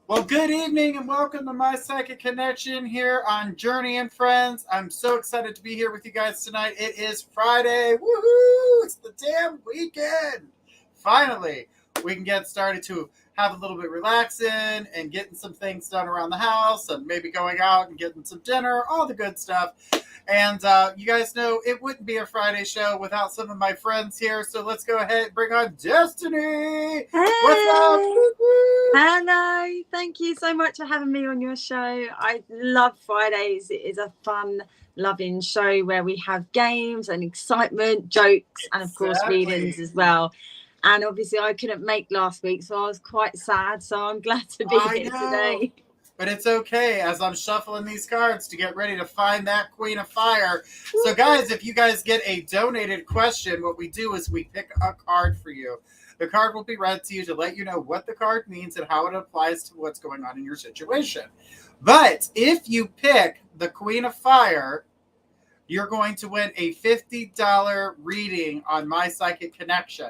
Well, good evening and welcome to My Psychic Connection here on Journey and Friends. I'm so excited to be here with you guys tonight. It is Friday. Woohoo! It's the damn weekend. Finally, we can get started to have a little bit relaxing and getting some things done around the house and maybe going out and getting some dinner, all the good stuff. And you guys know it wouldn't be a Friday show without some of my friends here. So let's go ahead and bring on Destiny. Hey. What's up? Hello. Thank you so much for having me on your show. I love Fridays. It is a fun, loving show where we have games and excitement, jokes, and of course readings as well. And obviously I couldn't make last week, so I was quite sad. So I'm glad to be here today. But it's okay as I'm shuffling these cards to get ready to find that Queen of Fire. So guys, if you guys get a donated question, what we do is we pick a card for you. The card will be read to you to let you know what the card means and how it applies to what's going on in your situation. But if you pick the Queen of Fire, you're going to win a $50 reading on My Psychic Connection.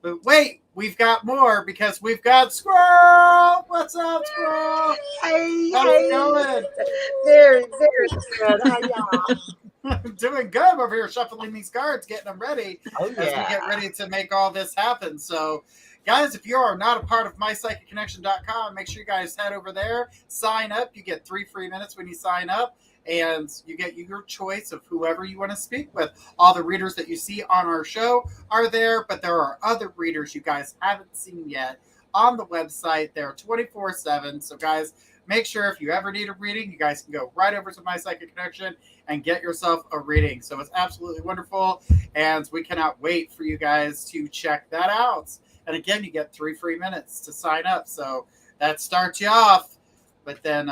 But wait, we've got more because we've got Squirrel. What's up, Squirrel? Hey, how's it going? Very, very good. How y'all? I'm doing good over here, shuffling these cards, getting them ready as we get ready to make all this happen. So, guys, if you are not a part of MyPsychicConnection.com, make sure you guys head over there, sign up. You get 3 free minutes when you sign up. And you get your choice of whoever you want to speak with. All the readers that you see on our show are there, but there are other readers you guys haven't seen yet on the website. They're 24/7. So, guys, make sure if you ever need a reading, you guys can go right over to My Psychic Connection and get yourself a reading. So it's absolutely wonderful, and we cannot wait for you guys to check that out. And again, you get 3 free minutes to sign up. So that starts you off, but then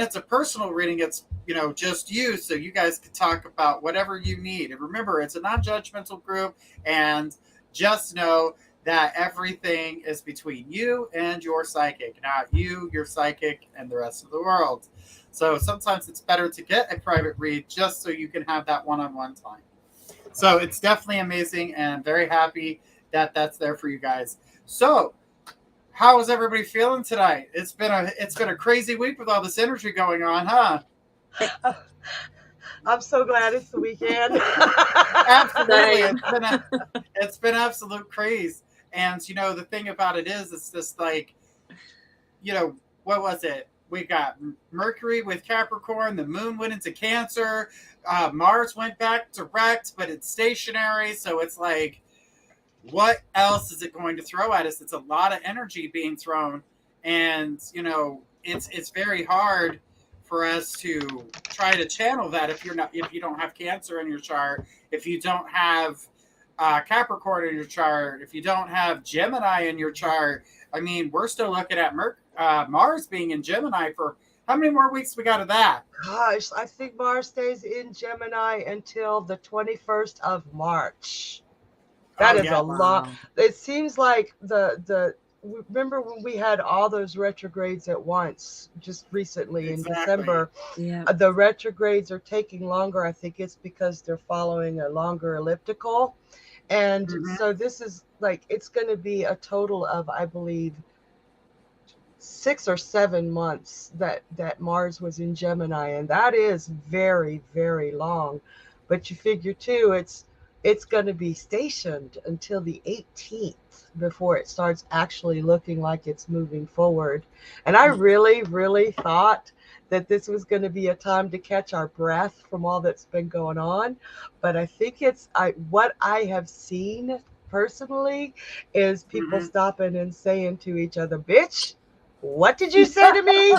it's a personal reading. It's, just you. So you guys can talk about whatever you need. And remember, it's a non-judgmental group. And just know that everything is between you and your psychic, not you, your psychic, and the rest of the world. So sometimes it's better to get a private read just so you can have that one-on-one time. So it's definitely amazing, and I'm very happy that that's there for you guys. So how is everybody feeling tonight? It's been a crazy week with all this energy going on, huh? I'm so glad it's the weekend. Absolutely. It's been absolute craze. And the thing about it is, it's just like, what was it? We got Mercury with Capricorn, the moon went into Cancer, Mars went back direct, but it's stationary. So it's like, what else is it going to throw at us? It's a lot of energy being thrown. And, it's very hard for us to try to channel that if you don't have Cancer in your chart, if you don't have Capricorn in your chart, if you don't have Gemini in your chart. I mean, we're still looking at Mars being in Gemini for how many more weeks we got of that? Gosh, I think Mars stays in Gemini until the 21st of March. That is a lot. It seems like remember when we had all those retrogrades at once just recently in December? Yeah. The retrogrades are taking longer. I think it's because they're following a longer elliptical. And so this is like, it's going to be a total of, I believe, 6 or 7 months that Mars was in Gemini. And that is very, very long. But you figure too, it's going to be stationed until the 18th before it starts actually looking like it's moving forward. And I really, really thought that this was going to be a time to catch our breath from all that's been going on. But I think what I have seen personally is people stopping and saying to each other, bitch, what did you say to me?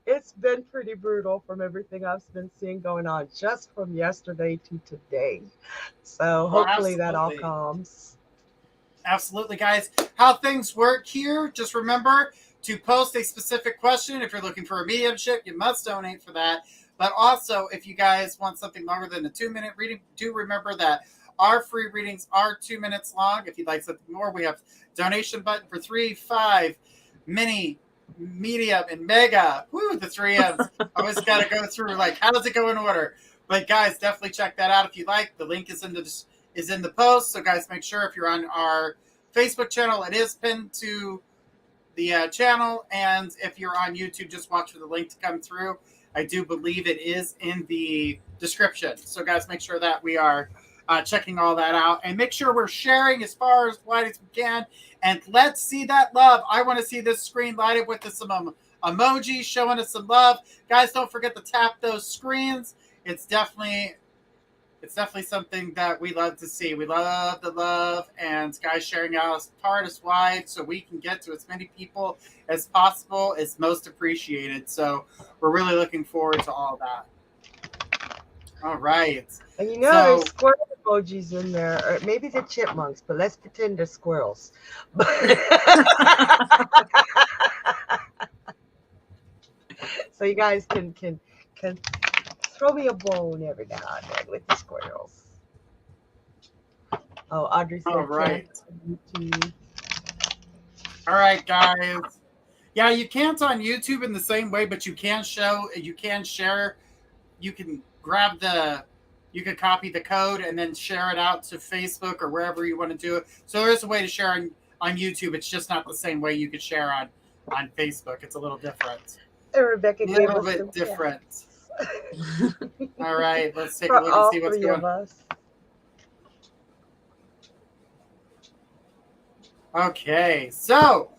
It's been pretty brutal from everything I've been seeing going on just from yesterday to today. So Well, hopefully that all absolutely. calms. Absolutely, guys. How things work here, just remember to post a specific question. If you're looking for a mediumship, you must donate for that. But also, if you guys want something longer than a 2-minute reading, do remember that our free readings are 2 minutes long. If you'd like something more, we have donation button for 3, 5, mini, medium, and mega. Woo, the 3 M's. I always got to go through, like, how does it go in order? But guys, definitely check that out if you like. The link is in the post. So guys, make sure if you're on our Facebook channel, it is pinned to the channel. And if you're on YouTube, just watch for the link to come through. I do believe it is in the description. So guys, make sure that we are checking all that out. And make sure we're sharing as far as wide as we can. And let's see that love. I want to see this screen light up with some emojis showing us some love. Guys, don't forget to tap those screens. It's definitely something that we love to see. We love the love, and guys sharing out as far as wide so we can get to as many people as possible is most appreciated. So we're really looking forward to all that. All right. And there's squirrel emojis in there, or maybe they're chipmunks, but let's pretend they're squirrels. So you guys can throw me a bone every now and then with the squirrels. Oh, Audrey said, all right. All right, guys. Yeah, you can't on YouTube in the same way, but you can share, you can copy the code and then share it out to Facebook or wherever you want to do it. So there is a way to share on YouTube. It's just not the same way you could share on Facebook. It's a little different. And Rebecca gave us a little bit different. All right, let's take a look and see what's going on. Okay, so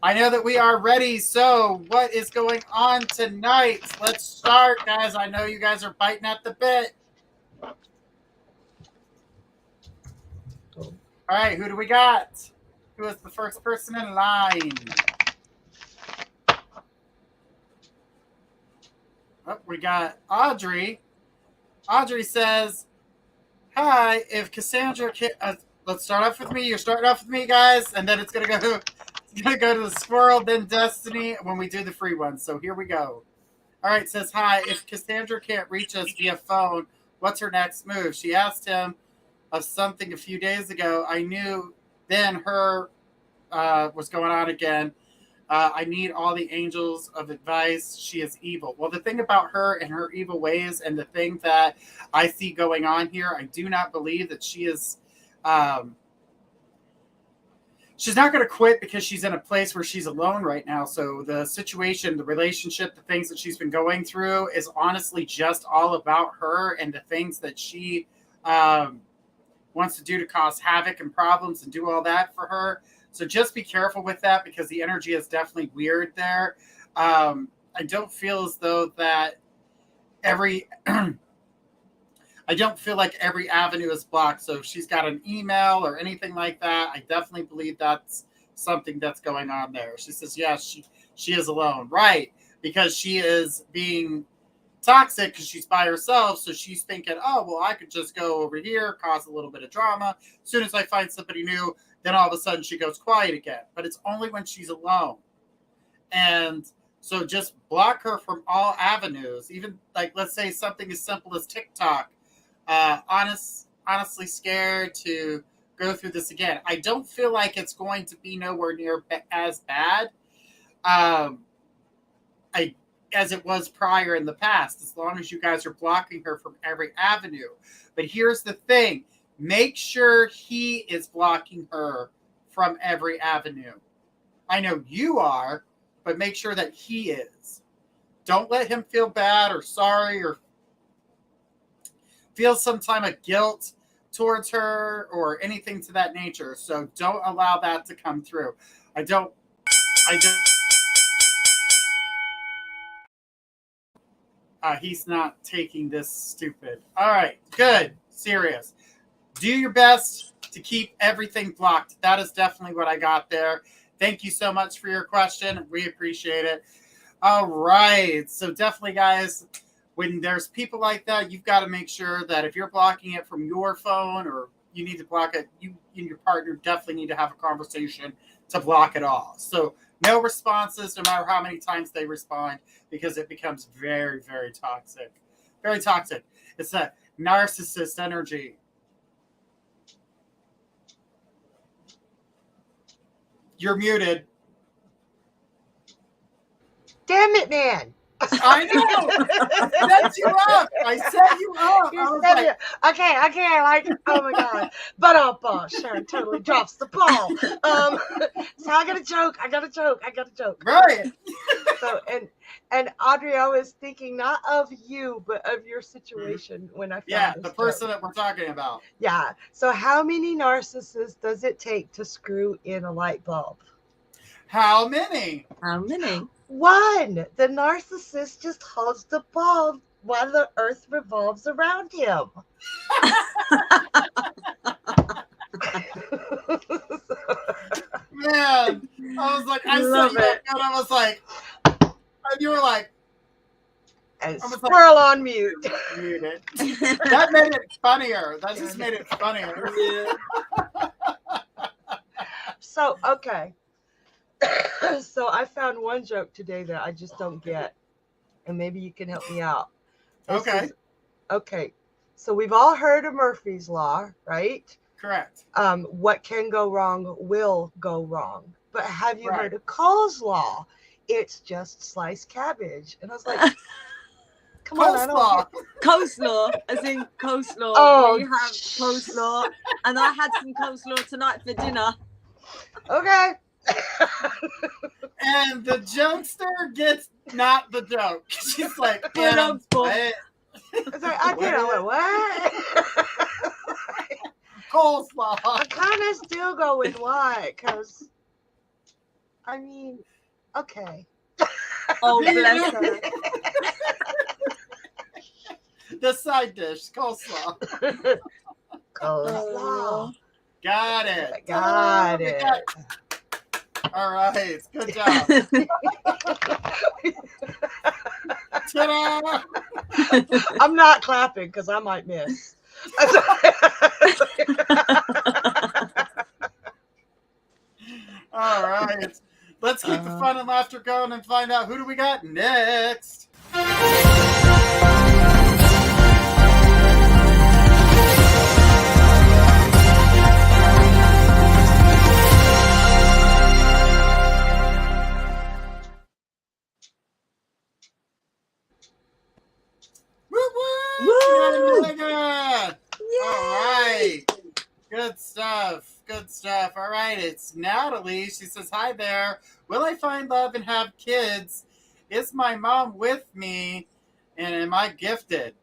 I know that we are ready. So what is going on tonight? Let's start, guys. I know you guys are biting at the bit. All right, who do we got? Who is the first person in line? Oh, we got Audrey. Audrey says, hi, if Cassandra can... let's start off with me. You're starting off with me, guys. And then it's going to go to the squirrel, then Destiny, when we do the free one. So here we go. All right, says, hi, if Cassandra can't reach us via phone, what's her next move? She asked him of something a few days ago. I knew then her was going on again. I need all the angels of advice. She is evil. Well, the thing about her and her evil ways and the thing that I see going on here, I do not believe that she is... she's not going to quit because she's in a place where she's alone right now. So the situation, the relationship, the things that she's been going through is honestly just all about her and the things that she wants to do to cause havoc and problems and do all that for her. So just be careful with that because the energy is definitely weird there. I don't feel as though that I don't feel like every avenue is blocked. So if she's got an email or anything like that, I definitely believe that's something that's going on there. She says, yes, she is alone. Right. Because she is being toxic because she's by herself. So she's thinking, oh, well, I could just go over here, cause a little bit of drama. As soon as I find somebody new, then all of a sudden she goes quiet again. But it's only when she's alone. And so just block her from all avenues. Even like, let's say something as simple as TikTok. Honestly scared to go through this again. I don't feel like it's going to be nowhere near as bad as it was prior in the past, as long as you guys are blocking her from every avenue. But here's the thing. Make sure he is blocking her from every avenue. I know you are, but make sure that he is. Don't let him feel bad or sorry or feel some time of guilt towards her or anything to that nature. So don't allow that to come through. He's not taking this stupid. All right, good, serious. Do your best to keep everything blocked. That is definitely what I got there. Thank you so much for your question. We appreciate it. All right. So definitely, guys, when there's people like that, you've got to make sure that if you're blocking it from your phone or you need to block it, you and your partner definitely need to have a conversation to block it all. So no responses, no matter how many times they respond, because it becomes very, very toxic. Very toxic. It's that narcissist energy. You're muted. Damn it, man. I know. I set you up. I set you up. You said it. I can't. Like, oh my God. But Sharon totally drops the ball. So I got a joke. Right. So and Audrey, I was thinking not of you, but of your situation when I found this the person joke. that we're talking about. Yeah. So how many narcissists does it take to screw in a light bulb? How many? How many? One. The narcissist just holds the bulb while the earth revolves around him. Man, I was like, I Love said that, it. and I was like, and you were like, And I was squirrel on mute. mute it. That made it funnier. That just made it funnier. Yeah. So, okay. So I found one joke today that I just don't get. And maybe you can help me out. Okay. Okay. So we've all heard of Murphy's Law, right? Correct. What can go wrong will go wrong. But have you Right. heard of Cole's Law? It's just sliced cabbage. And I was like, come on, I don't Coleslaw. Coleslaw, as in coleslaw. Oh, We have coleslaw, and I had some coleslaw tonight for dinner. Okay. And the jokester gets not the joke. She's like, Good and old boy. It's like, I did. I went, what? coleslaw. I kind of still going, why? Because, I mean, okay. Oh, bless her. The side dish, coleslaw. Coleslaw. Got it. Got it. All right. Good job. Ta-da! I'm not clapping because I might miss. All right. Let's keep the fun and laughter going and find out who do we got next. Woo woo! Woo! All right. Good stuff. Good stuff. All right. It's Natalie. She says, hi there. Will I find love and have kids? Is my mom with me? And am I gifted?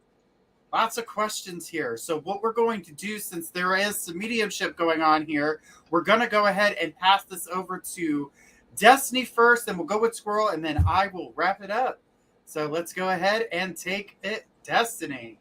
Lots of questions here. So what we're going to do, since there is some mediumship going on here, we're going to go ahead and pass this over to Destiny first, and we'll go with Squirrel, and then I will wrap it up. So let's go ahead and take it, Destiny.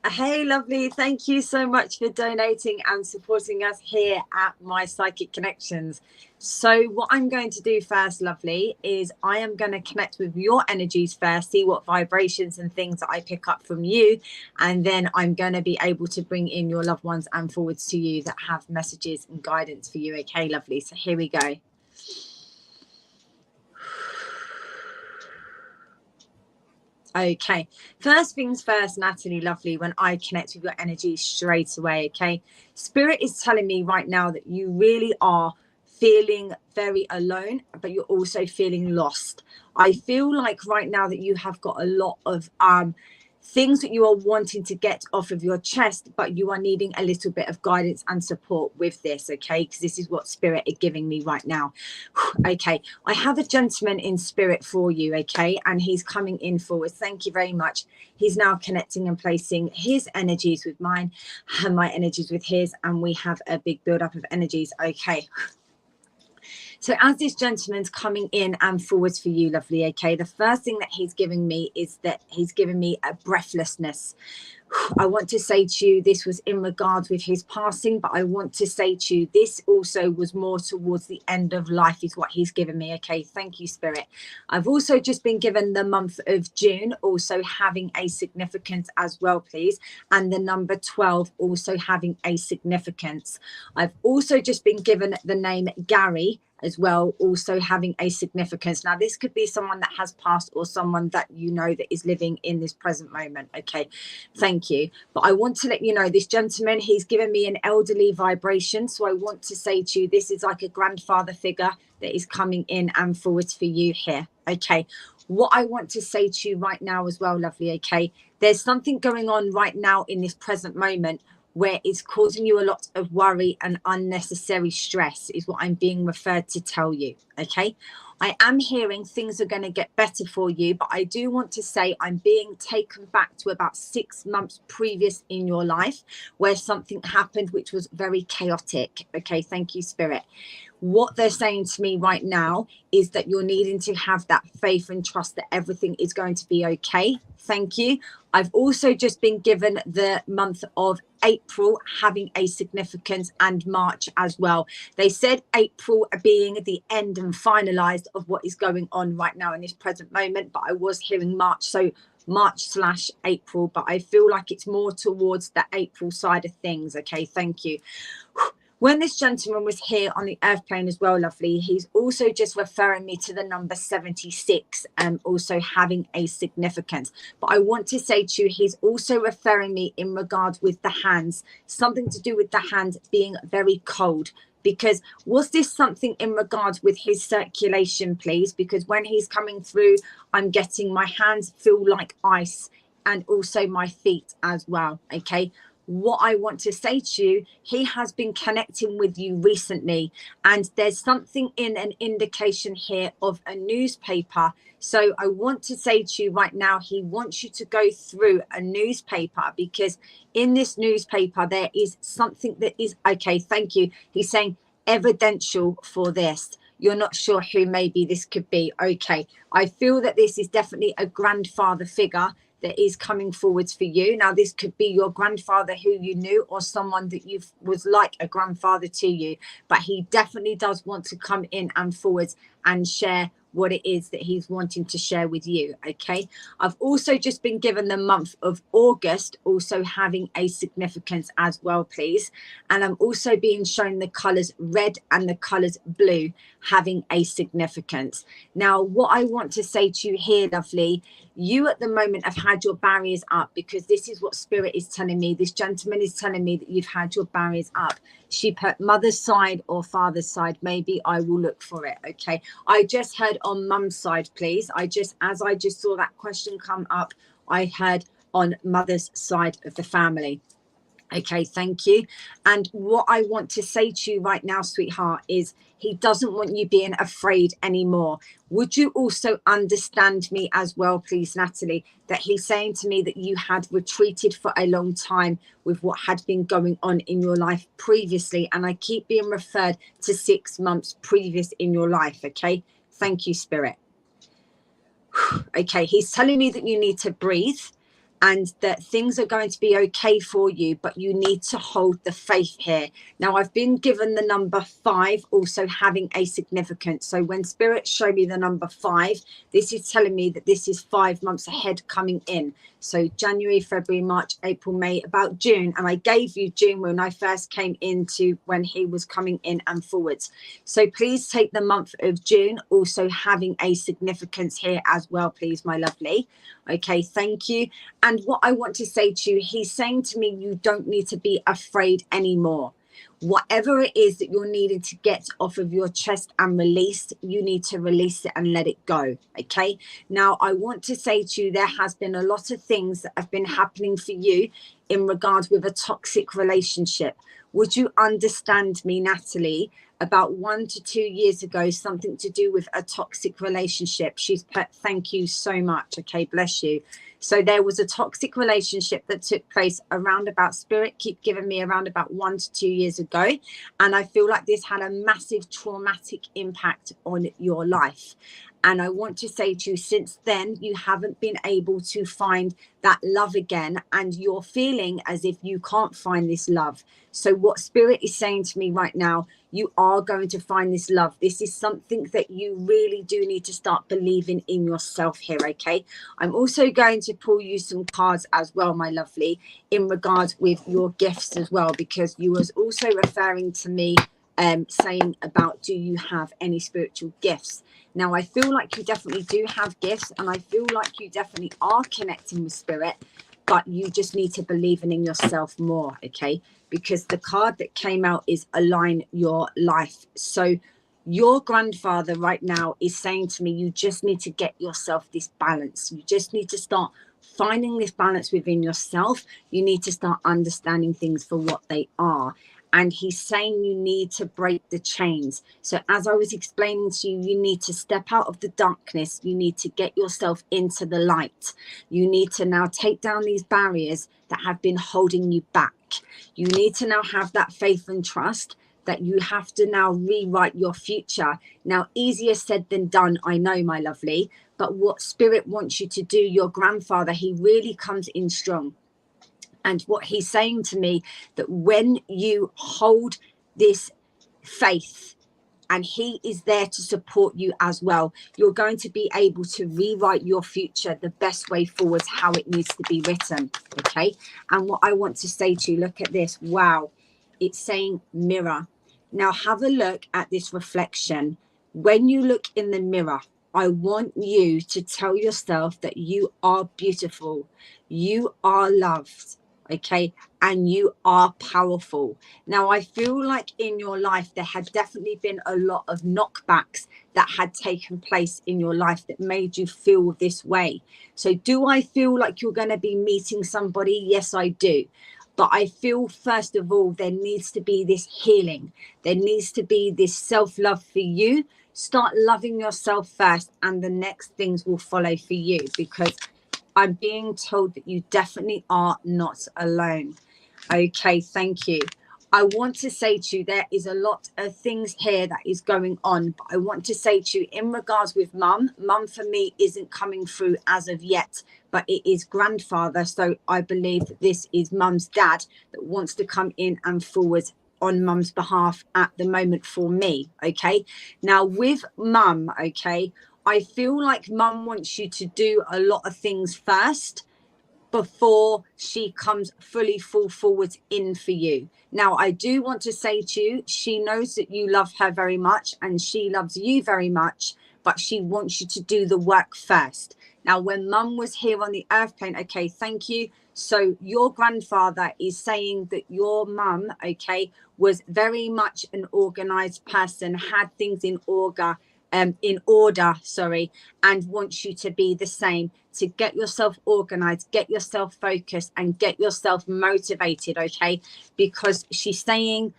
Hey, lovely. Thank you so much for donating and supporting us here at My Psychic Connections. So what I'm going to do first, lovely, is I am going to connect with your energies first, see what vibrations and things that I pick up from you. And then I'm going to be able to bring in your loved ones and forwards to you that have messages and guidance for you. Okay, lovely. So here we go. Okay, first things first, Natalie, lovely, when I connect with your energy straight away, okay? Spirit is telling me right now that you really are feeling very alone, but you're also feeling lost. I feel like right now that you have got a lot of things that you are wanting to get off of your chest, but you are needing a little bit of guidance and support with this, okay? Because this is what Spirit is giving me right now. Okay, I have a gentleman in spirit for you, okay? And he's coming in forward. Thank you very much. He's now connecting and placing his energies with mine and my energies with his, and we have a big build-up of energies, okay? So as this gentleman's coming in and forwards for you, lovely, okay, the first thing that he's giving me is that he's giving me a breathlessness. I want to say to you, this was in regards with his passing, but I want to say to you, this also was more towards the end of life is what he's given me. Okay, thank you, Spirit. I've also just been given the month of June also having a significance as well, please. And the number 12 also having a significance. I've also just been given the name Gary as well, also having a significance. Now, this could be someone that has passed or someone that you know that is living in this present moment. Okay, thank you. But I want to let you know, this gentleman, he's given me an elderly vibration. So I want to say to you, this is like a grandfather figure that is coming in and forwards for you here. Okay, what I want to say to you right now as well, lovely, okay, there's something going on right now in this present moment where it's causing you a lot of worry and unnecessary stress is what I'm being referred to tell you. Okay, I am hearing things are going to get better for you, but I do want to say I'm being taken back to about 6 months previous in your life where something happened which was very chaotic. Okay, thank you, Spirit. What they're saying to me right now is that you're needing to have that faith and trust that everything is going to be okay. Thank you. I've also just been given the month of April having a significance and March as well. They said April being the end and finalized of what is going on right now in this present moment, but I was hearing March, so March/April, but I feel like it's more towards the April side of things. Okay, thank you. When this gentleman was here on the earth plane as well, lovely, he's also just referring me to the number 76 and also having a significance. But I want to say to you, he's also referring me in regard with the hands, something to do with the hands being very cold. Because was this something in regards with his circulation, please? Because when he's coming through, I'm getting my hands feel like ice and also my feet as well. Okay. What I want to say to you, he has been connecting with you recently, and there's something in an indication here of a newspaper. So I want to say to you right now, he wants you to go through a newspaper, because in this newspaper, there is something that is, okay, thank you. He's saying evidential for this. You're not sure who maybe this could be. Okay, I feel that this is definitely a grandfather figure that is coming forwards for you. Now, this could be your grandfather who you knew or someone that you was like a grandfather to you, but he definitely does want to come in and forwards and share what it is that he's wanting to share with you. Okay, I've also just been given the month of August also having a significance as well, please. And I'm also being shown the colors red and the colors blue having a significance. Now, what I want to say to you here, lovely, you at the moment have had your barriers up, because this is what Spirit is telling me. This gentleman is telling me that you've had your barriers up. She put mother's side or father's side. Maybe I will look for it. Okay, I just heard on mum's side, please. As I just saw that question come up, I heard on mother's side of the family. Okay, thank you. And what I want to say to you right now, sweetheart, is he doesn't want you being afraid anymore. Would you also understand me as well, please, Natalie, that he's saying to me that you had retreated for a long time with what had been going on in your life previously. And I keep being referred to 6 months previous in your life. Okay, thank you, Spirit. Okay, he's telling me that you need to breathe and that things are going to be okay for you, but you need to hold the faith here. Now, I've been given the number 5 also having a significance. So when Spirit showed me the number 5, this is telling me that this is 5 months ahead coming in. So January, February, March, April, May, about June. And I gave you June when I first came into when he was coming in and forwards. So please take the month of June also having a significance here as well, please, my lovely. Okay, thank you. And what I want to say to you, he's saying to me, you don't need to be afraid anymore. Whatever it is that you're needing to get off of your chest and release, you need to release it and let it go. Okay. Now, I want to say to you, there has been a lot of things that have been happening for you in regards with a toxic relationship. Would you understand me, Natalie? About 1 to 2 years ago, something to do with a toxic relationship. She's put, thank you so much. Okay, bless you. So there was a toxic relationship that took place around about, Spirit keep giving me around about 1 to 2 years ago. And I feel like this had a massive traumatic impact on your life. And I want to say to you, since then, you haven't been able to find that love again. And you're feeling as if you can't find this love. So what Spirit is saying to me right now, you are going to find this love. This is something that you really do need to start believing in yourself here, okay? I'm also going to pull you some cards as well, my lovely, in regards with your gifts as well, because you was also referring to me saying about, do you have any spiritual gifts? Now, I feel like you definitely do have gifts, and I feel like you definitely are connecting with Spirit, but you just need to believe in yourself more, okay? Because the card that came out is align your life. So your grandfather right now is saying to me, you just need to get yourself this balance. You just need to start finding this balance within yourself. You need to start understanding things for what they are. And he's saying you need to break the chains. So as I was explaining to you, you need to step out of the darkness. You need to get yourself into the light. You need to now take down these barriers that have been holding you back. You need to now have that faith and trust that you have to now rewrite your future. Now, easier said than done, I know, my lovely. But what Spirit wants you to do, your grandfather, he really comes in strong. And what he's saying to me, that when you hold this faith and he is there to support you as well, you're going to be able to rewrite your future the best way forward, how it needs to be written. Okay. And what I want to say to you, look at this. Wow. It's saying mirror. Now have a look at this reflection. When you look in the mirror, I want you to tell yourself that you are beautiful. You are loved. Okay, and you are powerful. Now, I feel like in your life, there had definitely been a lot of knockbacks that had taken place in your life that made you feel this way. So do I feel like you're going to be meeting somebody? Yes, I do. But I feel, first of all, there needs to be this healing. There needs to be this self-love for you. Start loving yourself first, and the next things will follow for you, because I'm being told that you definitely are not alone. Okay, thank you. I want to say to you, there is a lot of things here that is going on. But I want to say to you, in regards with mum for me isn't coming through as of yet, but it is grandfather. So I believe that this is mum's dad that wants to come in and forward on mum's behalf at the moment for me. Okay, now with mum, okay, I feel like mum wants you to do a lot of things first before she comes fully full forward in for you. Now, I do want to say to you, she knows that you love her very much and she loves you very much, but she wants you to do the work first. Now, when mum was here on the earth plane, okay, thank you. So your grandfather is saying that your mum, okay, was very much an organized person, had things in order, and wants you to be the same, to get yourself organized, get yourself focused, and get yourself motivated, okay? Because she's saying,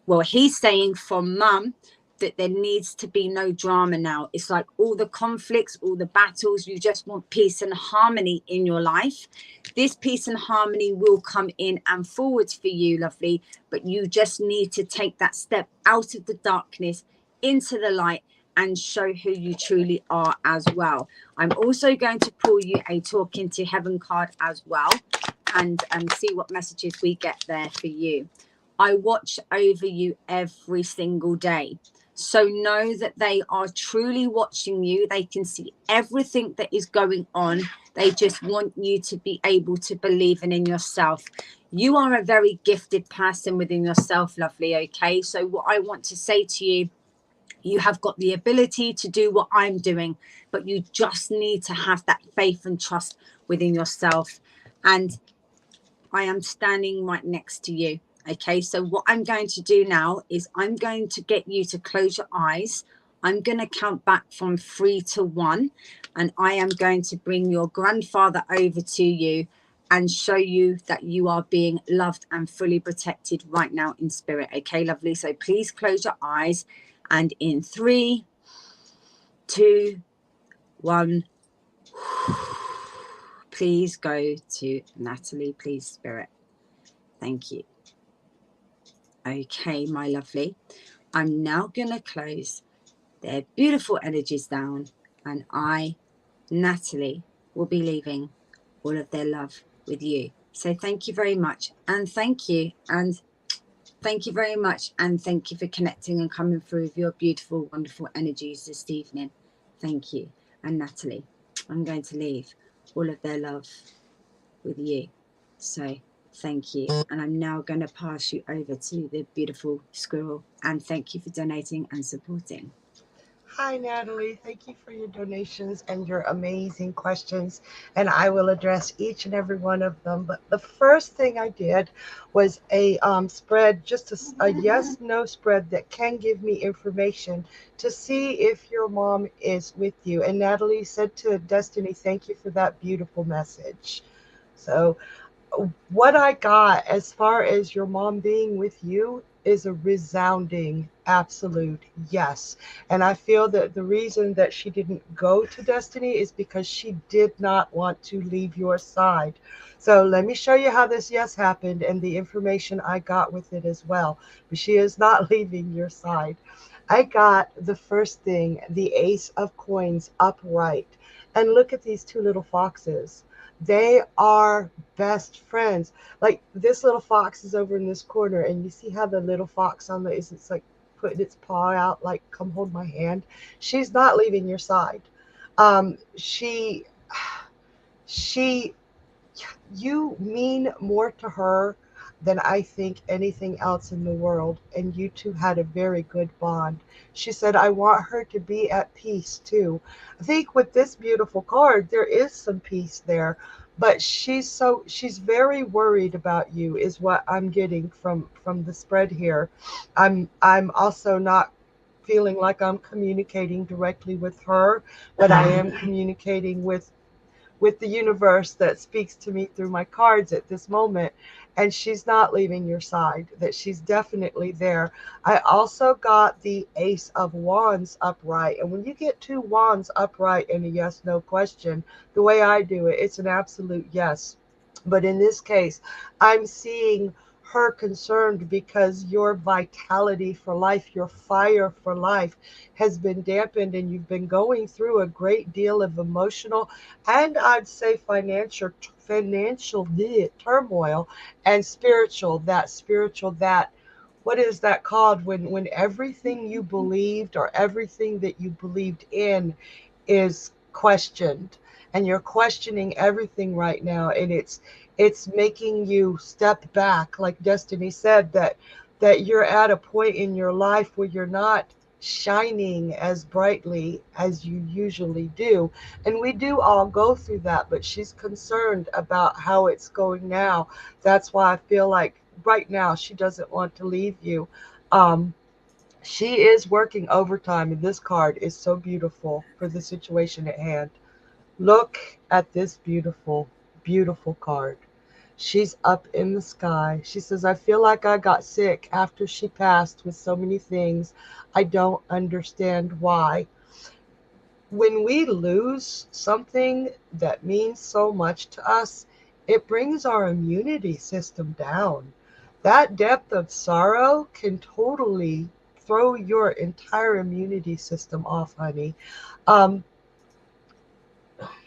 well, he's saying from mum that there needs to be no drama now. It's like all the conflicts, all the battles, you just want peace and harmony in your life. This peace and harmony will come in and forward for you, lovely, but you just need to take that step out of the darkness into the light and show who you truly are as well. I'm also going to pull you a Talking to Heaven card as well, and see what messages we get there for you. I watch over you every single day. So know that they are truly watching you. They can see everything that is going on. They just want you to be able to believe in yourself. You are a very gifted person within yourself, lovely, okay? So what I want to say to you, you have got the ability to do what I'm doing, but you just need to have that faith and trust within yourself. And I am standing right next to you. Okay, so what I'm going to do now is I'm going to get you to close your eyes. I'm going to count back from 3 to 1, and I am going to bring your grandfather over to you and show you that you are being loved and fully protected right now in spirit. Okay, lovely. So please close your eyes. And in 3, 2, 1, please go to Natalie, please, spirit. Thank you. Okay, my lovely. I'm now going to close their beautiful energies down and I, Natalie, will be leaving all of their love with you. So thank you very much, and thank you, and thank you very much, and thank you for connecting and coming through with your beautiful, wonderful energies this evening. Thank you. And Natalie, I'm going to leave all of their love with you. So thank you. And I'm now going to pass you over to the beautiful squirrel. And thank you for donating and supporting. Hi, Natalie. Thank you for your donations and your amazing questions. And I will address each and every one of them. But the first thing I did was a spread, just a yes-no spread that can give me information to see if your mom is with you. And Natalie said to Destiny, thank you for that beautiful message. So what I got as far as your mom being with you is a resounding absolute yes. And I feel that the reason that she didn't go to Destiny is because she did not want to leave your side. So let me show you how this yes happened and the information I got with it as well. But she is not leaving your side. I got the first thing, the Ace of Coins upright. And look at these two little foxes. They are best friends. Like this little fox is over in this corner, and you see how the little fox on the it's like putting its paw out, like come hold my hand. She's not leaving your side. She you mean more to her than I think anything else in the world, and you two had a very good bond. She said, I want her to be at peace too. I think with this beautiful card, there is some peace there, but she's very worried about you, is what I'm getting from the spread here. I'm also not feeling like I'm communicating directly with her, but I am communicating with the universe that speaks to me through my cards at this moment. And she's not leaving your side, that she's definitely there. I also got the Ace of Wands upright. And when you get two wands upright in a yes, no question, the way I do it, it's an absolute yes. But in this case, I'm seeing her concerned because your vitality for life, your fire for life has been dampened, and you've been going through a great deal of emotional and I'd say financial turmoil, and spiritual that what is that called when everything you believed or everything that you believed in is questioned, and you're questioning everything right now, and it's making you step back, like Destiny said, that you're at a point in your life where you're not shining as brightly as you usually do. And we do all go through that, but she's concerned about how it's going now. That's why I feel like right now she doesn't want to leave you. She is working overtime, and this card is so beautiful for the situation at hand. Look at this beautiful, beautiful card. She's up in the sky. She says, I feel like I got sick after she passed with so many things. I don't understand why. When we lose something that means so much to us, it brings our immunity system down. That depth of sorrow can totally throw your entire immunity system off, honey. Um,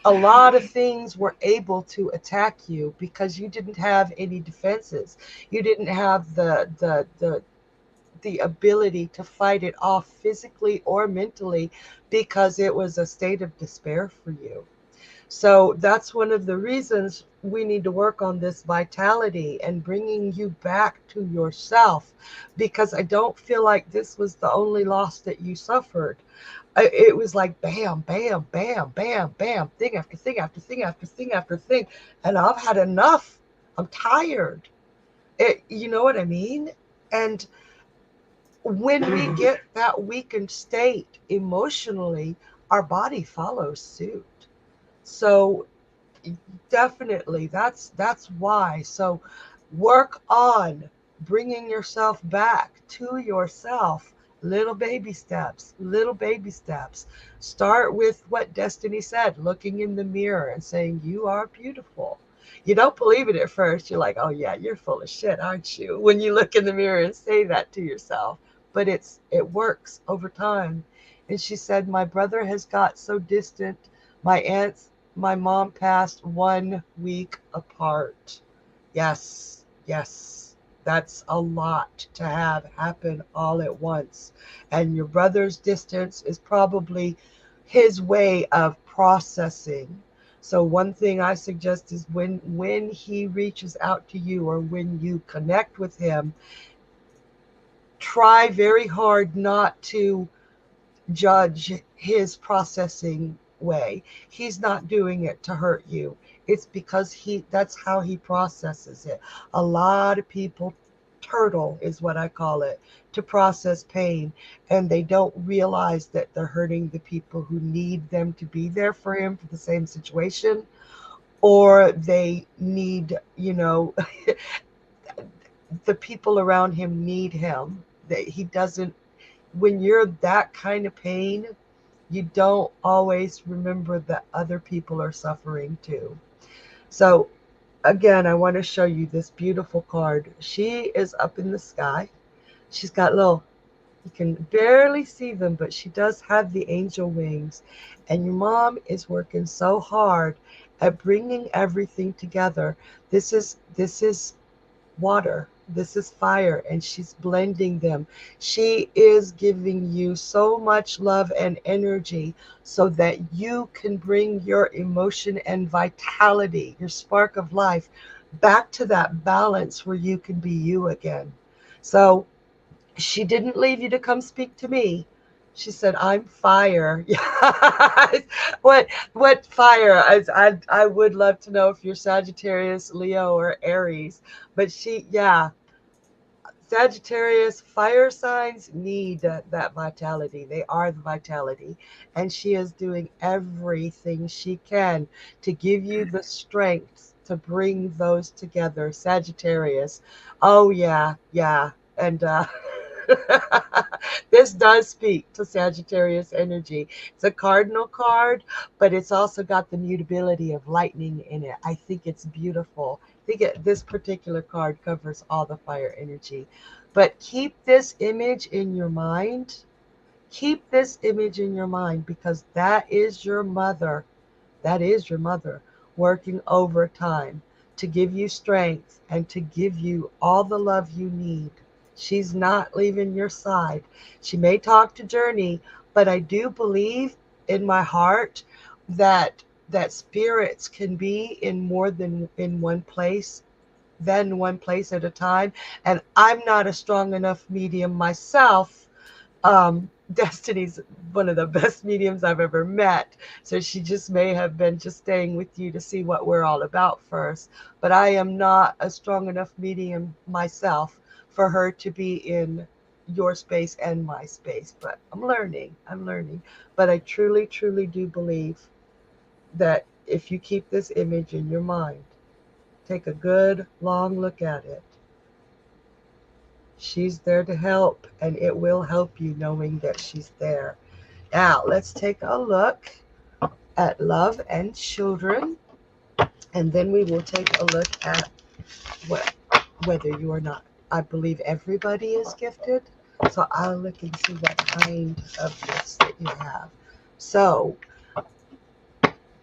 a lot of things were able to attack you because you didn't have any defenses. You didn't have the ability to fight it off physically or mentally because it was a state of despair for you. So that's one of the reasons we need to work on this vitality and bringing you back to yourself, because I don't feel like this was the only loss that you suffered. It was like bam, bam, bam, bam, bam, thing after thing after thing after thing after thing. And I've had enough. I'm tired. You know what I mean? And when we get that weakened state emotionally, our body follows suit. So definitely that's why. So work on bringing yourself back to yourself. Little baby steps, little baby steps. Start with what Destiny said, looking in the mirror and saying, you are beautiful. You don't believe it at first. You're like, oh yeah, you're full of shit, aren't you? When you look in the mirror and say that to yourself. But it works over time. And she said, my brother has got so distant. My mom passed 1 week apart. Yes, yes. That's a lot to have happen all at once. And your brother's distance is probably his way of processing. So one thing I suggest is when he reaches out to you or when you connect with him, try very hard not to judge his processing way. He's not doing it to hurt you. It's because that's how he processes it. A lot of people turtle is what I call it, to process pain, and they don't realize that they're hurting the people who need them to be there for him for the same situation, or they need, the people around him need him. That he doesn't, when you're that kind of pain, you don't always remember that other people are suffering too. So again, I want to show you this beautiful card. She is up in the sky. She's got you can barely see them, but she does have the angel wings. And your mom is working so hard at bringing everything together. This is water. This is fire, and she's blending them. She is giving you so much love and energy so that you can bring your emotion and vitality, your spark of life, back to that balance where you can be you again. So she didn't leave you to come speak to me. She said, I'm fire. What fire? I would love to know if you're Sagittarius, Leo, or Aries. But Sagittarius, fire signs need that vitality. They are the vitality. And she is doing everything she can to give you the strength to bring those together. Sagittarius. Oh, yeah, yeah. And this does speak to Sagittarius energy. It's a cardinal card, but it's also got the mutability of lightning in it. I think it's beautiful. I think this particular card covers all the fire energy. But keep this image in your mind. Keep this image in your mind, because that is your mother. That is your mother working overtime to give you strength and to give you all the love you need. She's not leaving your side. She may talk to Journey, but I do believe in my heart that spirits can be in more than in one place, than one place at a time. And I'm not a strong enough medium myself. Destiny's one of the best mediums I've ever met. So she just may have been just staying with you to see what we're all about first. But I am not a strong enough medium myself for her to be in your space and my space. But I'm learning. But I truly, truly do believe that if you keep this image in your mind, take a good long look at it. She's there to help, and it will help you knowing that she's there. Now, let's take a look at love and children, and then we will take a look at whether you are not. I believe everybody is gifted, so I'll look and see what kind of gifts that you have. So,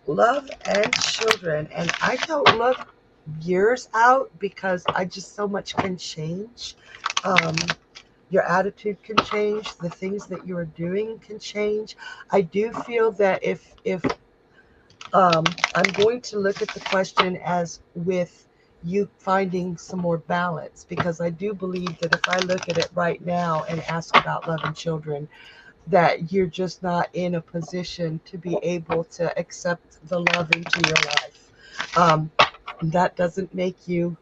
love and children, and I don't look years out because I just so much can change. Your attitude can change. The things that you are doing can change. I do feel that if I'm going to look at the question as with you finding some more balance, because I do believe that if I look at it right now and ask about love and children, that you're just not in a position to be able to accept the love into your life. That doesn't make you,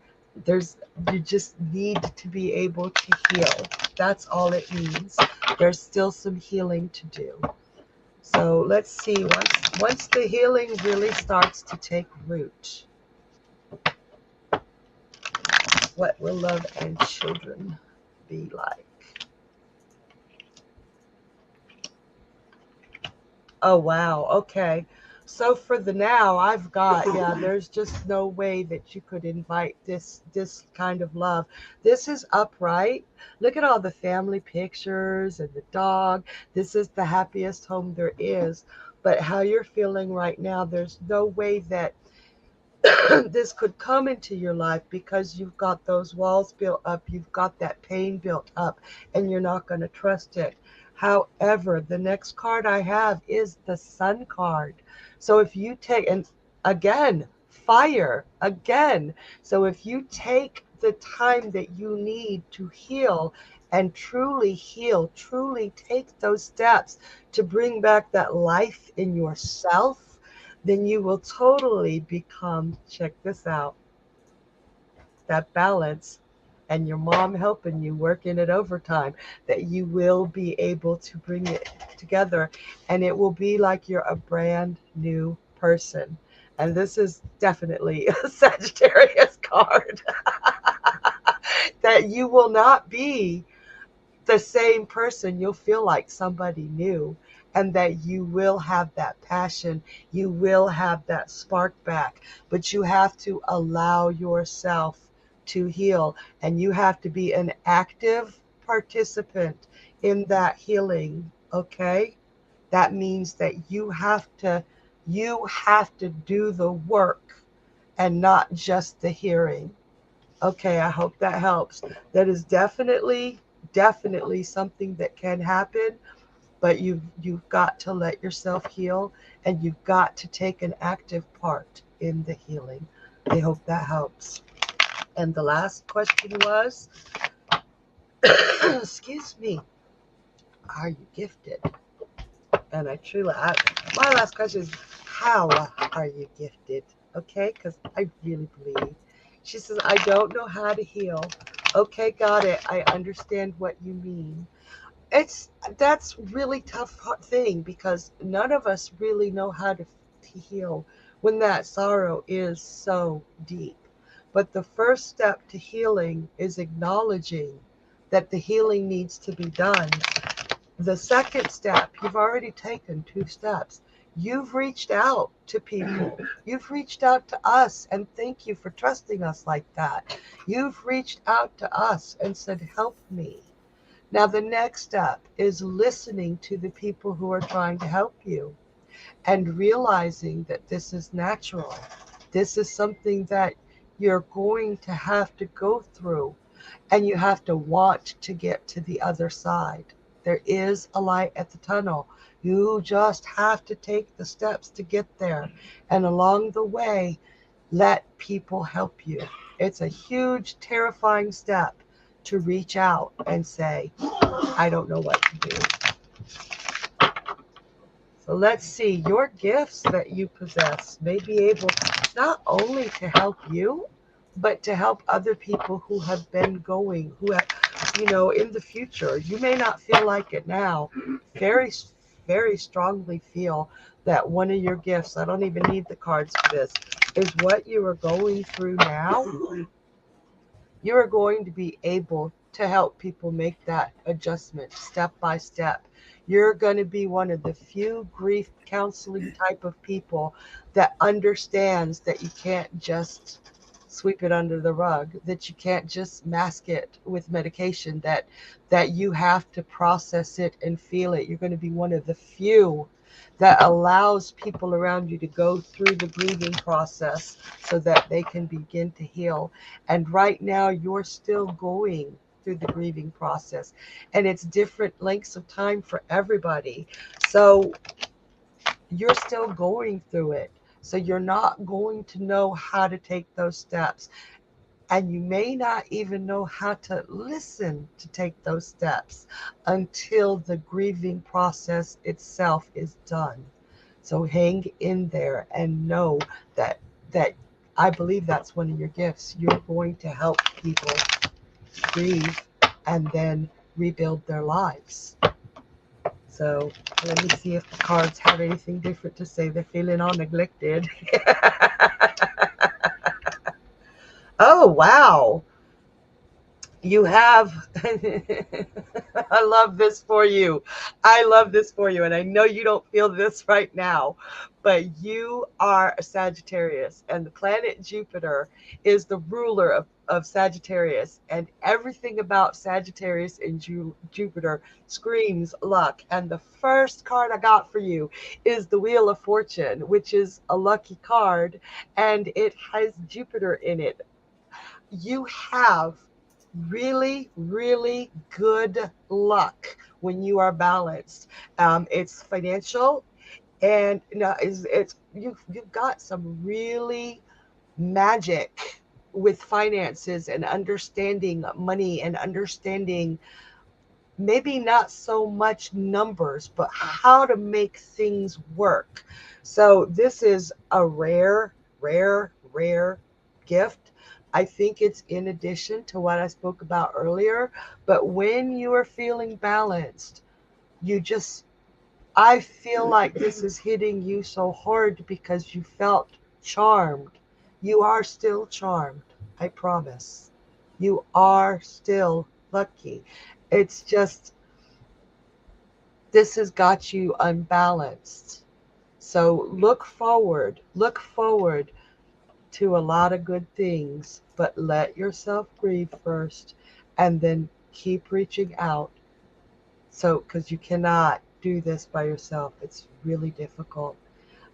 you just need to be able to heal. That's all it means. There's still some healing to do. So let's see, once the healing really starts to take root, what will love and children be like? Oh, wow. Okay. So for the now, I've got, there's just no way that you could invite this kind of love. This is upright. Look at all the family pictures and the dog. This is the happiest home there is. But how you're feeling right now, there's no way that this could come into your life because you've got those walls built up, you've got that pain built up, and you're not going to trust it. However, the next card I have is the Sun card. So if you take, and again, fire, again. So if you take the time that you need to heal and truly heal, truly take those steps to bring back that life in yourself, then you will totally become, check this out, that balance, and your mom helping you working it overtime, that you will be able to bring it together, and it will be like you're a brand new person. And this is definitely a Sagittarius card. That you will not be the same person. You'll feel like somebody new, and that you will have that passion, you will have that spark back, but you have to allow yourself to heal, and you have to be an active participant in that healing. Okay, that means that you have to do the work and not just the hearing. Okay, I hope that helps. That is definitely something that can happen, but you've got to let yourself heal, and you've got to take an active part in the healing. I hope that helps. And the last question was, excuse me, are you gifted? And my last question is, how are you gifted? Okay, because I really believe. She says, I don't know how to heal. Okay, got it. I understand what you mean. That's really tough thing, because none of us really know how to heal when that sorrow is so deep. But the first step to healing is acknowledging that the healing needs to be done. The second step, you've already taken 2 steps. You've reached out to people. You've reached out to us, and thank you for trusting us like that. You've reached out to us and said, help me. Now, the next step is listening to the people who are trying to help you and realizing that this is natural. This is something that you're going to have to go through, and you have to want to get to the other side. There is a light at the tunnel. You just have to take the steps to get there. And along the way, let people help you. It's a huge, terrifying step to reach out and say, I don't know what to do. So let's see, your gifts that you possess may be able not only to help you, but to help other people who have been going, who have, in the future. You may not feel like it now. Very, very strongly feel that one of your gifts, I don't even need the cards for this, is what you are going through now. You are going to be able to help people make that adjustment step by step. You're going to be one of the few grief counseling type of people that understands that you can't just sweep it under the rug, that you can't just mask it with medication, that you have to process it and feel it. You're going to be one of the few that allows people around you to go through the grieving process so that they can begin to heal. And right now, you're still going through the grieving process, and it's different lengths of time for everybody. So you're still going through it. So you're not going to know how to take those steps. And you may not even know how to listen to take those steps until the grieving process itself is done. So hang in there and know that I believe that's one of your gifts. You're going to help people grieve and then rebuild their lives. So let me see if the cards have anything different to say. They're feeling all neglected. Oh, wow. You have, I love this for you. I love this for you. And I know you don't feel this right now, but you are a Sagittarius, and the planet Jupiter is the ruler of Sagittarius. And everything about Sagittarius and Jupiter screams luck. And the first card I got for you is the Wheel of Fortune, which is a lucky card, and it has Jupiter in it. You have really, really good luck when you are balanced. It's financial, and it's you've got some really magic with finances and understanding money and understanding maybe not so much numbers, but how to make things work. So this is a rare, rare, rare gift. I think it's in addition to what I spoke about earlier, but when you are feeling balanced, I feel like this is hitting you so hard because you felt charmed. You are still charmed, I promise. You are still lucky. It's just, this has got you unbalanced. So look forward to a lot of good things, but let yourself breathe first and then keep reaching out. So, because you cannot do this by yourself, it's really difficult.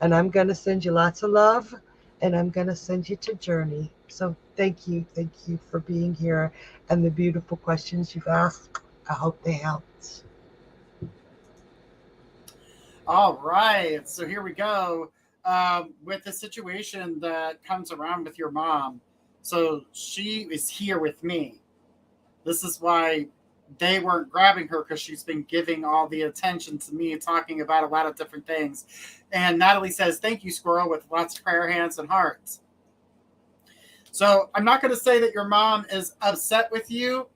And I'm going to send you lots of love, and I'm going to send you to Journey. So thank you for being here and the beautiful questions you've asked. I hope they helped. All right, so here we go. With the situation that comes around with your mom. So she is here with me. This is why they weren't grabbing her, because she's been giving all the attention to me, talking about a lot of different things. And Natalie says, thank you, Squirrel, with lots of prayer hands and hearts. So I'm not going to say that your mom is upset with you,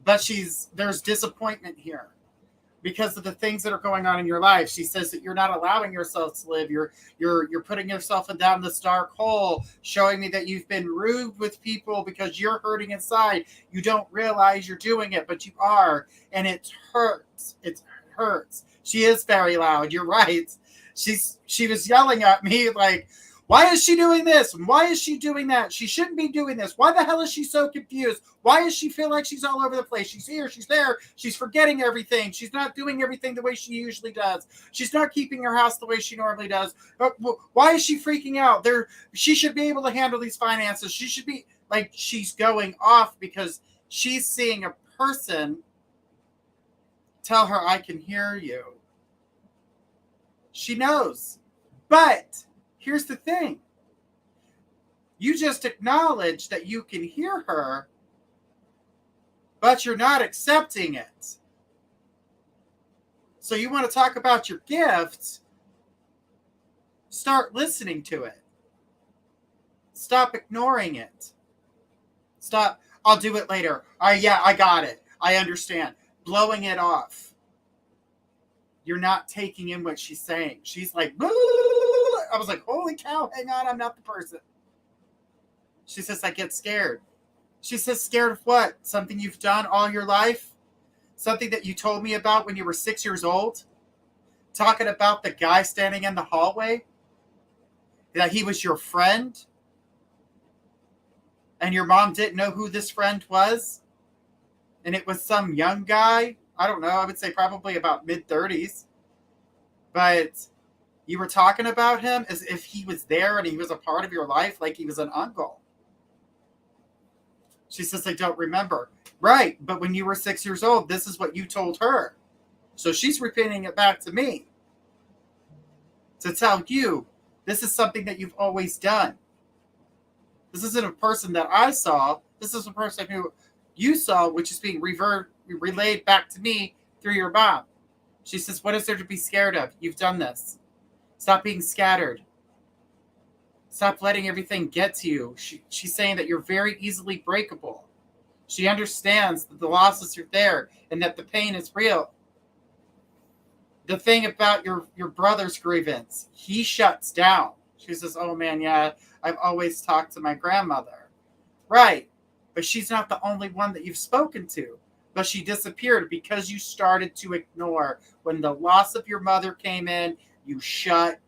but there's disappointment here because of the things that are going on in your life. She says that you're not allowing yourself to live. You're putting yourself down this dark hole, showing me that you've been rude with people because you're hurting inside. You don't realize you're doing it, but you are, and it hurts. It hurts. She is very loud. You're right. She was yelling at me like, why is she doing this? Why is she doing that? She shouldn't be doing this. Why the hell is she so confused? Why does she feel like she's all over the place? She's here, she's there, she's forgetting everything. She's not doing everything the way she usually does. She's not keeping her house the way she normally does. But why is she freaking out? She should be able to handle these finances. She should be like, she's going off because she's seeing a person tell her, I can hear you. She knows. But here's the thing. You just acknowledge that you can hear her, but you're not accepting it. So you want to talk about your gifts, start listening to it. Stop ignoring it. Stop, I'll do it later. Yeah, I got it. I understand. Blowing it off. You're not taking in what she's saying. She's like, blah, blah, blah. I was like, holy cow, hang on, I'm not the person. She says, I get scared. She says, scared of what? Something you've done all your life? Something that you told me about when you were 6 years old? Talking about the guy standing in the hallway? That he was your friend? And your mom didn't know who this friend was? And it was some young guy? I don't know, I would say probably about mid-30s. But you were talking about him as if he was there and he was a part of your life, like he was an uncle. She says, I don't remember. Right, but when you were 6 years old, this is what you told her. So she's repeating it back to me to tell you this is something that you've always done. This isn't a person that I saw. This is a person who you saw, which is being relayed back to me through your mom. She says, what is there to be scared of? You've done this. Stop being scattered. Stop letting everything get to you. She's saying that you're very easily breakable. She understands that the losses are there and that the pain is real. The thing about your brother's grievance, he shuts down. She says, oh man, yeah, I've always talked to my grandmother. Right. but she's not the only one that you've spoken to. But she disappeared because you started to ignore. When the loss of your mother came in, you shut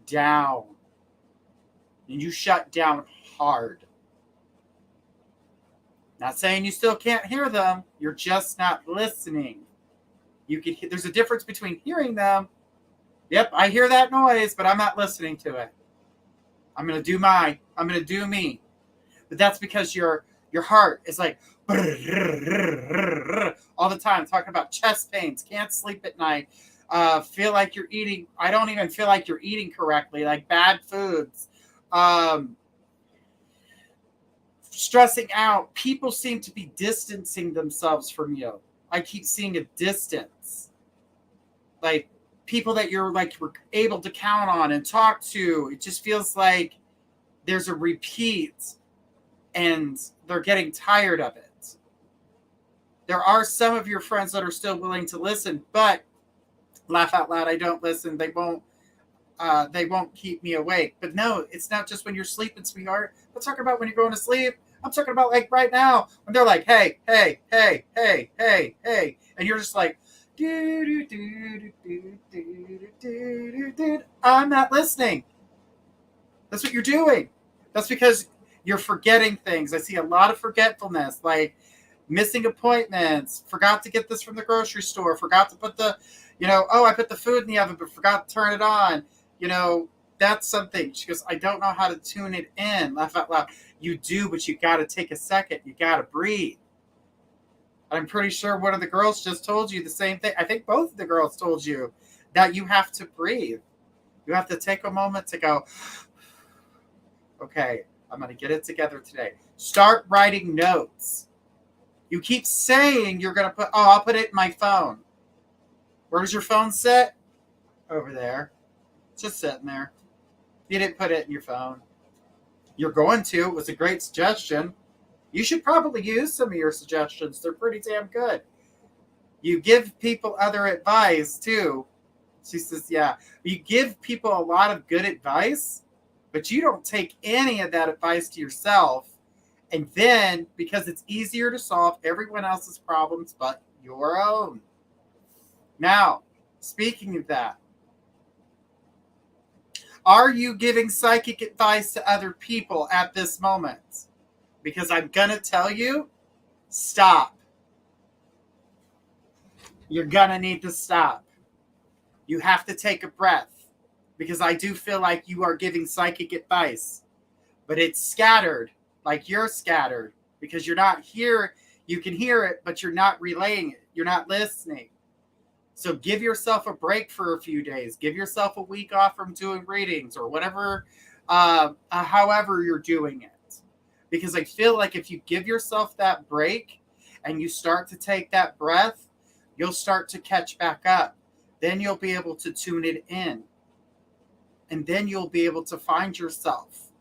down. And you shut down hard. Not saying you still can't hear them. You're just not listening. There's a difference between hearing them. Yep, I hear that noise, but I'm not listening to it. I'm going to do mine. I'm going to do me. But that's because your heart is like all the time, talking about chest pains, can't sleep at night, feel like you're eating. I don't even feel like you're eating correctly, like bad foods. Stressing out. People seem to be distancing themselves from you. I keep seeing a distance. Like people that you're able to count on and talk to. It just feels like there's a repeat and they're getting tired of it. There are some of your friends that are still willing to listen, but laugh out loud, I don't listen. They won't keep me awake. But no, it's not just when you're sleeping, sweetheart. I'm talking about when you're going to sleep. I'm talking about like right now when they're like, hey, hey, hey, hey, hey, hey. And you're just like, I'm not listening. That's what you're doing. That's because you're forgetting things. I see a lot of forgetfulness, like missing appointments, forgot to get this from the grocery store, forgot to put I put the food in the oven, but forgot to turn it on. That's something. She goes, I don't know how to tune it in. Laugh out loud. You do, but you got to take a second. You got to breathe. I'm pretty sure one of the girls just told you the same thing. I think both of the girls told you that you have to breathe. You have to take a moment to go, okay, I'm going to get it together today. Start writing notes. You keep saying you're going to I'll put it in my phone. Where does your phone sit? Over there. It's just sitting there. You didn't put it in your phone. You're going to. It was a great suggestion. You should probably use some of your suggestions. They're pretty damn good. You give people other advice, too. She says, yeah. You give people a lot of good advice, but you don't take any of that advice to yourself. And then, because it's easier to solve everyone else's problems but your own. Now, speaking of that, are you giving psychic advice to other people at this moment? Because I'm going to tell you, stop. You're going to need to stop. You have to take a breath. Because I do feel like you are giving psychic advice. But it's scattered. Like you're scattered. Because you're not here. You can hear it, but you're not relaying it. You're not listening. So give yourself a break for a few days. Give yourself a week off from doing readings or whatever, however you're doing it. Because I feel like if you give yourself that break and you start to take that breath, you'll start to catch back up. Then you'll be able to tune it in. And then you'll be able to find yourself.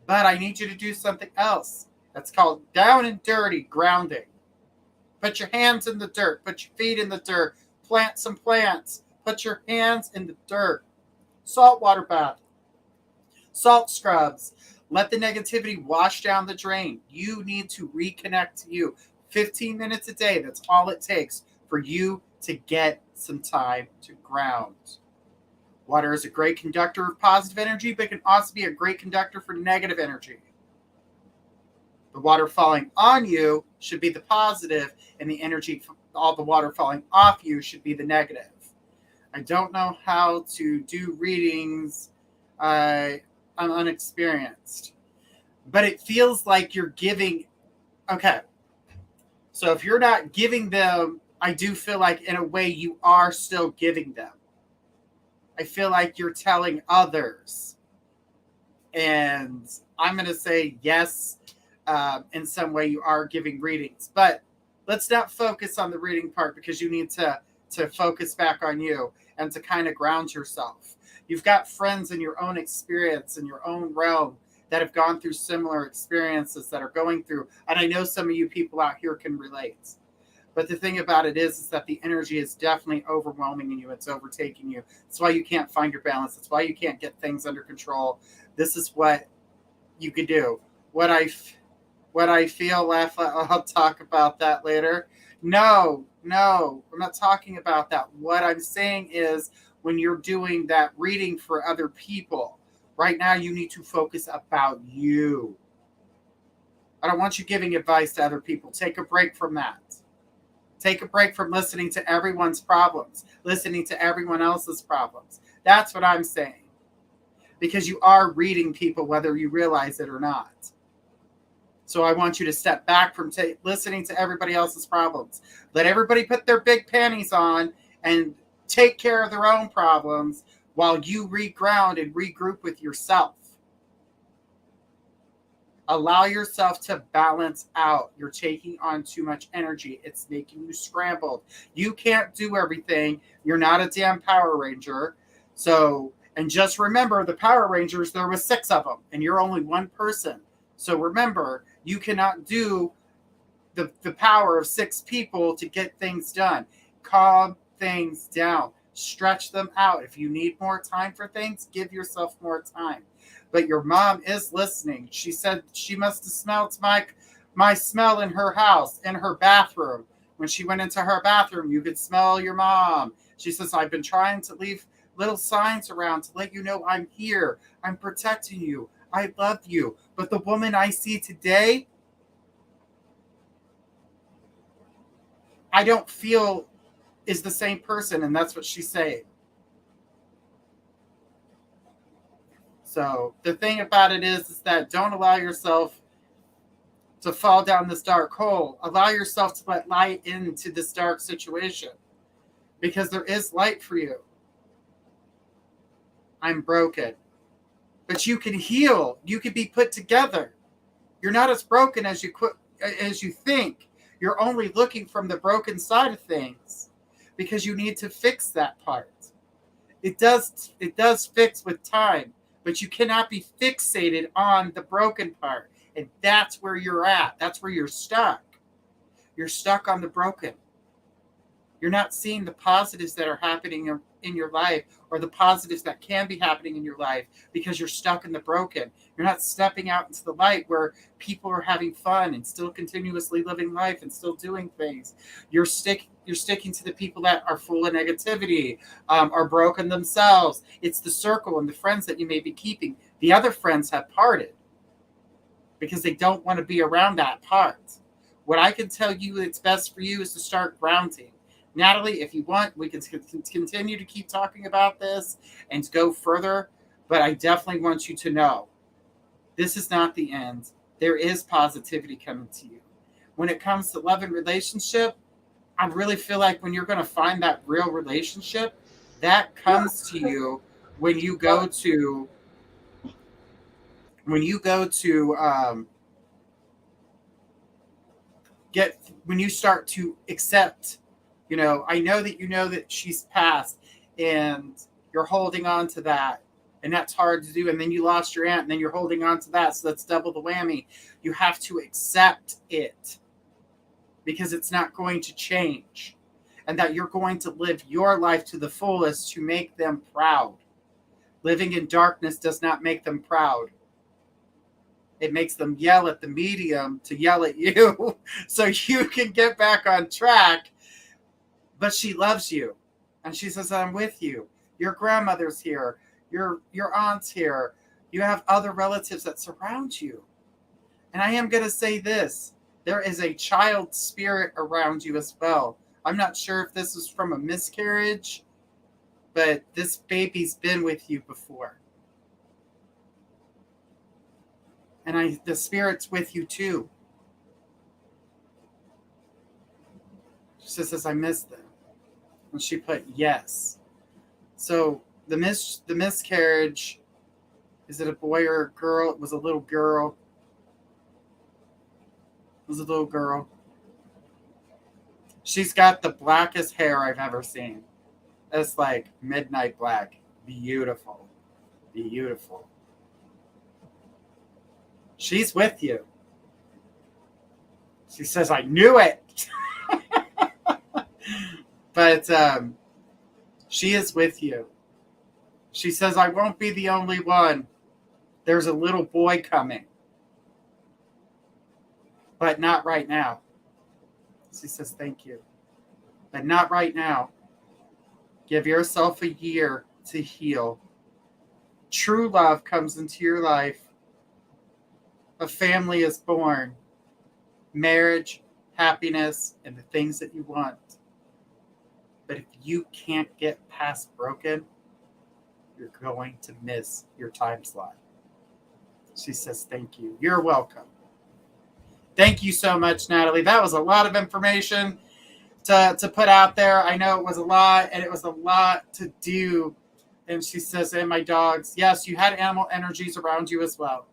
But I need you to do something else. That's called down and dirty grounding. Put your hands in the dirt. Put your feet in the dirt. Plant some plants. Put your hands in the dirt. Saltwater bath. Salt scrubs. Let the negativity wash down the drain. You need to reconnect to you. 15 minutes a day. That's all it takes for you to get some time to ground. Water is a great conductor of positive energy, but can also be a great conductor for negative energy. The water falling on you should be the positive, and the energy, all the water falling off you should be the negative. I don't know how to do readings. I'm unexperienced. But it feels like you're giving. Okay. So if you're not giving them, I do feel like in a way you are still giving them. I feel like you're telling others. And I'm going to say yes, in some way you are giving readings. But let's not focus on the reading part because you need to focus back on you and to kind of ground yourself. You've got friends in your own experience, in your own realm, that have gone through similar experiences that are going through. And I know some of you people out here can relate. But the thing about it is that the energy is definitely overwhelming you. It's overtaking you. That's why you can't find your balance. That's why you can't get things under control. This is what you could do. What what I feel, laugh, I'll talk about that later. No, I'm not talking about that. What I'm saying is when you're doing that reading for other people, right now you need to focus about you. I don't want you giving advice to other people. Take a break from that. Take a break from listening to everyone's problems, listening to everyone else's problems. That's what I'm saying. Because you are reading people whether you realize it or not. So I want you to step back from listening to everybody else's problems. Let everybody put their big panties on and take care of their own problems while you reground and regroup with yourself. Allow yourself to balance out. You're taking on too much energy. It's making you scrambled. You can't do everything. You're not a damn Power Ranger. So, and just remember, the Power Rangers, there was 6 of them, and you're only one person. So remember, you cannot do the power of 6 people to get things done. Calm things down. Stretch them out. If you need more time for things, give yourself more time. But your mom is listening. She said she must have smelled my smell in her house, in her bathroom. When she went into her bathroom, you could smell your mom. She says, I've been trying to leave little signs around to let you know I'm here. I'm protecting you. I love you. But the woman I see today, I don't feel is the same person. And that's what she's saying. So the thing about it is that don't allow yourself to fall down this dark hole. Allow yourself to let light into this dark situation because there is light for you. I'm broken. But you can heal. You can be put together. You're not as broken as you think. You're only looking from the broken side of things because you need to fix that part. It does fix with time. But you cannot be fixated on the broken part. And that's where you're at. That's where you're stuck. You're stuck on the broken. You're not seeing the positives that are happening in your life or the positives that can be happening in your life because you're stuck in the broken. You're not stepping out into the light where people are having fun and still continuously living life and still doing things. You're sticking to the people that are full of negativity, are broken themselves. It's the circle and the friends that you may be keeping. The other friends have parted because they don't want to be around that part. What I can tell you that's best for you is to start grounding. Natalie, if you want, we can continue to keep talking about this and go further, but I definitely want you to know this is not the end. There is positivity coming to you. When it comes to love and relationship, I really feel like when you're going to find that real relationship, that comes to you when you go to when you start to accept, I know that she's passed and you're holding on to that, and that's hard to do. And then you lost your aunt and then you're holding on to that. So that's double the whammy. You have to accept it because it's not going to change, and that you're going to live your life to the fullest to make them proud. Living in darkness does not make them proud. It makes them yell at the medium to yell at you so you can get back on track. But she loves you. And she says, I'm with you. Your grandmother's here. Your aunt's here. You have other relatives that surround you. And I am going to say this. There is a child spirit around you as well. I'm not sure if this is from a miscarriage, but this baby's been with you before. And the spirit's with you too. She says, I miss them. And she put yes. So the miscarriage, is it a boy or a girl? It was a little girl. She's got the blackest hair I've ever seen. It's like midnight black. Beautiful. Beautiful. She's with you. She says, I knew it. But she is with you. She says, I won't be the only one. There's a little boy coming. but not right now. She says, thank you, but not right now. Give yourself a year to heal. True love comes into your life. A family is born. Marriage, happiness, and the things that you want. But if you can't get past broken, you're going to miss your time slot. She says, thank you. You're welcome. Thank you so much, Natalie. That was a lot of information to put out there. I know it was a lot, and it was a lot to do. And she says, and my dogs. Yes, you had animal energies around you as well.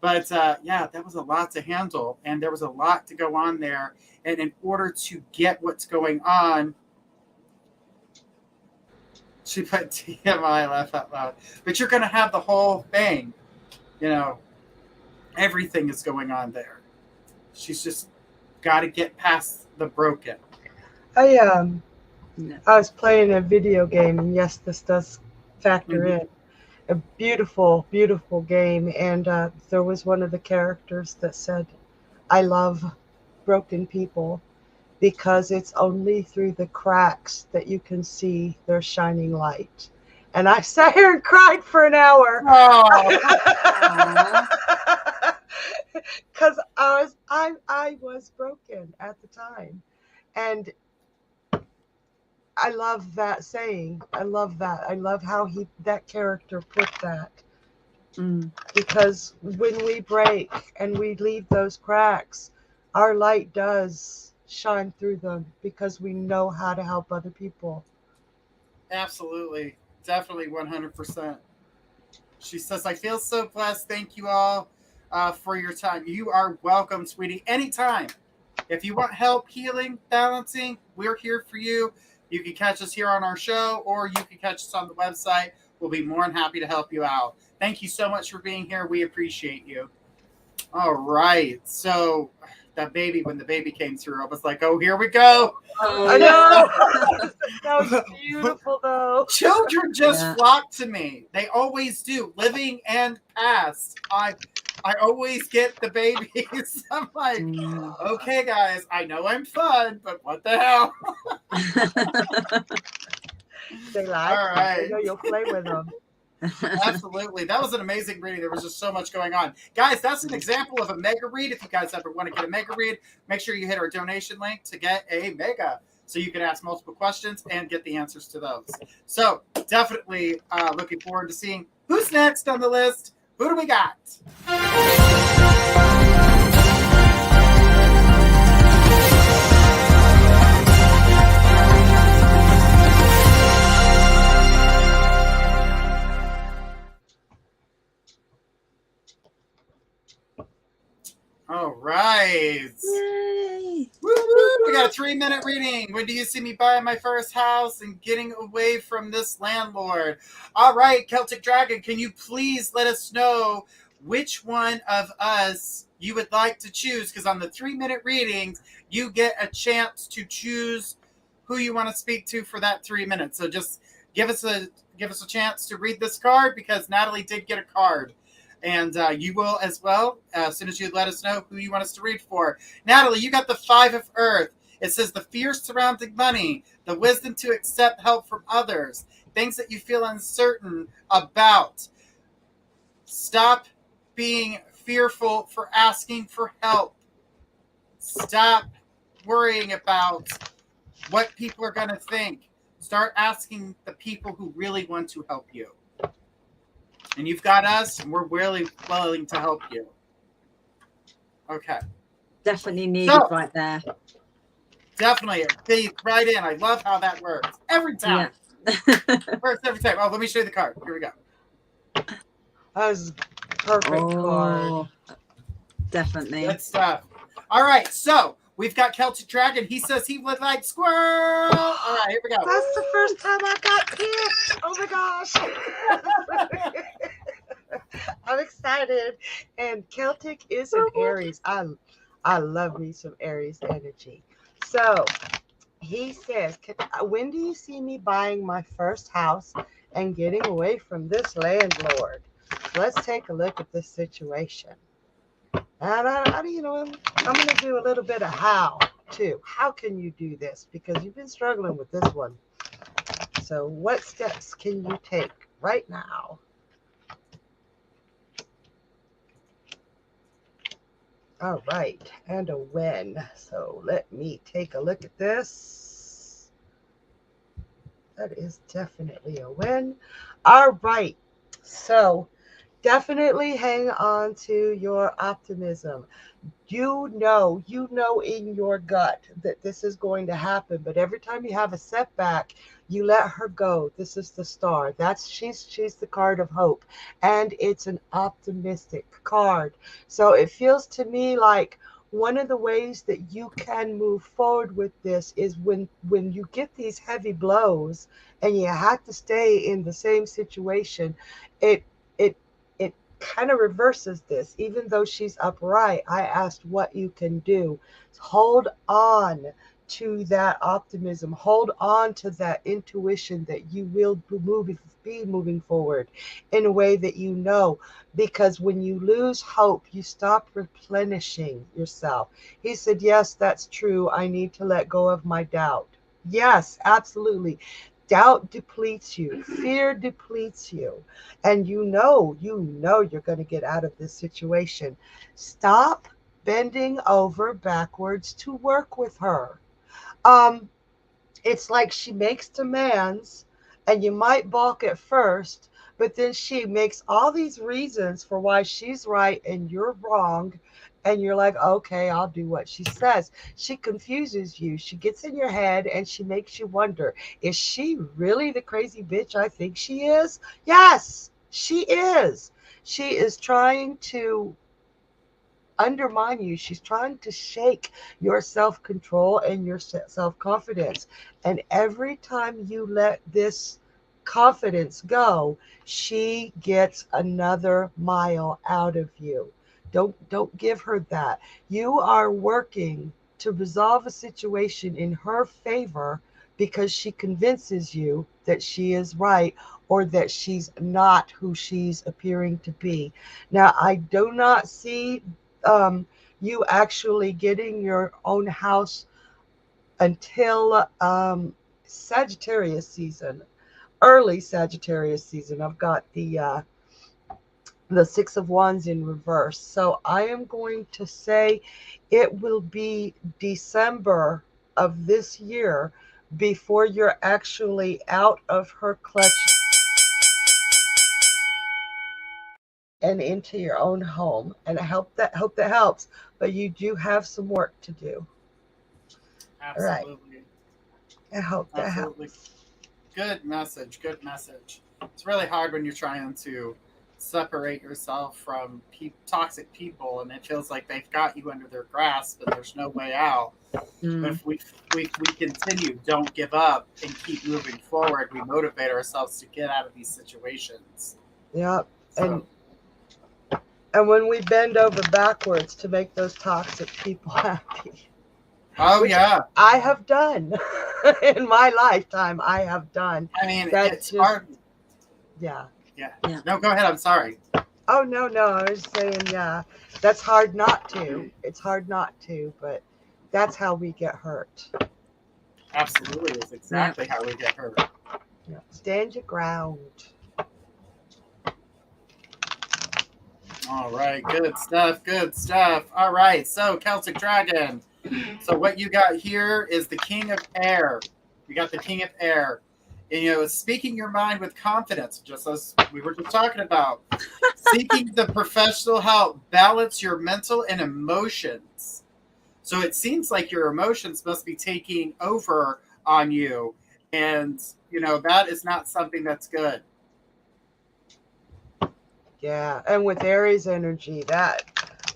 But yeah, that was a lot to handle, and there was a lot to go on there. And in order to get what's going on, she put TMI, laugh out loud. But you're going to have the whole thing. You know, everything is going on there. She's just got to get past the broken. I was playing a video game, and yes, this does factor in. A beautiful, beautiful game, and there was one of the characters that said, I love broken people because it's only through the cracks that you can see their shining light. And I sat here and cried for an hour. Because I was broken at the time. And I love that saying. I love that. I love how that character put that. Because when we break and we leave those cracks, our light does shine through them because we know how to help other people. Absolutely. Definitely 100%. She says, I feel so blessed. Thank you all for your time. You are welcome, sweetie. Anytime. If you want help healing, balancing, we're here for you. You can catch us here on our show, or you can catch us on the website. We'll be more than happy to help you out. Thank you so much for being here. We appreciate you. All right. So that baby, when the baby came through, I was like, oh, here we go. I know. That was beautiful, though. Children just flock to me. They always do, living and past. I always get the babies. I'm like, okay, guys, I know I'm fun, but what the hell? They like all right. You know, you'll play with them. Absolutely. That was an amazing reading. There was just so much going on. Guys, that's an example of a mega read. If you guys ever want to get a mega read, make sure you hit our donation link to get a mega, so you can ask multiple questions and get the answers to those. So definitely looking forward to seeing who's next on the list. Who do we got? All right. Yay. Woo, woo. We got a 3-minute reading. When do you see me buying my first house and getting away from this landlord? All right, Celtic Dragon, can you please let us know which one of us you would like to choose? Because on the 3-minute readings, you get a chance to choose who you want to speak to for that 3 minutes. So just give us a chance to read this card, because Natalie did get a card. And you will as well, as soon as you let us know who you want us to read for. Natalie, you got the 5 of Earth. It says the fear surrounding money, the wisdom to accept help from others, things that you feel uncertain about. Stop being fearful for asking for help. Stop worrying about what people are going to think. Start asking the people who really want to help you. And you've got us, and we're really willing to help you. Okay. Definitely needed right there. Definitely. Feed right in. I love how that works. Every time. Yeah. Works every time. Oh, let me show you the card. Here we go. That was perfect card. Definitely. Good stuff. All right. So we've got Celtic Dragon. He says he would like squirrel. All right. Here we go. That's the first time I got kicked. Oh, my gosh. I'm excited. And Celtic is an Aries. I love me some Aries energy. So he says, when do you see me buying my first house and getting away from this landlord? Let's take a look at this situation. And I'm going to do a little bit of how too. How can you do this? Because you've been struggling with this one. So what steps can you take right now? All right, and a when. So let me take a look at this. That is definitely a win. All right, so definitely hang on to your optimism. You know in your gut that this is going to happen, but every time you have a setback, you let her go. This is the star. She's the card of hope, and it's an optimistic card. So it feels to me like one of the ways that you can move forward with this is when you get these heavy blows and you have to stay in the same situation, it it it kind of reverses this. Even though she's upright, I asked what you can do. Hold on to that optimism. Hold on to that intuition that you will be moving forward in a way that you know. Because when you lose hope, you stop replenishing yourself. He said, yes, that's true. I need to let go of my doubt. Yes, absolutely. Doubt depletes you. Fear depletes you. And you know you're going to get out of this situation. Stop bending over backwards to work with her. Um, it's like she makes demands and you might balk at first, but then she makes all these reasons for why she's right and you're wrong. And you're like, okay, I'll do what she says. She confuses you. She gets in your head and she makes you wonder, is she really the crazy bitch I think she is? Yes, she is. She is trying to undermine you. She's trying to shake your self-control and your self-confidence. And every time you let this confidence go, she gets another mile out of you. Don't give her that. You are working to resolve a situation in her favor because she convinces you that she is right or that she's not who she's appearing to be. Now, I do not see you actually getting your own house until Sagittarius season, early Sagittarius season. I've got the Six of Wands in reverse. So I am going to say it will be December of this year before you're actually out of her clutch and into your own home. And I hope that helps. But you do have some work to do. Absolutely. All right. I hope that helps. Good message. Good message. It's really hard when you're trying to separate yourself from toxic people, and it feels like they've got you under their grasp, and there's no way out. But if we continue, don't give up, and keep moving forward, we motivate ourselves to get out of these situations. Yep. And when we bend over backwards to make those toxic people happy. Oh, yeah. I have done in my lifetime. I have done. I mean, it's hard. Yeah. No, go ahead. I'm sorry. Oh, no. I was saying, yeah, that's hard not to. It's hard not to, but that's how we get hurt. Absolutely. It's exactly how we get hurt. Yeah. Stand your ground. All right. Good stuff. Good stuff. All right. So, Celtic Dragon. So what you got here is the King of Air. You got the King of Air. And, speaking your mind with confidence, just as we were just talking about. Seeking the professional help, balance your mental and emotions. So it seems like your emotions must be taking over on you. And, that is not something that's good. Yeah, and with Aries energy, that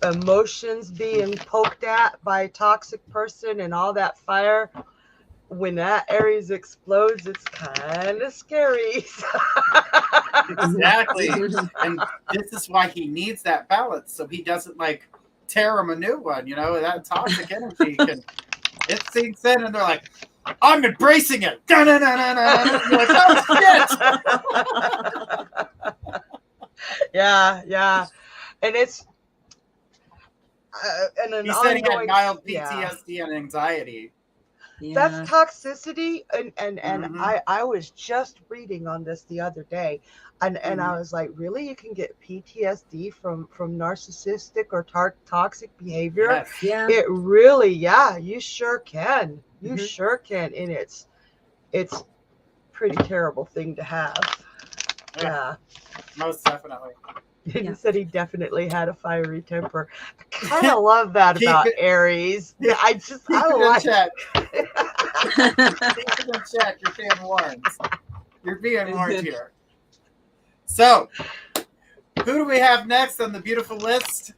emotions being poked at by a toxic person and all that fire, when that Aries explodes, it's kind of scary. Exactly. And this is why he needs that balance, so he doesn't tear him a new one. That toxic energy it sinks in, and they're like, I'm embracing it. You're like, oh shit. Yeah. And and an He said he had ongoing, mild yeah. PTSD and anxiety. That's Yeah. toxicity, and Mhm. I was just reading on this the other day, and Mhm. I was like, really, you can get PTSD from narcissistic or toxic behavior? Yes. Yeah. It really, yeah, you sure can. You Mhm. sure can, and it's pretty terrible thing to have. Yeah, Yeah. most definitely. And Yeah. he said he definitely had a fiery temper. I kind of love that Keep about it, Aries. keep I it in like. check. Keep it in check. You're being warned. You're being warned here. So, who do we have next on the beautiful list?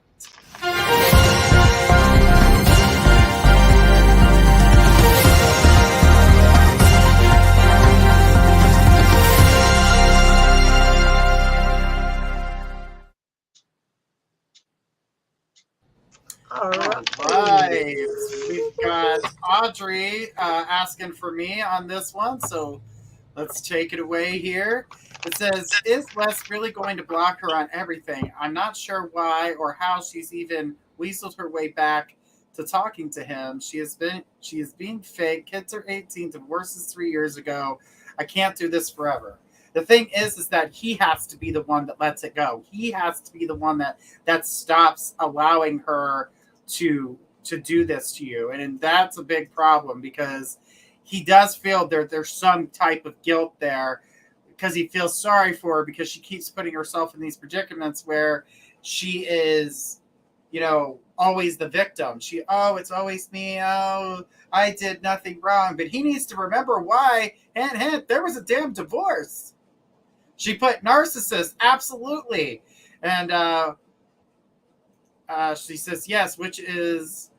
All All right. right. We've got Audrey asking for me on this one. So let's take it away here. It says, is Wes really going to block her on everything? I'm not sure why or how she's even weaseled her way back to talking to him. She is being fake. Kids are 18. Divorce is 3 years ago. I can't do this forever. The thing is that he has to be the one that lets it go. He has to be the one that stops allowing her to do this to you, and that's a big problem because he does feel there's some type of guilt there because he feels sorry for her because she keeps putting herself in these predicaments where she is, always the victim. It's always me. Oh, I did nothing wrong. But he needs to remember why. Hint, hint, there was a damn divorce. She put narcissist, absolutely. And she says, yes, which is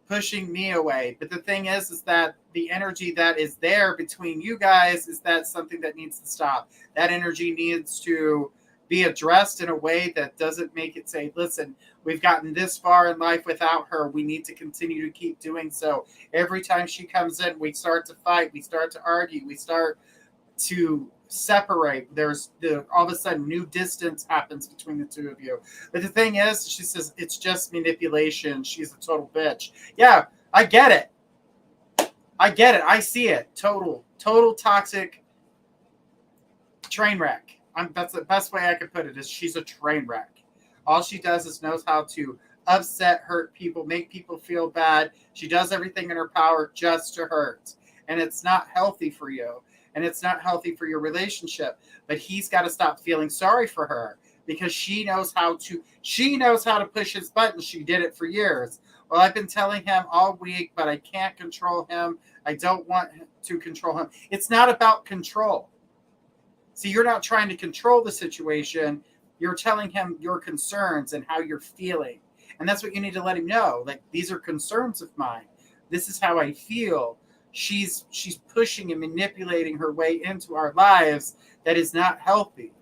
pushing me away. But the thing is that the energy that is there between you guys is that something that needs to stop. That energy needs to be addressed in a way that doesn't make it say, listen, we've gotten this far in life without her. We need to continue to keep doing so. Every time she comes in, we start to fight. We start to argue. We start to separate. All of a sudden new distance happens between the two of you. But the thing is, she says it's just manipulation. She's a total bitch. Yeah, I get it. I see it. Total toxic train wreck. That's the best way I could put it, is she's a train wreck. All she does is knows how to upset, hurt people, make people feel bad. She does everything in her power just to hurt. And it's not healthy for you. And it's not healthy for your relationship. But he's got to stop feeling sorry for her because she knows how to push his buttons. She did it for years. Well, I've been telling him all week, but I can't control him. I don't want to control him. It's not about control. See, you're not trying to control the situation. You're telling him your concerns and how you're feeling. And that's what you need to let him know. Like, these are concerns of mine. This is how I feel. She's pushing and manipulating her way into our lives that is not healthy.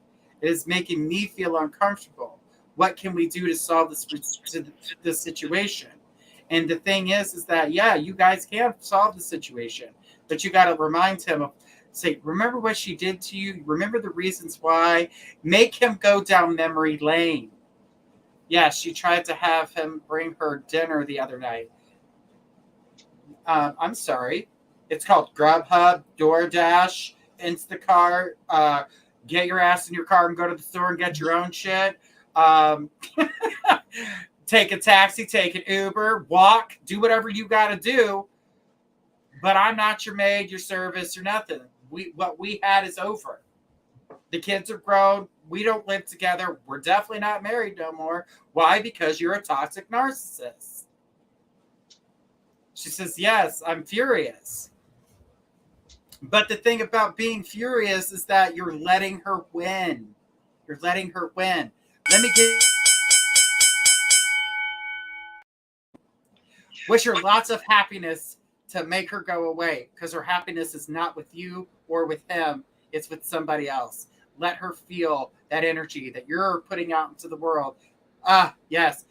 It is making me feel uncomfortable. What can we do to solve this situation? And the thing is that, yeah, you guys can solve the situation, but you got to remind him of, say, remember what she did to you? Remember the reasons why? Make him go down memory lane. Yeah, she tried to have him bring her dinner the other night. I'm sorry. It's called Grubhub, DoorDash, Instacart. Get your ass in your car and go to the store and get your own shit. Take a taxi, take an Uber, walk, do whatever you got to do. But I'm not your maid, your service, or nothing. What we had is over. The kids are grown. We don't live together. We're definitely not married no more. Why? Because you're a toxic narcissist. She says, yes, I'm furious. But the thing about being furious is that you're letting her win. You're letting her win. Let me wish her lots of happiness to make her go away, because her happiness is not with you or with him. It's with somebody else. Let her feel that energy that you're putting out into the world. Yes,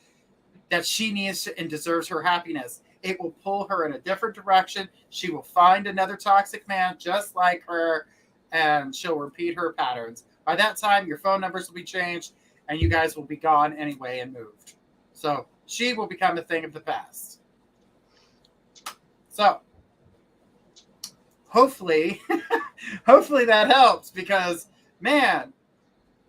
that she needs and deserves her happiness. It will pull her in a different direction. She will find another toxic man just like her, and she'll repeat her patterns. By that time, your phone numbers will be changed, and you guys will be gone anyway and moved. So she will become a thing of the past. So hopefully that helps, because man,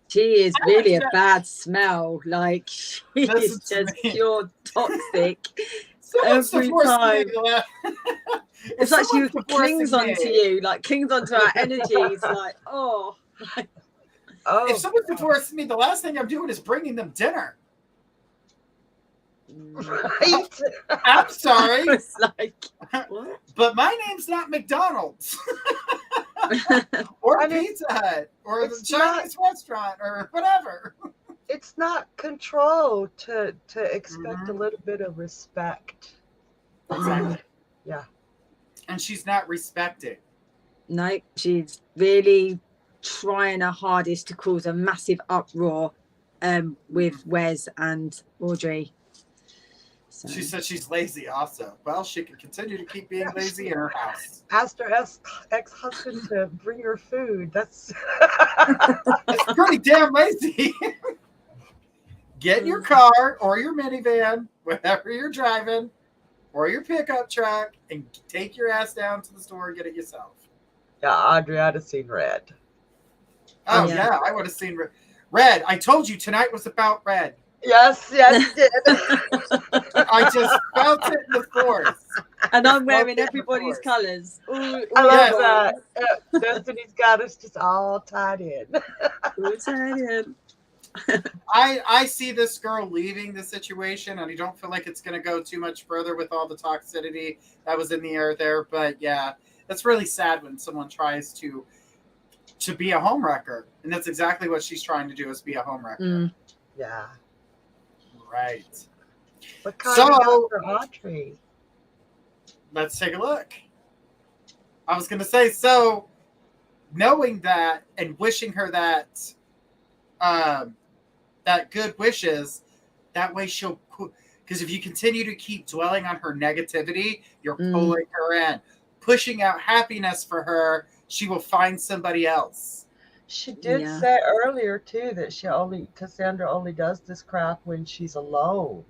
she is really a bad smell. Like, she is just pure toxic. Every time. It's like she clings onto you, like clings onto our energies. Like, oh. If someone's divorcing me, the last thing I'm doing is bringing them dinner. Right? I'm sorry. It's like, what? But my name's not McDonald's or Pizza Hut or the Chinese restaurant or whatever. It's not control to expect a little bit of respect. Exactly. Yeah. And she's not respected. No, she's really trying her hardest to cause a massive uproar with Wes and Audrey. So. She said she's lazy also. Well, she can continue to keep being lazy in her house. Asked her ex-husband to bring her food. That's pretty damn lazy. Get in your car or your minivan, whatever you're driving, or your pickup truck, and take your ass down to the store and get it yourself. Yeah, Audrey, I'd have seen Red. Oh, yeah, I would have seen Red. I told you tonight was about Red. Yes, you did. I just felt it in the force. And I'm wearing everybody's colours. I love that. Destiny's got us just all tied in. All tied in. I see this girl leaving the situation, and I don't feel like it's going to go too much further with all the toxicity that was in the air there. But yeah, that's really sad when someone tries to be a homewrecker, and that's exactly what she's trying to do, is be a homewrecker. Yeah. Right. What kind of for Audrey? Let's take a look. I was going to say, so knowing that and wishing her that good wishes, that way she'll, because if you continue to keep dwelling on her negativity, you're pulling her in. Pushing out happiness for her, she will find somebody else. She did say earlier too that Cassandra only does this crap when she's alone.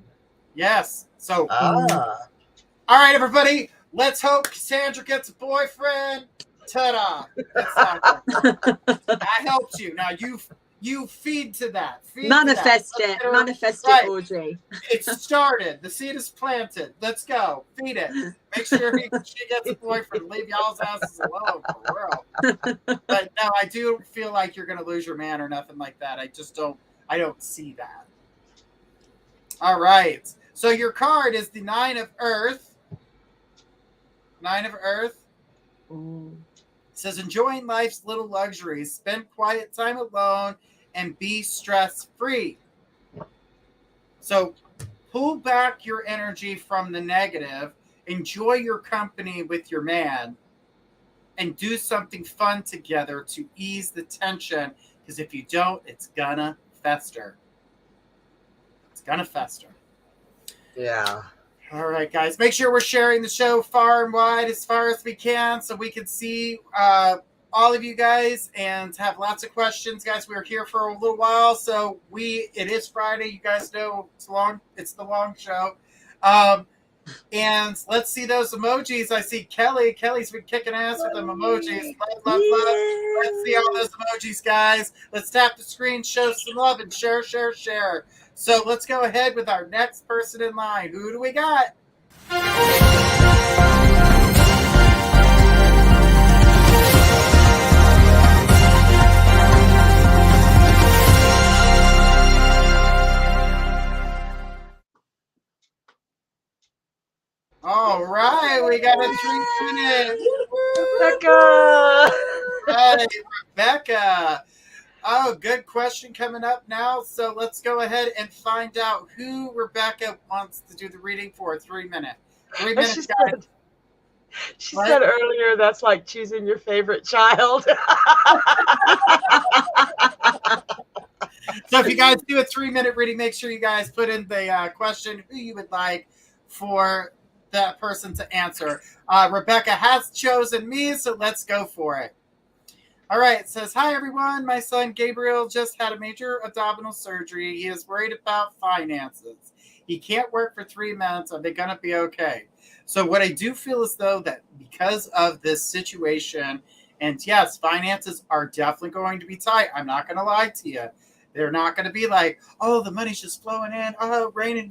Yes. So all right, everybody, let's hope Cassandra gets a boyfriend. Ta-da. That helps you. Now you feed to that. Manifest it. Manifest it, Audrey. It's started. The seed is planted. Let's go. Feed it. Make sure she gets a boyfriend. Leave y'all's asses alone for real. But no, I do feel like you're going to lose your man or nothing like that. I don't see that. All right. So your card is the 9 of Earth. 9 of Earth. Ooh. It says, enjoying life's little luxuries. Spend quiet time alone and be stress-free. So pull back your energy from the negative. Enjoy your company with your man. And do something fun together to ease the tension. Because if you don't, it's gonna fester. It's gonna fester. Yeah. All right, guys. Make sure we're sharing the show far and wide as far as we can so we can see all of you guys and have lots of questions. Guys, we were here for a little while, so it is Friday. You guys know it's the long show. And let's see those emojis. I see Kelly. Kelly's been kicking ass with them emojis. Love. Let's see all those emojis, guys. Let's tap the screen, show some love, and share. So let's go ahead with our next person in line. Who do we got? All right, we got a 3-minute. Rebecca! Hey, Rebecca. Oh, good question coming up now. So let's go ahead and find out who Rebecca wants to do the reading for. 3 minutes. 3 minutes, guys. She said earlier that's like choosing your favorite child. So if you guys do a 3-minute reading, make sure you guys put in the question who you would like for that person to answer. Rebecca has chosen me, so let's go for it. All right, it says, hi, everyone. My son Gabriel just had a major abdominal surgery. He is worried about finances. He can't work for 3 months. Are they going to be okay? So what I do feel is though that because of this situation, and yes, finances are definitely going to be tight. I'm not going to lie to you. They're not going to be like, oh, the money's just flowing in. Oh, raining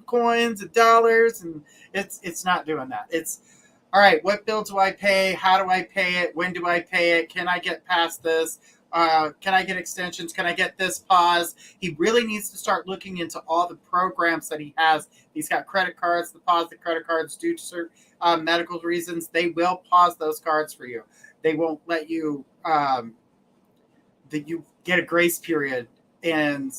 coins and dollars, and it's not doing that. It's all right. What bill do I pay? How do I pay it? When do I pay it? Can I get past this? Can I get extensions? Can I get this pause? He really needs to start looking into all the programs that he has. He's got credit cards. The pause the credit cards due to certain medical reasons. They will pause those cards for you. They won't let you. That you get a grace period, and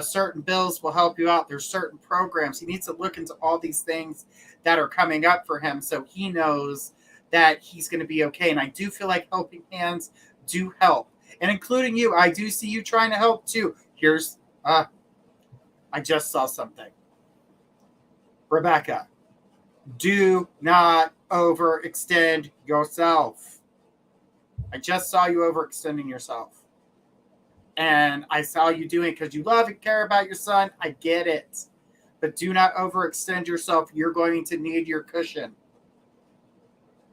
certain bills will help you out. There's certain programs. He needs to look into all these things that are coming up for him so he knows that he's going to be okay. And I do feel like helping hands do help. And including you, I do see you trying to help too. Here's, I just saw something. Rebecca, do not overextend yourself. I just saw you overextending yourself. And I saw you doing it because you love and care about your son. I get it. But do not overextend yourself. You're going to need your cushion.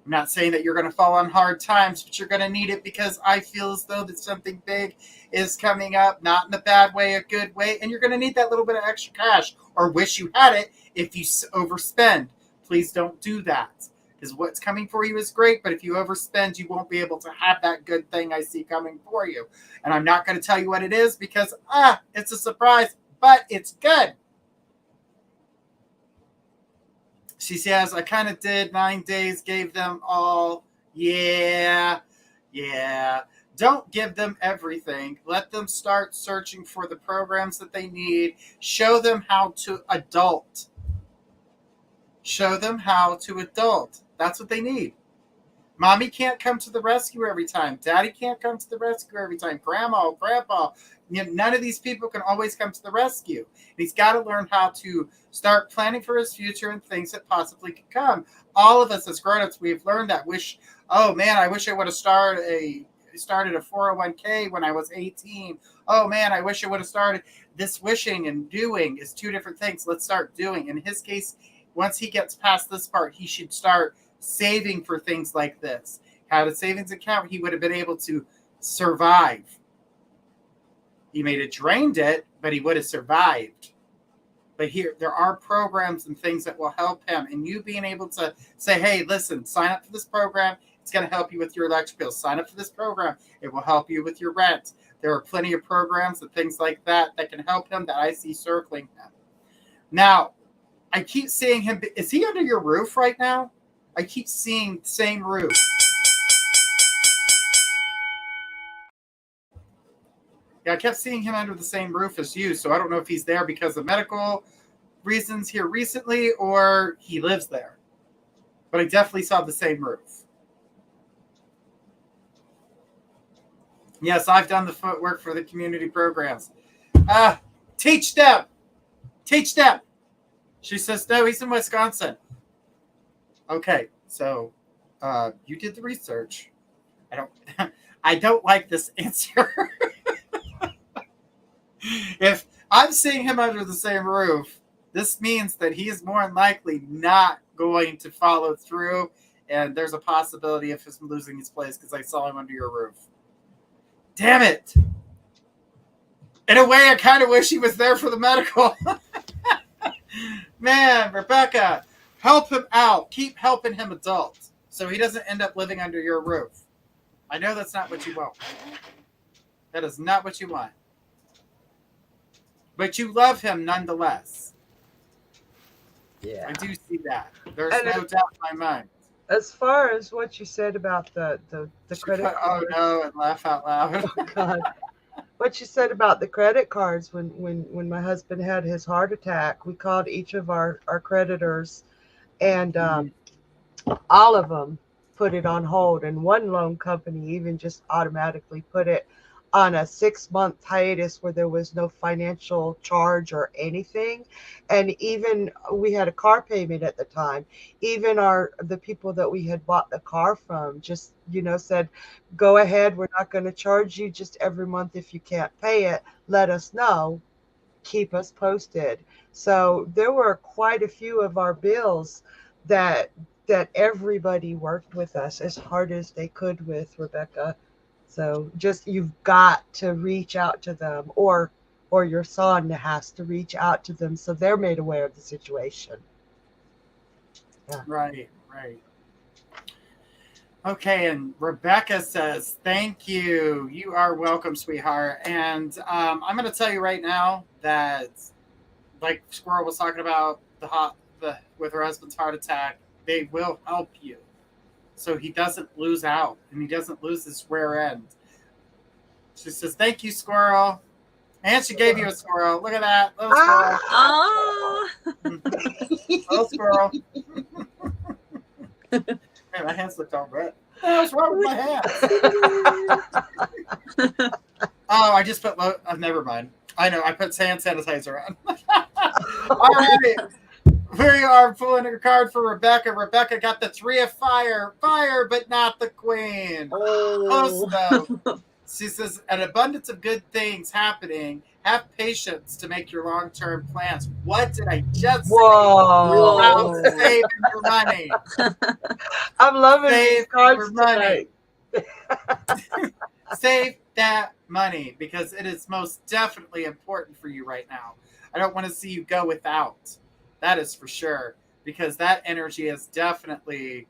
I'm not saying that you're going to fall on hard times, but you're going to need it because I feel as though that something big is coming up, not in a bad way, a good way. And you're going to need that little bit of extra cash or wish you had it if you overspend. Please don't do that. Because what's coming for you is great, but if you overspend, you won't be able to have that good thing I see coming for you. And I'm not going to tell you what it is because, it's a surprise, but it's good. She says, I kind of did 9 days, gave them all. Yeah. Don't give them everything. Let them start searching for the programs that they need. Show them how to adult. That's what they need. Mommy can't come to the rescue every time. Daddy can't come to the rescue every time. Grandma, Grandpa, none of these people can always come to the rescue. And he's got to learn how to start planning for his future and things that possibly could come. All of us as grown-ups, we've learned that. I wish I would have started a 401k when I was 18. Oh man, I wish I would have started. This wishing and doing is two different things. Let's start doing. In his case, once he gets past this part, he should start saving for things like this. Had a savings account, he would have been able to survive. He may have drained it, but he would have survived. But here, there are programs and things that will help him. And you being able to say, hey, listen, sign up for this program. It's going to help you with your electric bill. Sign up for this program. It will help you with your rent. There are plenty of programs and things like that can help him that I see circling him. Now, I keep seeing him. Is he under your roof right now? I keep seeing the same roof. Yeah, I kept seeing him under the same roof as you, so I don't know if he's there because of medical reasons here recently or he lives there. But I definitely saw the same roof. Yes, I've done the footwork for the community programs. Teach them. She says, no, he's in Wisconsin. Okay, so you did the research. I don't like this answer. If I'm seeing him under the same roof, this means that he is more than likely not going to follow through, and there's a possibility of him losing his place because I saw him under your roof. Damn it! In a way, I kind of wish he was there for the medical. Man, Rebecca, help him out. Keep helping him adult so he doesn't end up living under your roof. I know that's not what you want. That is not what you want. But you love him nonetheless. Yeah. I do see that. There's no doubt in my mind. As far as what you said about the credit cards. Oh no, and laugh out loud. Oh God. What you said about the credit cards when my husband had his heart attack, we called each of our creditors, and all of them put it on hold, and one loan company even just automatically put it on a 6-month hiatus where there was no financial charge or anything. And even we had a car payment at the time. Even the people that we had bought the car from just, said, go ahead. We're not going to charge you. Just every month, if you can't pay it, let us know. keep us posted. So there were quite a few of our bills that everybody worked with us as hard as they could with, Rebecca. So just, you've got to reach out to them, or your son has to reach out to them so they're made aware of the situation. Yeah. Right. Okay, and Rebecca says, thank you. You are welcome, sweetheart. And I'm going to tell you right now that, like Squirrel was talking about, with her husband's heart attack, they will help you, so he doesn't lose out and he doesn't lose his rear end. She says, thank you, Squirrel. And she gave you a squirrel. Look at that. Little squirrel. Oh. Little squirrel. Man, my hands looked all red. What's wrong with my hands? Oh, I just put never mind. I know, I put hand sanitizer on. All right. We are pulling a card for Rebecca. Rebecca got the 3 of fire. Fire, but not the queen. Close though. She says, an abundance of good things happening. Have patience to make your long-term plans. What did I just say? About saving your money. I'm loving these cards your money. tonight. Save that money, because it is most definitely important for you right now. I don't want to see you go without. That is for sure, because that energy is definitely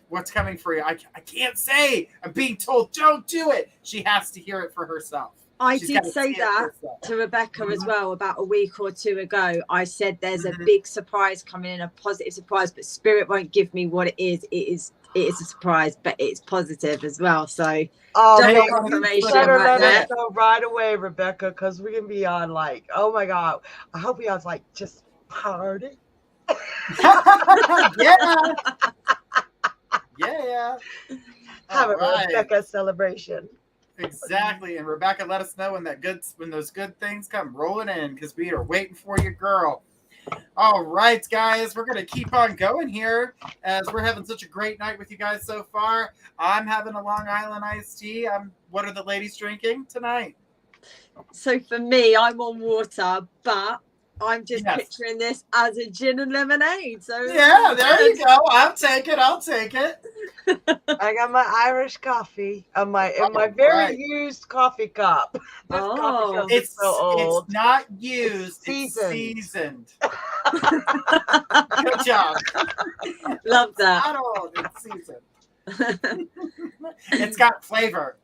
what's coming for you. I can't say. I'm being told don't do it. She has to hear it for herself. I did say that to Rebecca as well about a week or two ago. I said there's a big surprise coming in, a positive surprise, but Spirit won't give me what it is. It is a surprise, but it's positive as well. So double confirmation let right us know right away, Rebecca, because we're gonna be on like, oh my God, I hope we have like just party. Yeah. Have a Rebecca celebration. Exactly. And Rebecca, let us know when those good things come rolling in, because we are waiting for you, girl. All right, guys, we're going to keep on going here as we're having such a great night with you guys so far. I'm having a Long Island iced tea. What are the ladies drinking tonight? So for me, I'm on water, but I'm just picturing this as a gin and lemonade. So yeah, there you go. I'll take it. I got my Irish coffee in my very used coffee cup. This coffee cup is so old. It's not used. It's seasoned. Good job. Love that. It's not old. It's seasoned. It's got flavor.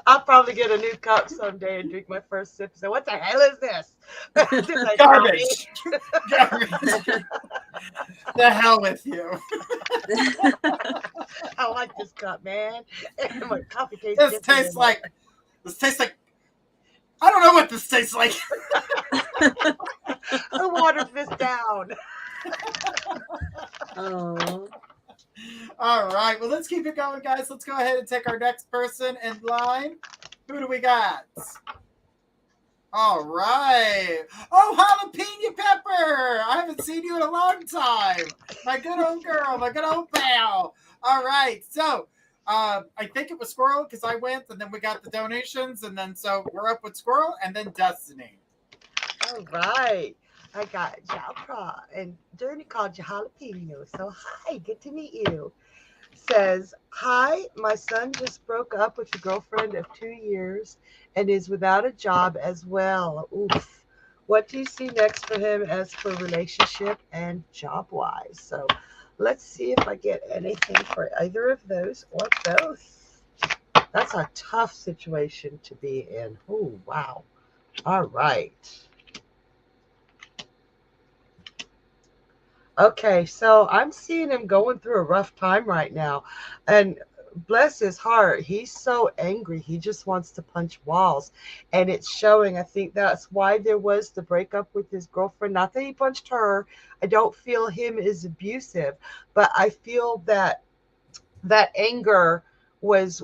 I'll probably get a new cup someday and drink my first sip and say, what the hell is this? Garbage. The hell with you. I like this cup, man. My coffee tastes This tastes like I don't know what this tastes like. I watered this down. Oh. All right. Well, let's keep it going, guys. Let's go ahead and take our next person in line. Who do we got? All right. Oh, jalapeno pepper. I haven't seen you in a long time. My good old girl, my good old pal. All right. So I think it was Squirrel because I went, and then we got the donations, and then so we're up with Squirrel and then Destiny. All right. I got Jalpra, and Dirty called you jalapeno. So hi, good to meet you. Says, hi, my son just broke up with a girlfriend of 2 years and is without a job as well. Oof. What do you see next for him as for relationship and job-wise? So let's see if I get anything for either of those or both. That's a tough situation to be in. Oh, wow. All right. Okay, so I'm seeing him going through a rough time right now. And bless his heart, he's so angry. He just wants to punch walls. And it's showing. I think that's why there was the breakup with his girlfriend. Not that he punched her. I don't feel him is abusive. But I feel that anger was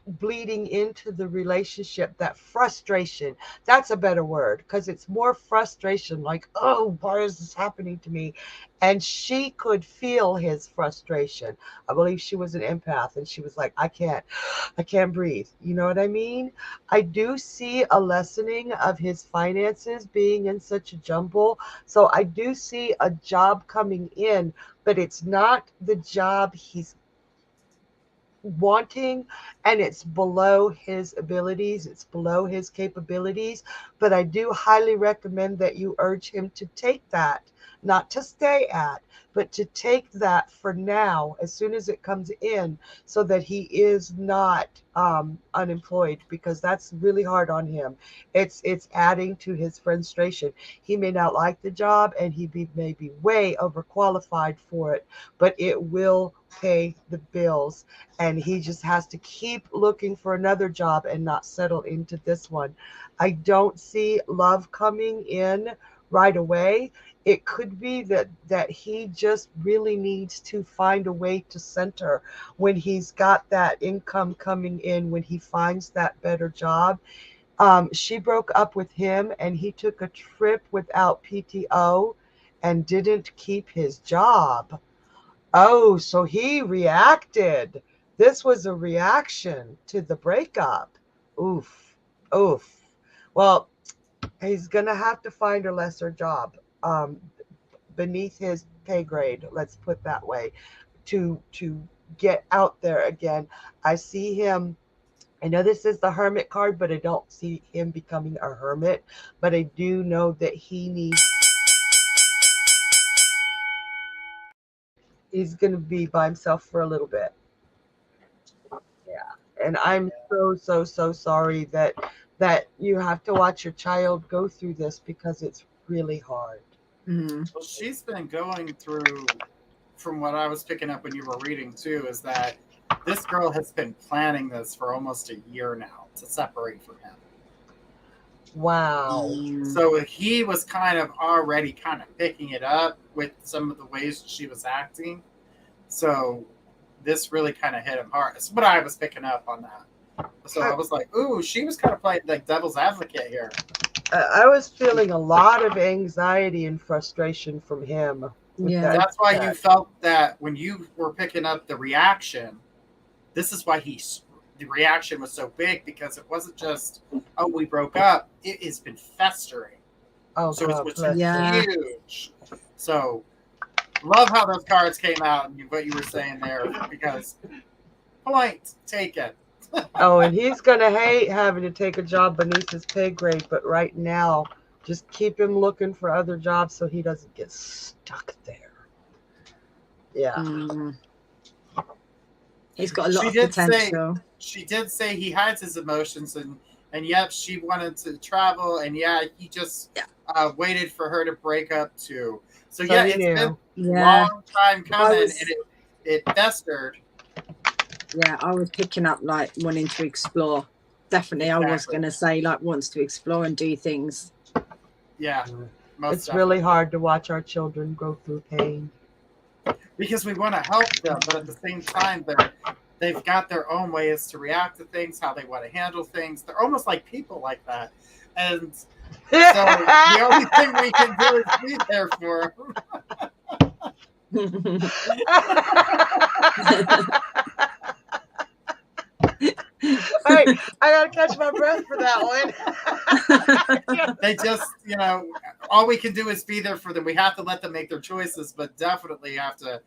bleeding into the relationship, that frustration. That's a better word, because it's more frustration, like, oh, why is this happening to me? And she could feel his frustration. I believe she was an empath, and she was like, I can't breathe. You know what I mean? I do see a lessening of his finances being in such a jumble. So I do see a job coming in, but it's not the job he's wanting, and it's below his abilities, it's below his capabilities. But I do highly recommend that you urge him to take that, not to stay at, but to take that for now as soon as it comes in, so that he is not unemployed, because that's really hard on him. It's adding to his frustration. He may not like the job, and may be way overqualified for it, but it will pay the bills, and he just has to keep looking for another job and not settle into this one. I don't see love coming in right away. It could be that he just really needs to find a way to center when he's got that income coming in, when he finds that better job. She broke up with him, and he took a trip without PTO and didn't keep his job. Oh, so he reacted. This was a reaction to the breakup. Oof. Oof. Well, he's going to have to find a lesser job, beneath his pay grade, let's put that way, to get out there again. I see him. I know this is the hermit card, but I don't see him becoming a hermit. But I do know that he's going to be by himself for a little bit. Yeah. And I'm so sorry that you have to watch your child go through this, because it's really hard. Well, she's been going through, from what I was picking up when you were reading too, is that this girl has been planning this for almost a year now to separate from him. Wow. So he was kind of already kind of picking it up with some of the ways she was acting. So this really kind of hit him hard. That's what I was picking up on that. So I was like, ooh, she was kind of playing like devil's advocate here. I was feeling a lot of anxiety and frustration from him. Yeah. That's why you felt that when you were picking up the reaction. This is why the reaction was so big, because it wasn't just, oh, we broke up. It has been festering. Oh, so God, it's huge. So love how those cards came out and what you were saying there, because point taken. Oh, and he's going to hate having to take a job beneath his pay grade. But right now, just keep him looking for other jobs so he doesn't get stuck there. Yeah. He's got a lot of potential. She did say he hides his emotions, and yep, she wanted to travel, and he just waited for her to break up too. So it's been a long time coming, and it festered. Yeah, I was picking up like wanting to explore. Definitely, exactly. I was going to say like wants to explore and do things. Yeah, it's really hard to watch our children go through pain. Because we want to help them, but at the same time, they've got their own ways to react to things, how they want to handle things. They're almost like people like that. And so the only thing we can do is be there for them. All right, I gotta catch my breath for that one. They just, all we can do is be there for them. We have to let them make their choices, but definitely have to,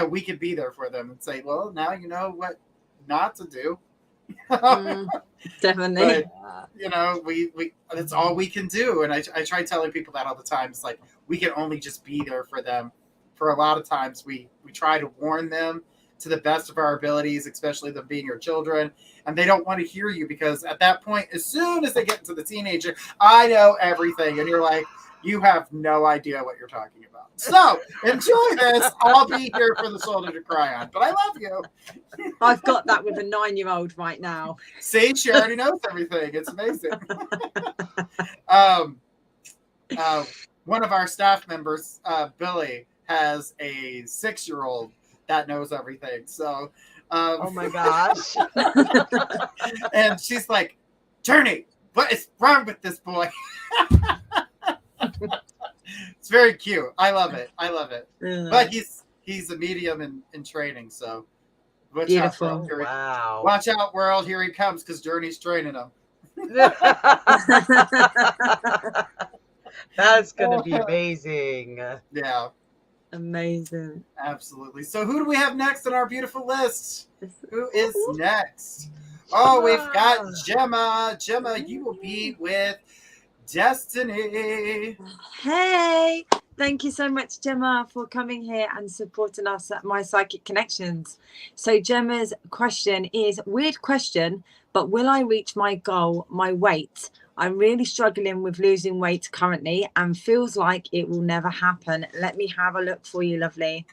we can be there for them and say, well, now you know what not to do. Definitely. But, we that's all we can do. And I try telling people that all the time. It's like, we can only just be there for them. For a lot of times we try to warn them to the best of our abilities, especially them being your children. And they don't want to hear you, because at that point, as soon as they get into the teenager, I know everything. And you're like, you have no idea what you're talking about. So enjoy this. I'll be here for the shoulder to cry on, but I love you. I've got that with a 9-year-old right now. See, she already knows everything. It's amazing. One of our staff members, Billy, has a 6-year-old that knows everything. So Oh my gosh. And she's like, Journey, what is wrong with this boy? It's very cute. I love it. But he's a medium in training, so Beautiful. Wow. Watch out, world. Here he comes, because Journey's training him. That's going to be amazing. Yeah. Amazing. Absolutely. So who do we have next on our beautiful list? Who is next? Oh, we've got Gemma. Gemma, you will be with Destiny. Hey, thank you so much, Gemma, for coming here and supporting us at My Psychic Connections. So Gemma's question is, weird question, but will I reach my goal, my weight? I'm really struggling with losing weight currently and feels like it will never happen. Let me have a look for you, lovely.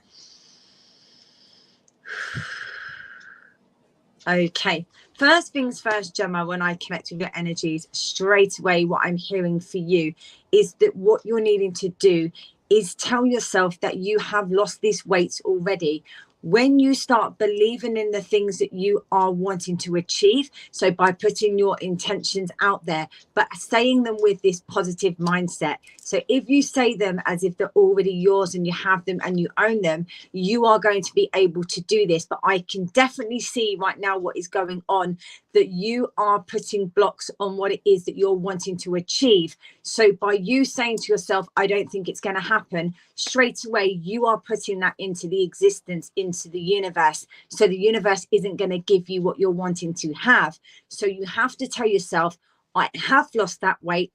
Okay. First things first, Gemma, when I connect with your energies, straight away what I'm hearing for you is that what you're needing to do is tell yourself that you have lost this weight already. When you start believing in the things that you are wanting to achieve, so by putting your intentions out there, but saying them with this positive mindset. So if you say them as if they're already yours and you have them and you own them, you are going to be able to do this. But I can definitely see right now what is going on, that you are putting blocks on what it is that you're wanting to achieve. So by you saying to yourself, I don't think it's going to happen, straight away, you are putting that into the existence, into the universe. So the universe isn't going to give you what you're wanting to have. So you have to tell yourself, I have lost that weight.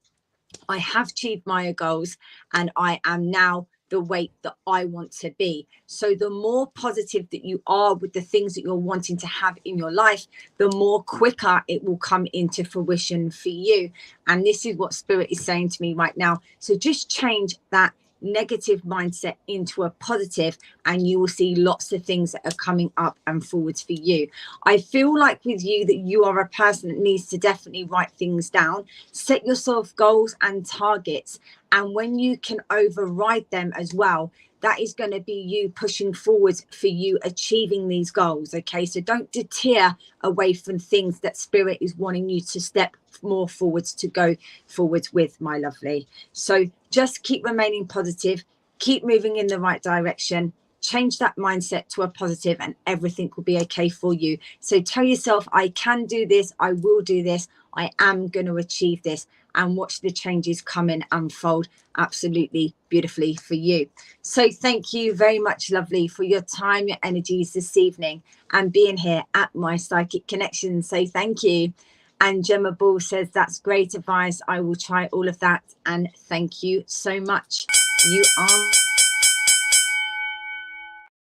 I have achieved my goals and I am now the weight that I want to be. So the more positive that you are with the things that you're wanting to have in your life, the more quicker it will come into fruition for you. And this is what Spirit is saying to me right now. So just change that negative mindset into a positive and you will see lots of things that are coming up and forwards for you. I feel like with you that you are a person that needs to definitely write things down, set yourself goals and targets, and when you can override them as well, that is going to be you pushing forwards for you achieving these goals. Okay, so don't deter away from things that Spirit is wanting you to step more forwards to go forwards with, my lovely. So just keep remaining positive, keep moving in the right direction, change that mindset to a positive and everything will be okay for you. So tell yourself, I can do this, I will do this, I am going to achieve this, and watch the changes come in, unfold absolutely beautifully for you. So thank you very much, lovely, for your time, your energies this evening and being here at My Psychic Connection. So thank you. And Gemma Ball says, that's great advice. I will try all of that. And thank you so much. You are.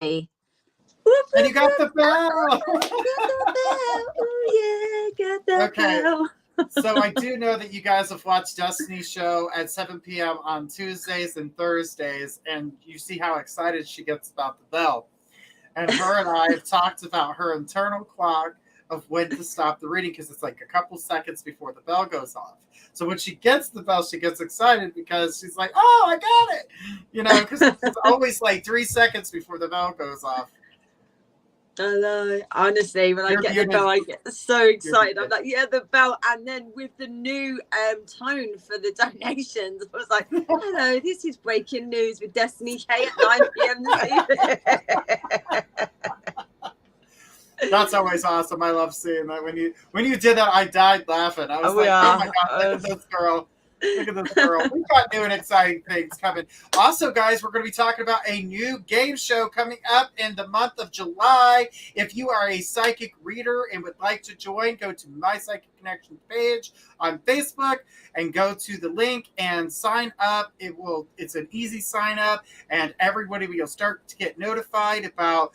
And you got the bell. Oh, yeah, got the bell. So I do know that you guys have watched Destiny's show at 7 p.m. on Tuesdays and Thursdays, and you see how excited she gets about the bell. And her and I have talked about her internal clock of when to stop the reading, because it's like a couple seconds before the bell goes off. So when she gets the bell, she gets excited because she's like, oh, I got it. You know, because it's always like 3 seconds before the bell goes off. I know. Honestly, when I get the bell, I get so excited. I'm like, yeah, the bell. And then with the new tone for the donations, I was like, hello, this is breaking news with Destiny K at 9 p.m. this evening. That's always awesome. I love seeing that. When you did that, I died laughing. I was oh my God, look at this girl. Look at this girl. We've got new and exciting things coming. Also, guys, we're going to be talking about a new game show coming up in the month of July. If you are a psychic reader and would like to join, go to My Psychic Connection page on Facebook and go to the link and sign up. It's an easy sign up, and everybody will start to get notified about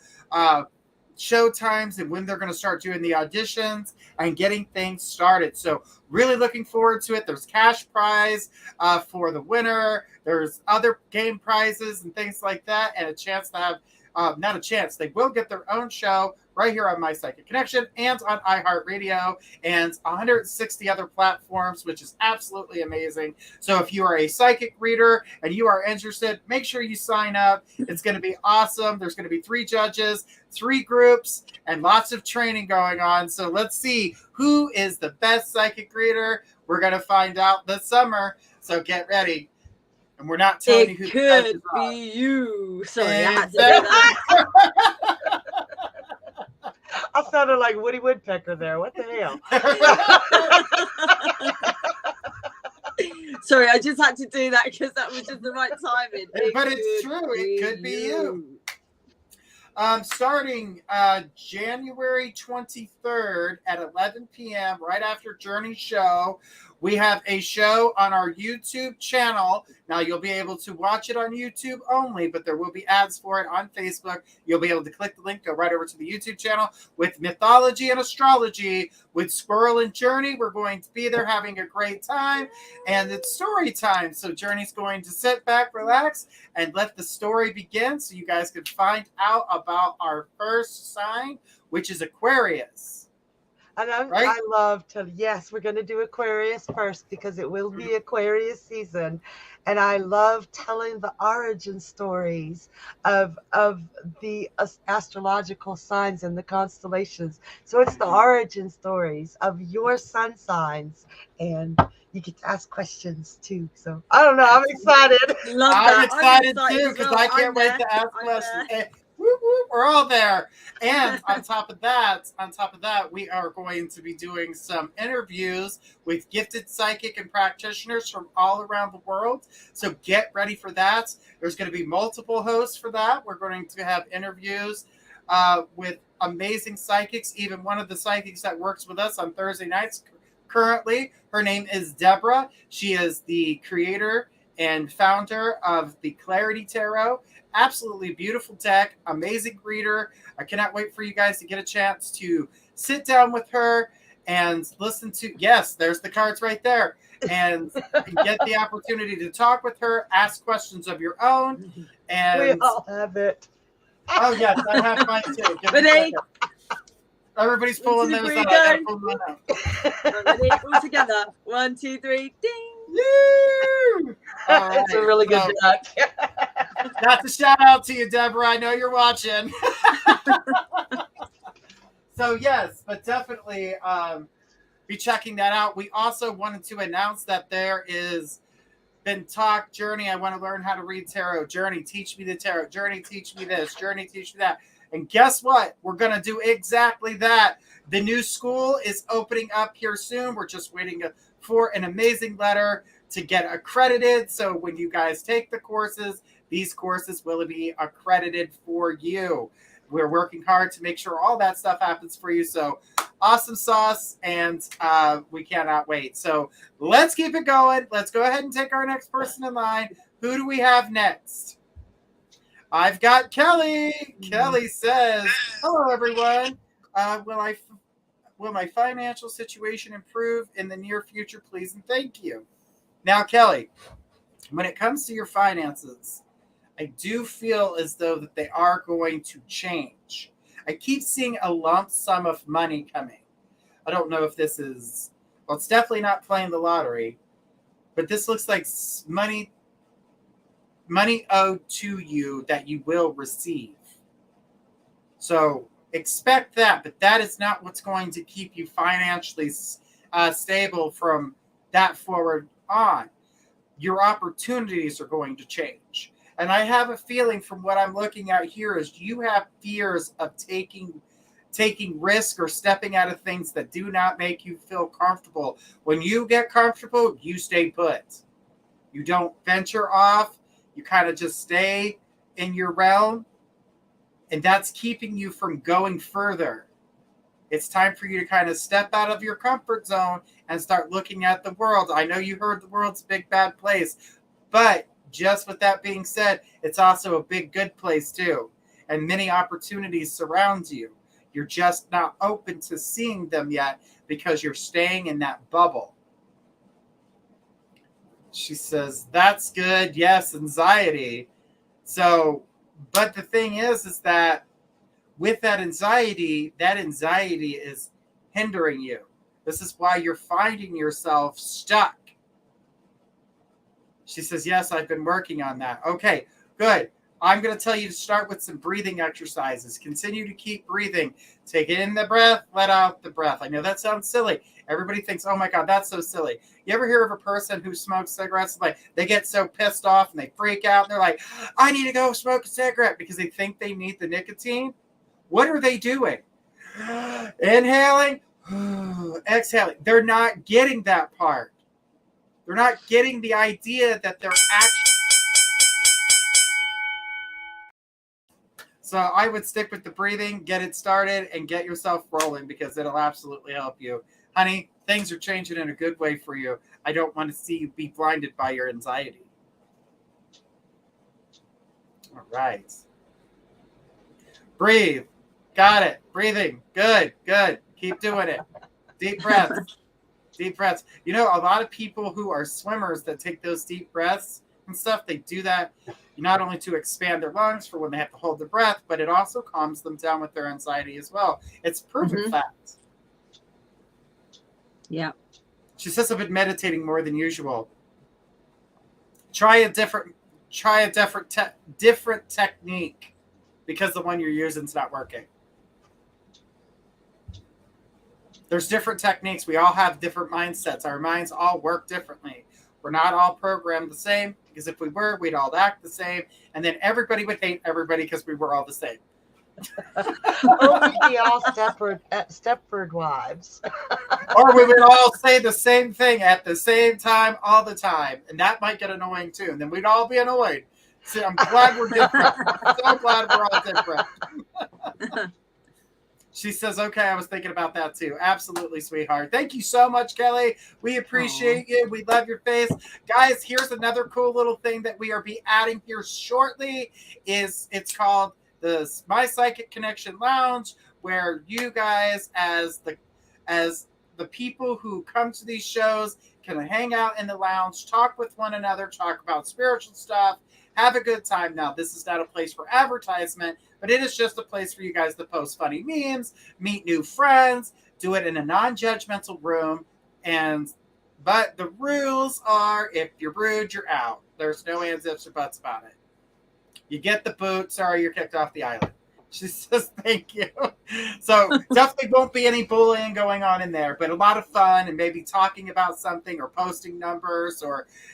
show times and when they're going to start doing the auditions and getting things started. So really looking forward to it. There's cash prize for the winner. There's other game prizes and things like that, and a chance to have not a chance. They will get their own show right here on My Psychic Connection and on iHeartRadio and 160 other platforms, which is absolutely amazing. So if you are a psychic reader and you are interested, make sure you sign up. It's going to be awesome. There's going to be 3 judges, 3 groups, and lots of training going on. So let's see who is the best psychic reader. We're going to find out this summer. So get ready. And we're not telling you who It the judges could are. be you. Sorry, I had to do Exactly. that. I sounded like Woody Woodpecker there. What the hell? Sorry, I just had to do that because that was just the right timing. But it's true. It could be you. Starting January 23rd at 11 p.m., right after Journey Show, we have a show on our YouTube channel. Now, you'll be able to watch it on YouTube only, but there will be ads for it on Facebook. You'll be able to click the link, go right over to the YouTube channel with mythology and astrology with Squirrel and Journey. We're going to be there having a great time, and it's story time. So Journey's going to sit back, relax, and let the story begin so you guys can find out about our first sign, which is Aquarius. And Right? I love to, yes, we're going to do Aquarius first because it will be Aquarius season. And I love telling the origin stories of the astrological signs and the constellations. So it's the origin stories of your sun signs. And you get to ask questions too. So I don't know. I'm excited. Love I'm that. excited I'm too as because well. I can't I'm wait there. to ask I'm questions. there. Hey, whoop, whoop, we're all there. And on top of that, we are going to be doing some interviews with gifted psychic and practitioners from all around the world. So get ready for that. There's going to be multiple hosts for that. We're going to have interviews with amazing psychics. Even one of the psychics that works with us on Thursday nights currently, her name is Deborah. She is the creator and founder of the Clarity Tarot. Absolutely beautiful deck, amazing reader. I cannot wait for you guys to get a chance to sit down with her and listen to, yes, there's the cards right there, and get the opportunity to talk with her, ask questions of your own. And We all have it. oh yes, I have mine too. Give me a Ready? second. Everybody's pulling theirs out. I gotta pull mine out. Ready? All together. 1, 2, 3. Ding. Woo! All right, It's a really good so, deck. That's a shout out to you, Deborah. I know you're watching. So yes, but definitely be checking that out. We also wanted to announce that there is been talk, Journey, I want to learn how to read tarot. Journey, teach me the tarot. Journey, teach me this. Journey, teach me that. And guess what? We're going to do exactly that. The new school is opening up here soon. We're just waiting for an amazing letter to get accredited. So when you guys take the courses, these courses will be accredited for you. We're working hard to make sure all that stuff happens for you. So awesome sauce, and we cannot wait. So let's keep it going. Let's go ahead and take our next person in line. Who do we have next? I've got Kelly. Kelly says, hello, everyone. Will my financial situation improve in the near future, please and thank you? Now, Kelly, when it comes to your finances, I do feel as though that they are going to change. I keep seeing a lump sum of money coming. I don't know if this is, well, it's definitely not playing the lottery, but this looks like money owed to you that you will receive. So expect that, but that is not what's going to keep you financially stable from that forward on. Your opportunities are going to change. And I have a feeling from what I'm looking at here is you have fears of taking risk or stepping out of things that do not make you feel comfortable. When you get comfortable, you stay put. You don't venture off. You kind of just stay in your realm. And that's keeping you from going further. It's time for you to kind of step out of your comfort zone and start looking at the world. I know you heard the world's a big bad place, but just with that being said, it's also a big good place too. And many opportunities surround you. You're just not open to seeing them yet because you're staying in that bubble. She says, that's good. Yes, anxiety. So But the thing is that with that anxiety is hindering you. This is why you're finding yourself stuck. She says, yes, I've been working on that. Okay, good. I'm going to tell you to start with some breathing exercises. Continue to keep breathing. Take in the breath, let out the breath. I know that sounds silly. Everybody thinks, oh my God, that's so silly. You ever hear of a person who smokes cigarettes? Like, they get so pissed off and they freak out and they're like, I need to go smoke a cigarette because they think they need the nicotine. What are they doing? Inhaling, exhaling. They're not getting that part. They're not getting the idea that they're actually. So I would stick with the breathing, get it started, and get yourself rolling because it'll absolutely help you. Honey, things are changing in a good way for you. I don't want to see you be blinded by your anxiety. All right. Breathe. Got it. Breathing. Good. Good. Keep doing it. Deep breaths. Deep breaths. You know, a lot of people who are swimmers that take those deep breaths and stuff, they do that not only to expand their lungs for when they have to hold their breath, but it also calms them down with their anxiety as well. It's proven fact. Yeah. She says, I've been meditating more than usual. Try a different technique because the one you're using is not working. There's different techniques. We all have different mindsets. Our minds all work differently. We're not all programmed the same, because if we were, we'd all act the same, and then everybody would hate everybody because we were all the same. Or we'd be all Stepford wives. Or we would all say the same thing at the same time all the time, and that might get annoying too, and then we'd all be annoyed. See, I'm glad we're different. I'm so glad we're all different. She says, okay, I was thinking about that too. Absolutely, sweetheart. Thank you so much, Kelly. We appreciate you. We love your face. Guys, here's another cool little thing that we are be adding here shortly. It's called the My Psychic Connection Lounge, where you guys, as the people who come to these shows, can hang out in the lounge, talk with one another, talk about spiritual stuff, have a good time. Now, this is not a place for advertisement, but it is just a place for you guys to post funny memes, meet new friends, do it in a non-judgmental room. But the rules are, if you're rude, you're out. There's no ands, ifs, or buts about it. You get the boot. Sorry, you're kicked off the island. She says, thank you. So definitely won't be any bullying going on in there, but a lot of fun and maybe talking about something or posting numbers,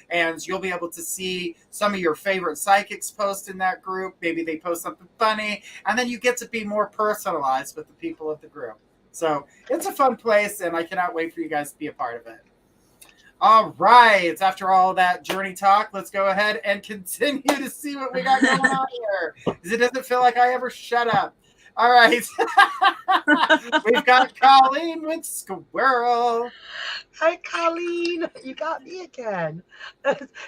and you'll be able to see some of your favorite psychics post in that group. Maybe they post something funny, and then you get to be more personalized with the people of the group. So it's a fun place, and I cannot wait for you guys to be a part of it. All right. After all that journey talk, let's go ahead and continue to see what we got going on here. Because it doesn't feel like I ever shut up. All right. We've got Colleen with Squirrel. Hi, Colleen. You got me again.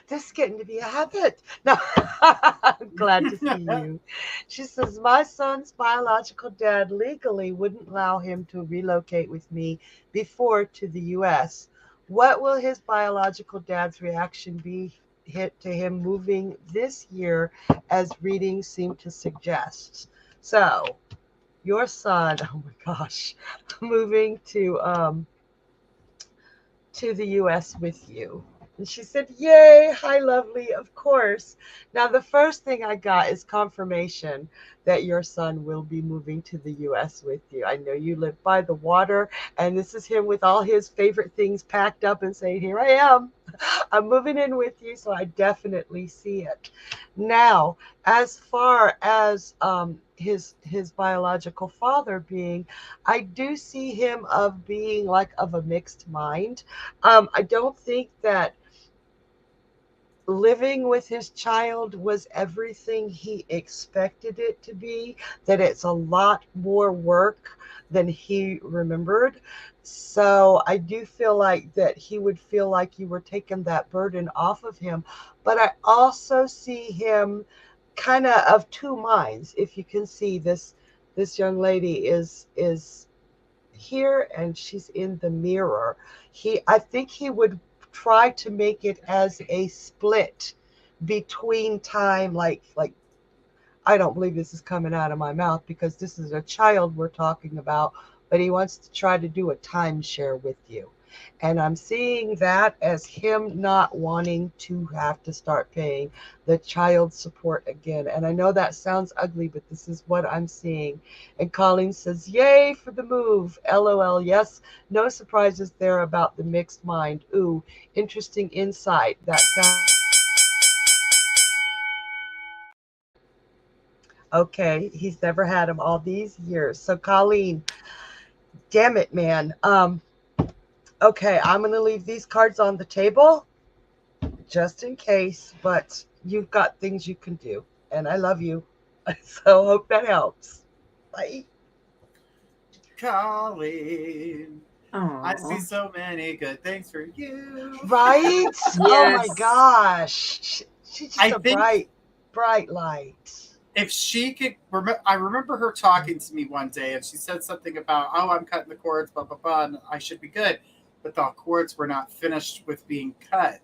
This is getting to be a habit. No, I'm glad to see you. She says, my son's biological dad legally wouldn't allow him to relocate with me before to the U.S. What will his biological dad's reaction be to him moving this year, as readings seem to suggest? So, your son, oh my gosh, moving to the U.S. with you. And she said, yay, hi, lovely, of course. Now, the first thing I got is confirmation that your son will be moving to the U.S. with you. I know you live by the water, and this is him with all his favorite things packed up and saying, here I am. I'm moving in with you, so I definitely see it. Now, as far as his biological father being, I do see him of being like of a mixed mind. I don't think that living with his child was everything he expected it to be, that it's a lot more work than he remembered. So I do feel like that he would feel like you were taking that burden off of him. But I also see him kind of two minds. If you can see this young lady is here and she's in the mirror. I think he would try to make it as a split between time, like I don't believe this is coming out of my mouth because this is a child we're talking about, but he wants to try to do a timeshare with you. And I'm seeing that as him not wanting to have to start paying the child support again. And I know that sounds ugly, but this is what I'm seeing. And Colleen says, yay for the move. LOL. Yes, no surprises there about the mixed mind. Ooh, interesting insight. That sounds okay. He's never had him all these years. So Colleen, damn it, man. Okay, I'm going to leave these cards on the table just in case, but you've got things you can do, and I love you. So hope that helps. Bye. Colleen, I see Aw. so many good things for you. Right? Oh my Yes. gosh. She's just I a think bright light. if she could, I remember her talking to me one day, and she said something about, "Oh, I'm cutting the cords, blah blah blah, and I should be good," but the cords were not finished with being cut.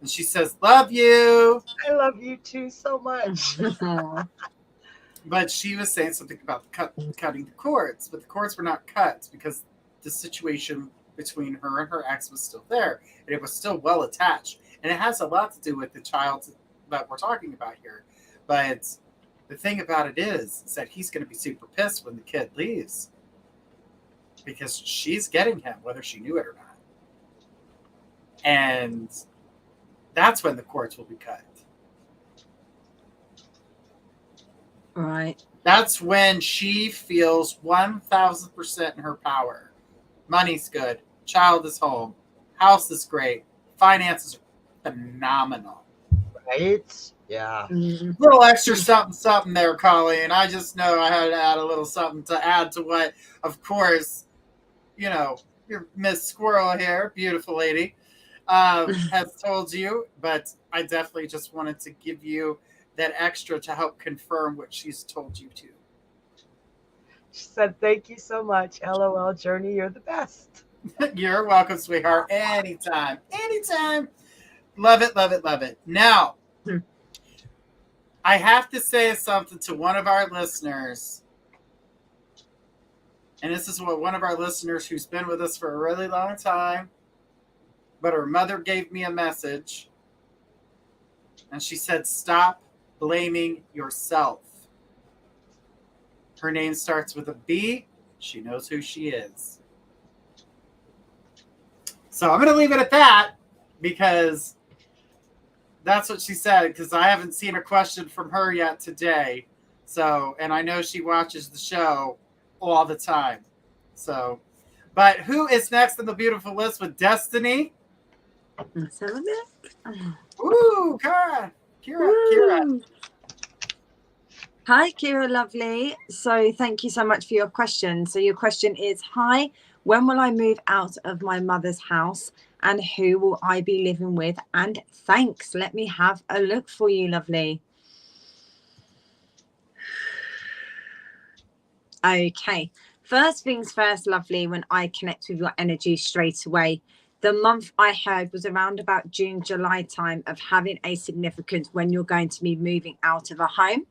And she says, "Love you," I love you too so much. but she was saying something about cutting the cords, but the cords were not cut because the situation between her and her ex was still there, and it was still well attached, and it has a lot to do with the child that we're talking about here. But the thing about it is that he's going to be super pissed when the kid leaves because she's getting him, whether she knew it or not. And that's when the cords will be cut. Right. That's when she feels 1,000% in her power. Money's good. Child is home. House is great. Finances are phenomenal. Right? Yeah. Little extra something there, Colleen. I just know I had to add a little something to add to what, of course, your Miss Squirrel here, beautiful lady, has told you. But I definitely just wanted to give you that extra to help confirm what she's told you to. She said, thank you so much. LOL, Journey, you're the best. You're welcome, sweetheart. Anytime. Anytime. Love it, love it, love it. Now, I have to say something to one of our listeners. And this is what one of our listeners who's been with us for a really long time, but her mother gave me a message. And she said, stop blaming yourself. Her name starts with a B. She knows who she is. So I'm going to leave it at that because that's what she said, because I haven't seen a question from her yet today. So, and I know she watches the show all the time. So, but who is next on the beautiful list with Destiny? Let's have a look. Ooh, Kira. Hi, Kira, lovely. So thank you so much for your question. So your question is, hi, when will I move out of my mother's house and who will I be living with? And thanks. Let me have a look for you, lovely. Okay. First things first, lovely, when I connect with your energy straight away, the month I heard was around about June, July time of having a significance when you're going to be moving out of a home,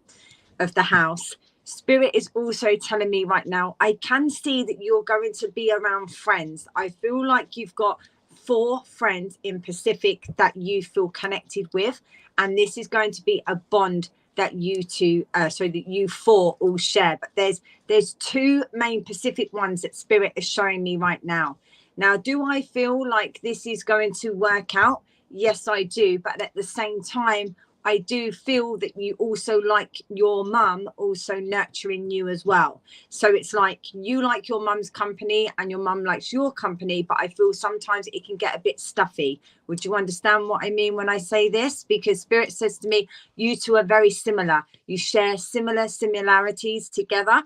of the house. Spirit is also telling me right now, I can see that you're going to be around friends. I feel like you've got 4 friends in Pacific that you feel connected with. And this is going to be a bond that you two, so that you 4 all share. But there's 2 main Pacific ones that Spirit is showing me right now. Now, do I feel like this is going to work out? Yes, I do. But at the same time, I do feel that you also like your mum also nurturing you as well. So it's like you like your mum's company and your mum likes your company, but I feel sometimes it can get a bit stuffy. Would you understand what I mean when I say this? Because Spirit says to me, you two are very similar. You share similarities together.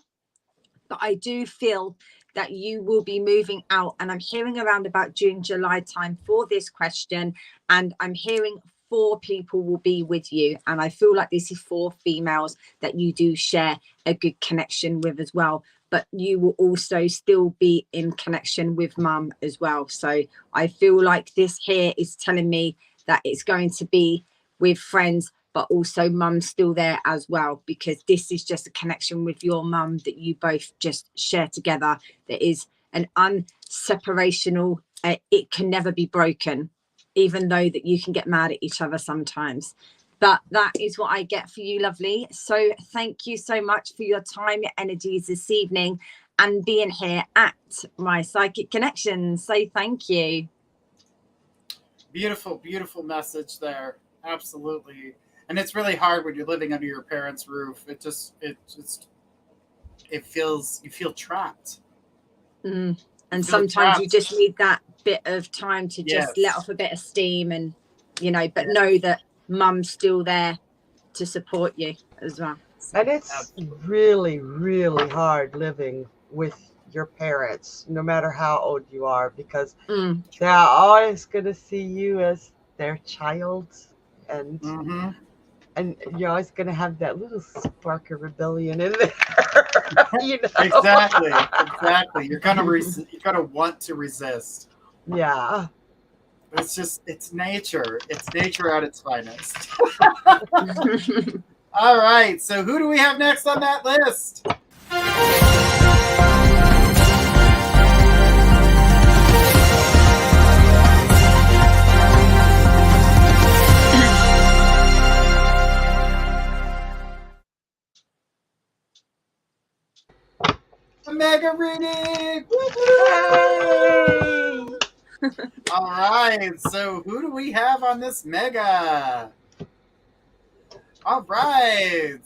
But I do feel that you will be moving out, and I'm hearing around about June, July time for this question, and I'm hearing 4 people will be with you, and I feel like this is 4 females that you do share a good connection with as well, but you will also still be in connection with mum as well. So I feel like this here is telling me that it's going to be with friends, but also mum's still there as well, because this is just a connection with your mum that you both just share together. That is an unseparational, it can never be broken, even though that you can get mad at each other sometimes. But that is what I get for you, lovely. So thank you so much for your time, your energies this evening, and being here at my Psychic Connection. So thank you. Beautiful, beautiful message there. Absolutely. And it's really hard when you're living under your parents' roof. It feels, you feel trapped. And sometimes you just need that bit of time to just let off a bit of steam, and but know that mum's still there to support you as well. And it's really, really hard living with your parents, no matter how old you are, because they're always going to see you as their child, and and you're always going to have that little spark of rebellion in there. Exactly. You're gonna want to resist. Yeah. It's nature. It's nature at its finest. All right. So who do we have next on that list? Mega reading! Hey! All right, so who do we have on this mega? All right,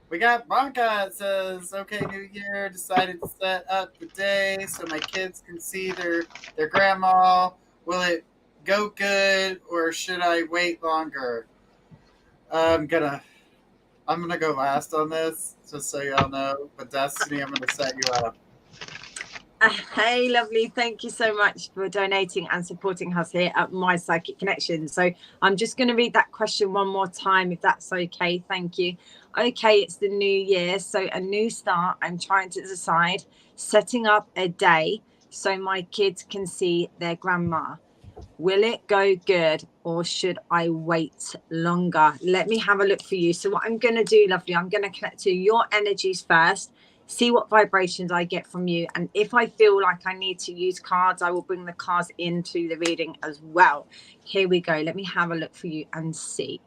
we got Blanca. It says, "Okay, New Year. Decided to set up the day so my kids can see their grandma. Will it go good, or should I wait longer?" I'm gonna go last on this, just so y'all know. But Destiny, I'm gonna set you up. Hey, lovely. Thank you so much for donating and supporting us here at My Psychic Connection. So I'm just going to read that question one more time, if that's okay. Thank you. Okay, it's the new year, so a new start. I'm trying to decide, setting up a day so my kids can see their grandma. Will it go good, or should I wait longer? Let me have a look for you. So what I'm going to do, lovely, I'm going to connect to your energies first, see what vibrations I get from you. And if I feel like I need to use cards, I will bring the cards into the reading as well. Here we go. Let me have a look for you and see.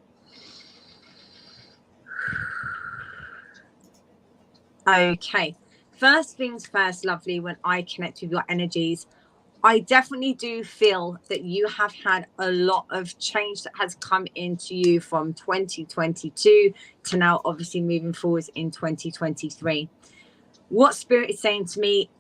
Okay. First things first, lovely, when I connect with your energies, I definitely do feel that you have had a lot of change that has come into you from 2022 to now, obviously moving forwards in 2023. What Spirit is saying to me,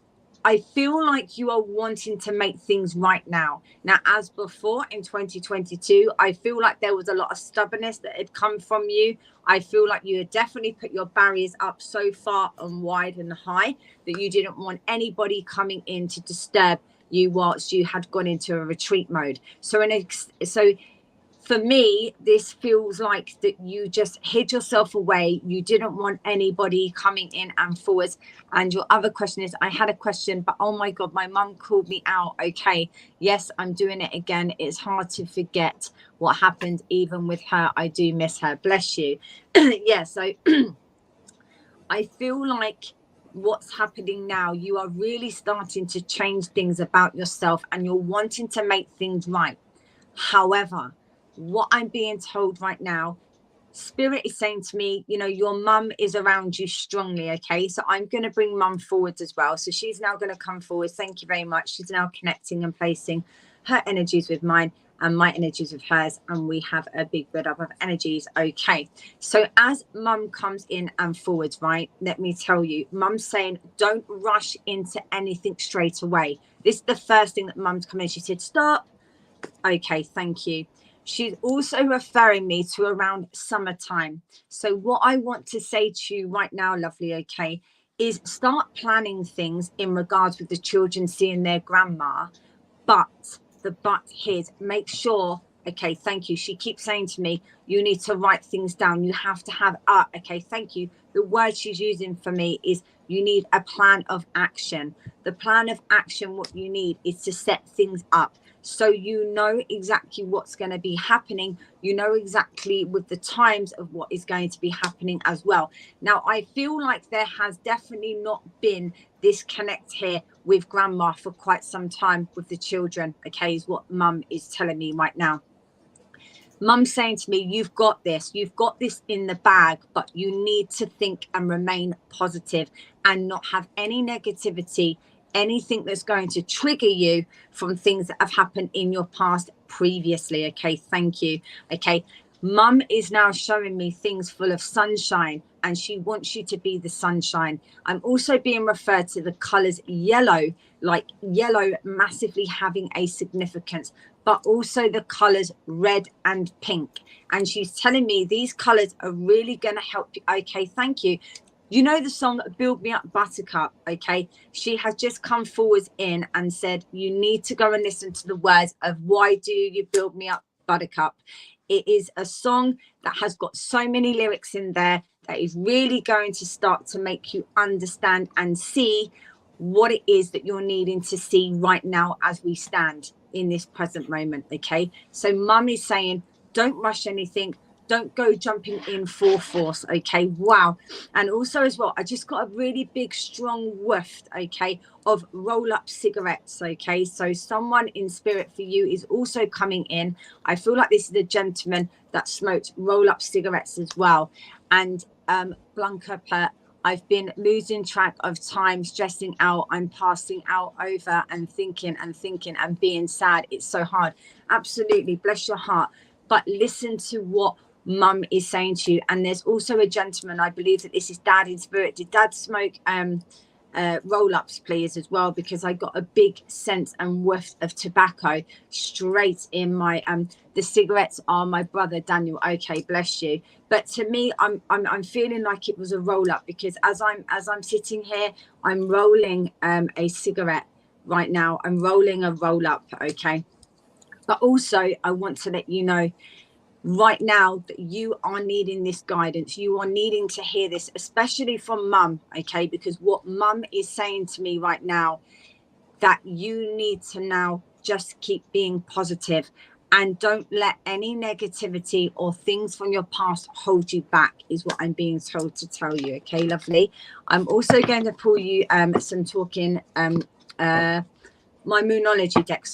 I feel like you are wanting to make things right now. Now, as before in 2022, I feel like there was a lot of stubbornness that had come from you. I feel like you had definitely put your barriers up so far and wide and high that you didn't want anybody coming in to disturb you whilst you had gone into a retreat mode. So for me, this feels like that you just hid yourself away. You didn't want anybody coming in and forwards. And your other question is, I had a question, but oh my God, my mum called me out. Okay, yes, I'm doing it again. It's hard to forget what happened. Even with her, I do miss her. Bless you. Yeah, so I feel like what's happening now, you are really starting to change things about yourself and you're wanting to make things right. However, what I'm being told right now, Spirit is saying to me, your mum is around you strongly. Okay, so I'm going to bring mum forwards as well. So she's now going to come forward. Thank you very much. She's now connecting and placing her energies with mine and my energies with hers, and we have a big build up of energies. Okay, so as mum comes in and forwards, right, let me tell you, mum's saying don't rush into anything straight away. This is the first thing that mum's come in. She said stop. Okay, thank you. She's also referring me to around summertime. So what I want to say to you right now, lovely, okay, is start planning things in regards with the children seeing their grandma. But the but is make sure, okay, thank you. She keeps saying to me, you need to write things down. You have to have, okay, thank you. the word she's using for me is you need a plan of action. The plan of action, what you need is to set things up. So you know exactly what's going to be happening. You know exactly with the times of what is going to be happening as well. Now, I feel like there has definitely not been this connect here with grandma for quite some time with the children, okay, is what mum is telling me right now. Mum's saying to me, you've got this in the bag, but you need to think and remain positive and not have any negativity, anything that's going to trigger you from things that have happened in your past previously. Okay, thank you. Okay, Mum is now showing me things full of sunshine, and she wants you to be the sunshine. I'm also being referred to the colors yellow, like yellow massively having a significance, but also the colors red and pink. And she's telling me these colors are really going to help you. Okay, thank you. You know the song Build Me Up Buttercup, okay? She has just come forward in and said, you need to go and listen to the words of Why Do You Build Me Up Buttercup? It is a song that has got so many lyrics in there that is really going to start to make you understand and see what it is that you're needing to see right now as we stand in this present moment, okay? So Mum is saying, don't rush anything. Don't go jumping in full force, okay? Wow. And also as well, I just got a really big, strong whiff, okay, of roll-up cigarettes, okay? So someone in spirit for you is also coming in. I feel like this is a gentleman that smoked roll-up cigarettes as well. And Blanca, I've been losing track of time, stressing out. I'm passing out over and thinking and being sad. It's so hard. Absolutely. Bless your heart. But listen to what Mum is saying to you. And there's also a gentleman, I believe that this is Dad in spirit. Did Dad smoke roll-ups, please, as well? Because I got a big sense and whiff of tobacco straight in my the cigarettes are my brother Daniel. Okay, bless you. But to me, I'm feeling like it was a roll-up, because as I'm sitting here, I'm rolling a cigarette right now. I'm rolling a roll-up, okay? But also I want to let you know right now that you are needing this guidance. You are needing to hear this, especially from Mum, okay? Because what Mum is saying to me right now, that you need to now just keep being positive and don't let any negativity or things from your past hold you back, is what I'm being told to tell you. Okay, lovely. I'm also going to pull you some talking my moonology deck,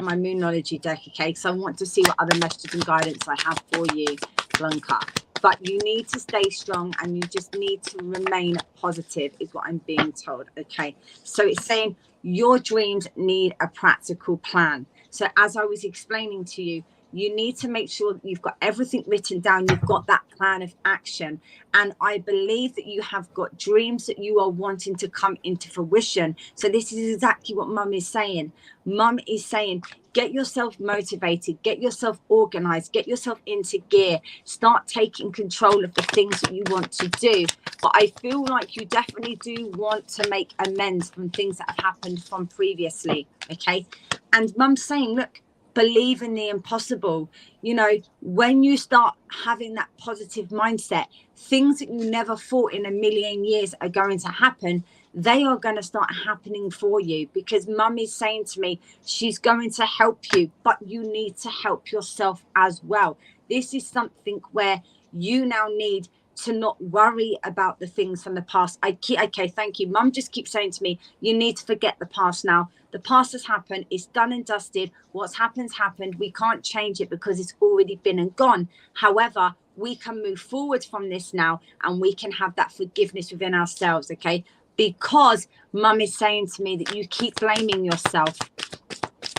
my moonology deck, okay? So I want to see what other messages and guidance I have for you, Blanca. But you need to stay strong and you just need to remain positive, is what I'm being told, okay? So it's saying your dreams need a practical plan. So as I was explaining to you, you need to make sure that you've got everything written down. You've got that plan of action. And I believe that you have got dreams that you are wanting to come into fruition. So this is exactly what Mum is saying. Mum is saying, get yourself motivated, get yourself organized, get yourself into gear, start taking control of the things that you want to do. But I feel like you definitely do want to make amends from things that have happened from previously, okay? And Mum's saying, look, believe in the impossible. You know, when you start having that positive mindset, things that you never thought in a million years are going to happen, they are going to start happening for you, because Mum is saying to me, she's going to help you, but you need to help yourself as well. This is something where you now need to not worry about the things from the past. Okay, thank you. Mum just keeps saying to me, you need to forget the past now. The past has happened. It's done and dusted. What's happened. We can't change it because it's already been and gone. However, we can move forward from this now, and we can have that forgiveness within ourselves, okay? Because Mum is saying to me that you keep blaming yourself.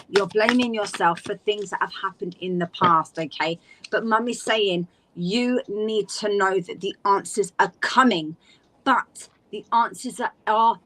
You're blaming yourself for things that have happened in the past, okay? But Mum is saying you need to know that the answers are coming, but the answers are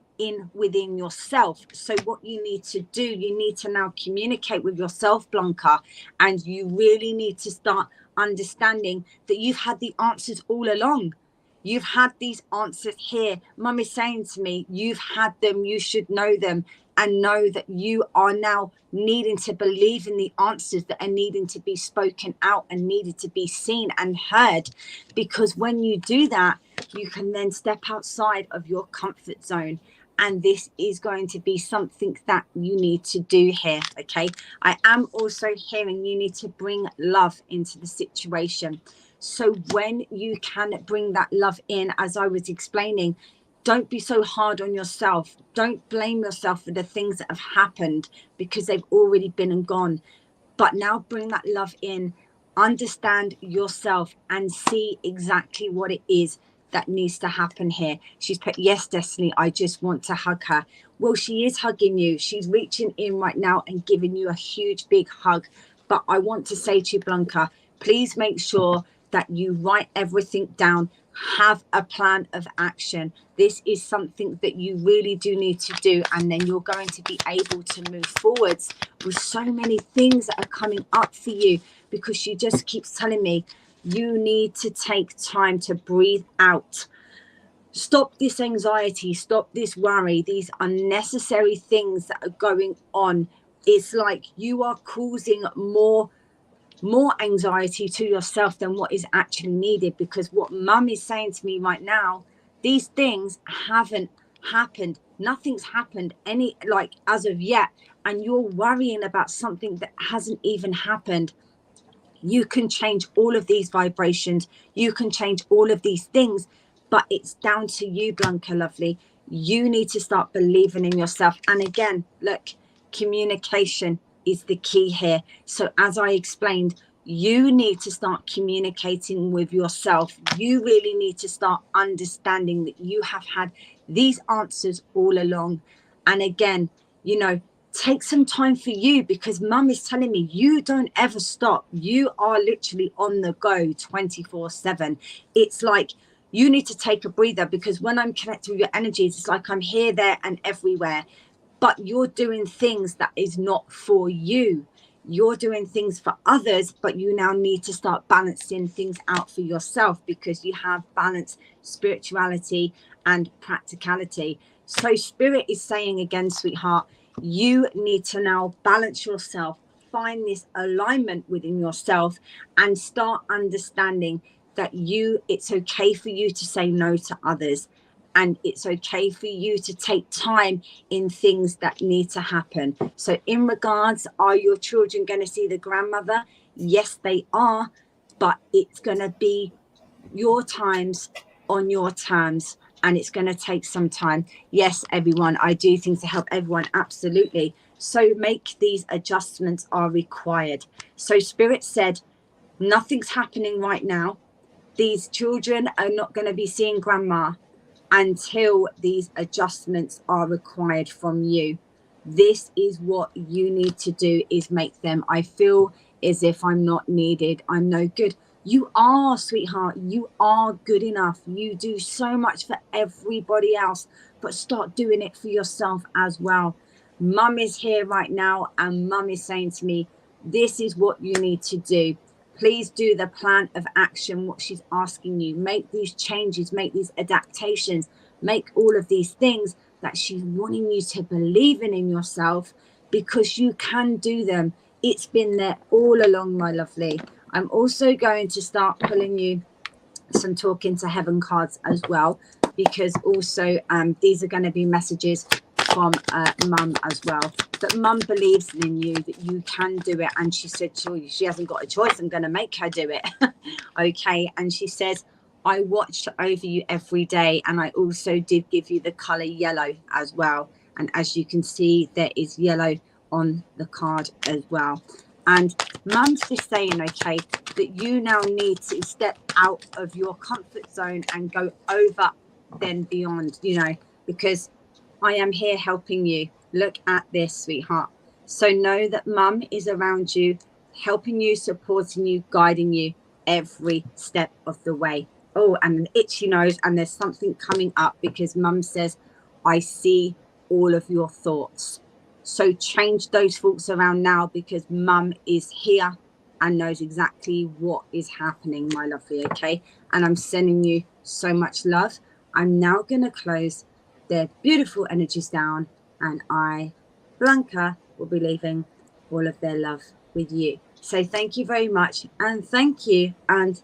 within yourself. So what you need to do, you need to now communicate with yourself, Blanca, and you really need to start understanding that you've had the answers all along. You've had these answers here. Mum is saying to me, you've had them, you should know them, and know that you are now needing to believe in the answers that are needing to be spoken out and needed to be seen and heard. Because when you do that, you can then step outside of your comfort zone. And this is going to be something that you need to do here. Okay. I am also hearing you need to bring love into the situation. So when you can bring that love in, as I was explaining, don't be so hard on yourself. Don't blame yourself for the things that have happened, because they've already been and gone. But now bring that love in, understand yourself, and see exactly what it is that needs to happen here. She's put, yes, Destiny, I just want to hug her. Well, she is hugging you. She's reaching in right now and giving you a huge, big hug. But I want to say to you, Blanca, please make sure that you write everything down. Have a plan of action. This is something that you really do need to do, and then you're going to be able to move forwards with so many things that are coming up for you, because she just keeps telling me you need to take time to breathe out. Stop this anxiety, stop this worry, these unnecessary things that are going on. It's like you are causing more anxiety to yourself than what is actually needed, because what mum is saying to me right now, these things haven't happened. Nothing's happened any, like, as of yet, and you're worrying about something that hasn't even happened. You can change all of these vibrations, you can change all of these things, but it's down to you, Blanca lovely. You need to start believing in yourself. And again, look, communication is the key here. So as I explained, you need to start communicating with yourself. You really need to start understanding that you have had these answers all along. And again, you know, take some time for you, because mum is telling me you don't ever stop. You are literally on the go 24/7. It's like you need to take a breather, because when I'm connected with your energies, it's like I'm here, there and everywhere. But you're doing things that is not for you. You're doing things for others, but you now need to start balancing things out for yourself, because you have balance, spirituality and practicality. So spirit is saying again, sweetheart, you need to now balance yourself, find this alignment within yourself, and start understanding that it's okay for you to say no to others, and it's okay for you to take time in things that need to happen. So in regards, are your children going to see the grandmother? Yes, they are, but it's going to be your times on your terms, and it's going to take some time. Yes, everyone, I do things to help everyone, absolutely. So make these adjustments are required. So spirit said nothing's happening right now. These children are not going to be seeing grandma until these adjustments are required from you. This is what you need to do, is make them. I feel as if I'm not needed, I'm no good. You are, sweetheart. You are good enough. You do so much for everybody else, but start doing it for yourself as well. Mum is here right now, and mum is saying to me, this is what you need to do. Please do the plan of action, what she's asking you. Make these changes, make these adaptations, make all of these things that she's wanting you to believe in yourself, because you can do them. It's been there all along, my lovely. I'm also going to start pulling you some talking to heaven cards as well, because also these are going to be messages from mum as well, that mum believes in you, that you can do it. And she said she hasn't got a choice, I'm going to make her do it. Okay. And she says, I watched over you every day, and I also did give you the color yellow as well. And as you can see, there is yellow on the card as well. And mum's just saying, okay, that you now need to step out of your comfort zone and go over then beyond, you know, because I am here helping you. Look at this, sweetheart. So know that mum is around you, helping you, supporting you, guiding you every step of the way. Oh, and an itchy nose, and there's something coming up, because mum says, I see all of your thoughts. So change those thoughts around now, because mum is here and knows exactly what is happening, my lovely, okay? And I'm sending you so much love. I'm now going to close their beautiful energies down, and I, Blanca, will be leaving all of their love with you. So thank you very much, and thank you, and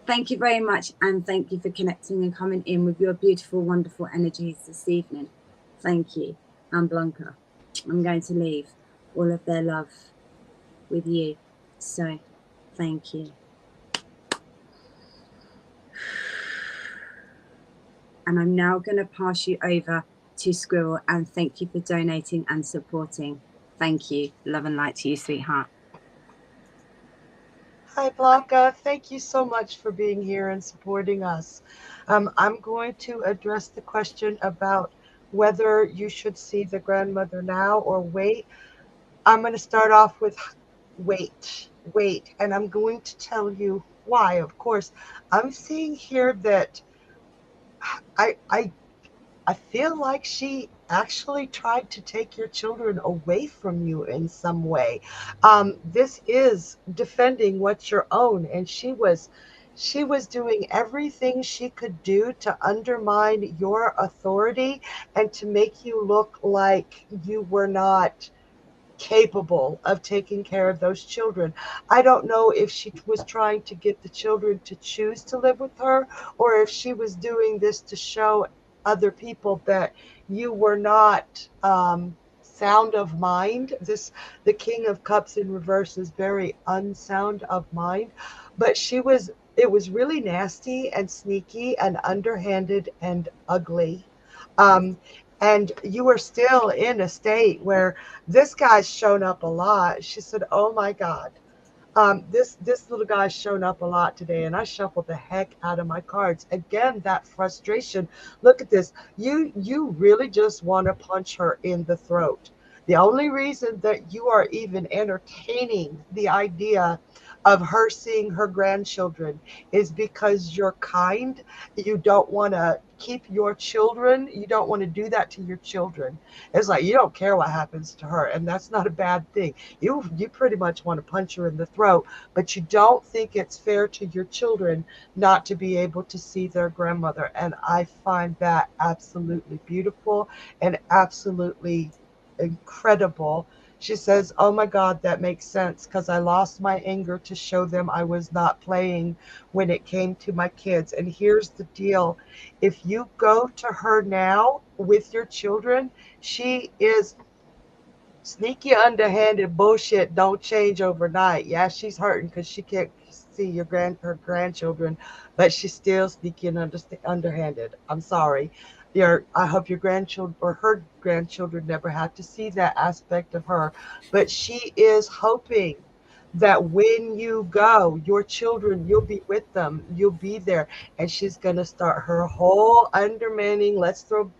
thank you very much, and thank you for connecting and coming in with your beautiful, wonderful energies this evening. Thank you. I'm Blanca. I'm going to leave all of their love with you. So, thank you. And I'm now going to pass you over to Squirrel, and thank you for donating and supporting. Thank you. Love and light to you, sweetheart. Hi, Blanca. Thank you so much for being here and supporting us. I'm going to address the question about whether you should see the grandmother now or wait. I'm going to start off with wait, and I'm going to tell you why. Of course, I'm seeing here that I, I I feel like she actually tried to take your children away from you in some way. This is defending what's your own, and she was doing everything she could do to undermine your authority and to make you look like you were not capable of taking care of those children. I don't know if she was trying to get the children to choose to live with her, or if she was doing this to show other people that you were not sound of mind. The King of Cups in reverse is very unsound of mind, but it was really nasty and sneaky and underhanded and ugly. Um, and you were still in a state where this guy's shown up a lot. She said, "Oh my God, this little guy's shown up a lot today," and I shuffled the heck out of my cards. Again, that frustration. Look at this. You really just want to punch her in the throat. The only reason that you are even entertaining the idea of her seeing her grandchildren is because you're kind. You don't want to keep your children. You don't want to do that to your children. It's like you don't care what happens to her, and that's not a bad thing. You pretty much want to punch her in the throat, but you don't think it's fair to your children not to be able to see their grandmother. And I find that absolutely beautiful and absolutely incredible. She says, "Oh my God, that makes sense because I lost my anger to show them I was not playing when it came to my kids." And here's the deal. If you go to her now with your children, she is sneaky, underhanded bullshit. Don't change overnight. Yeah, she's hurting because she can't see her grandchildren, but she's still sneaky and underhanded. I'm sorry. I hope your grandchildren or her grandchildren never have to see that aspect of her. But she is hoping that when you go, your children, you'll be with them, you'll be there, and she's gonna start her whole undermining. Let's throw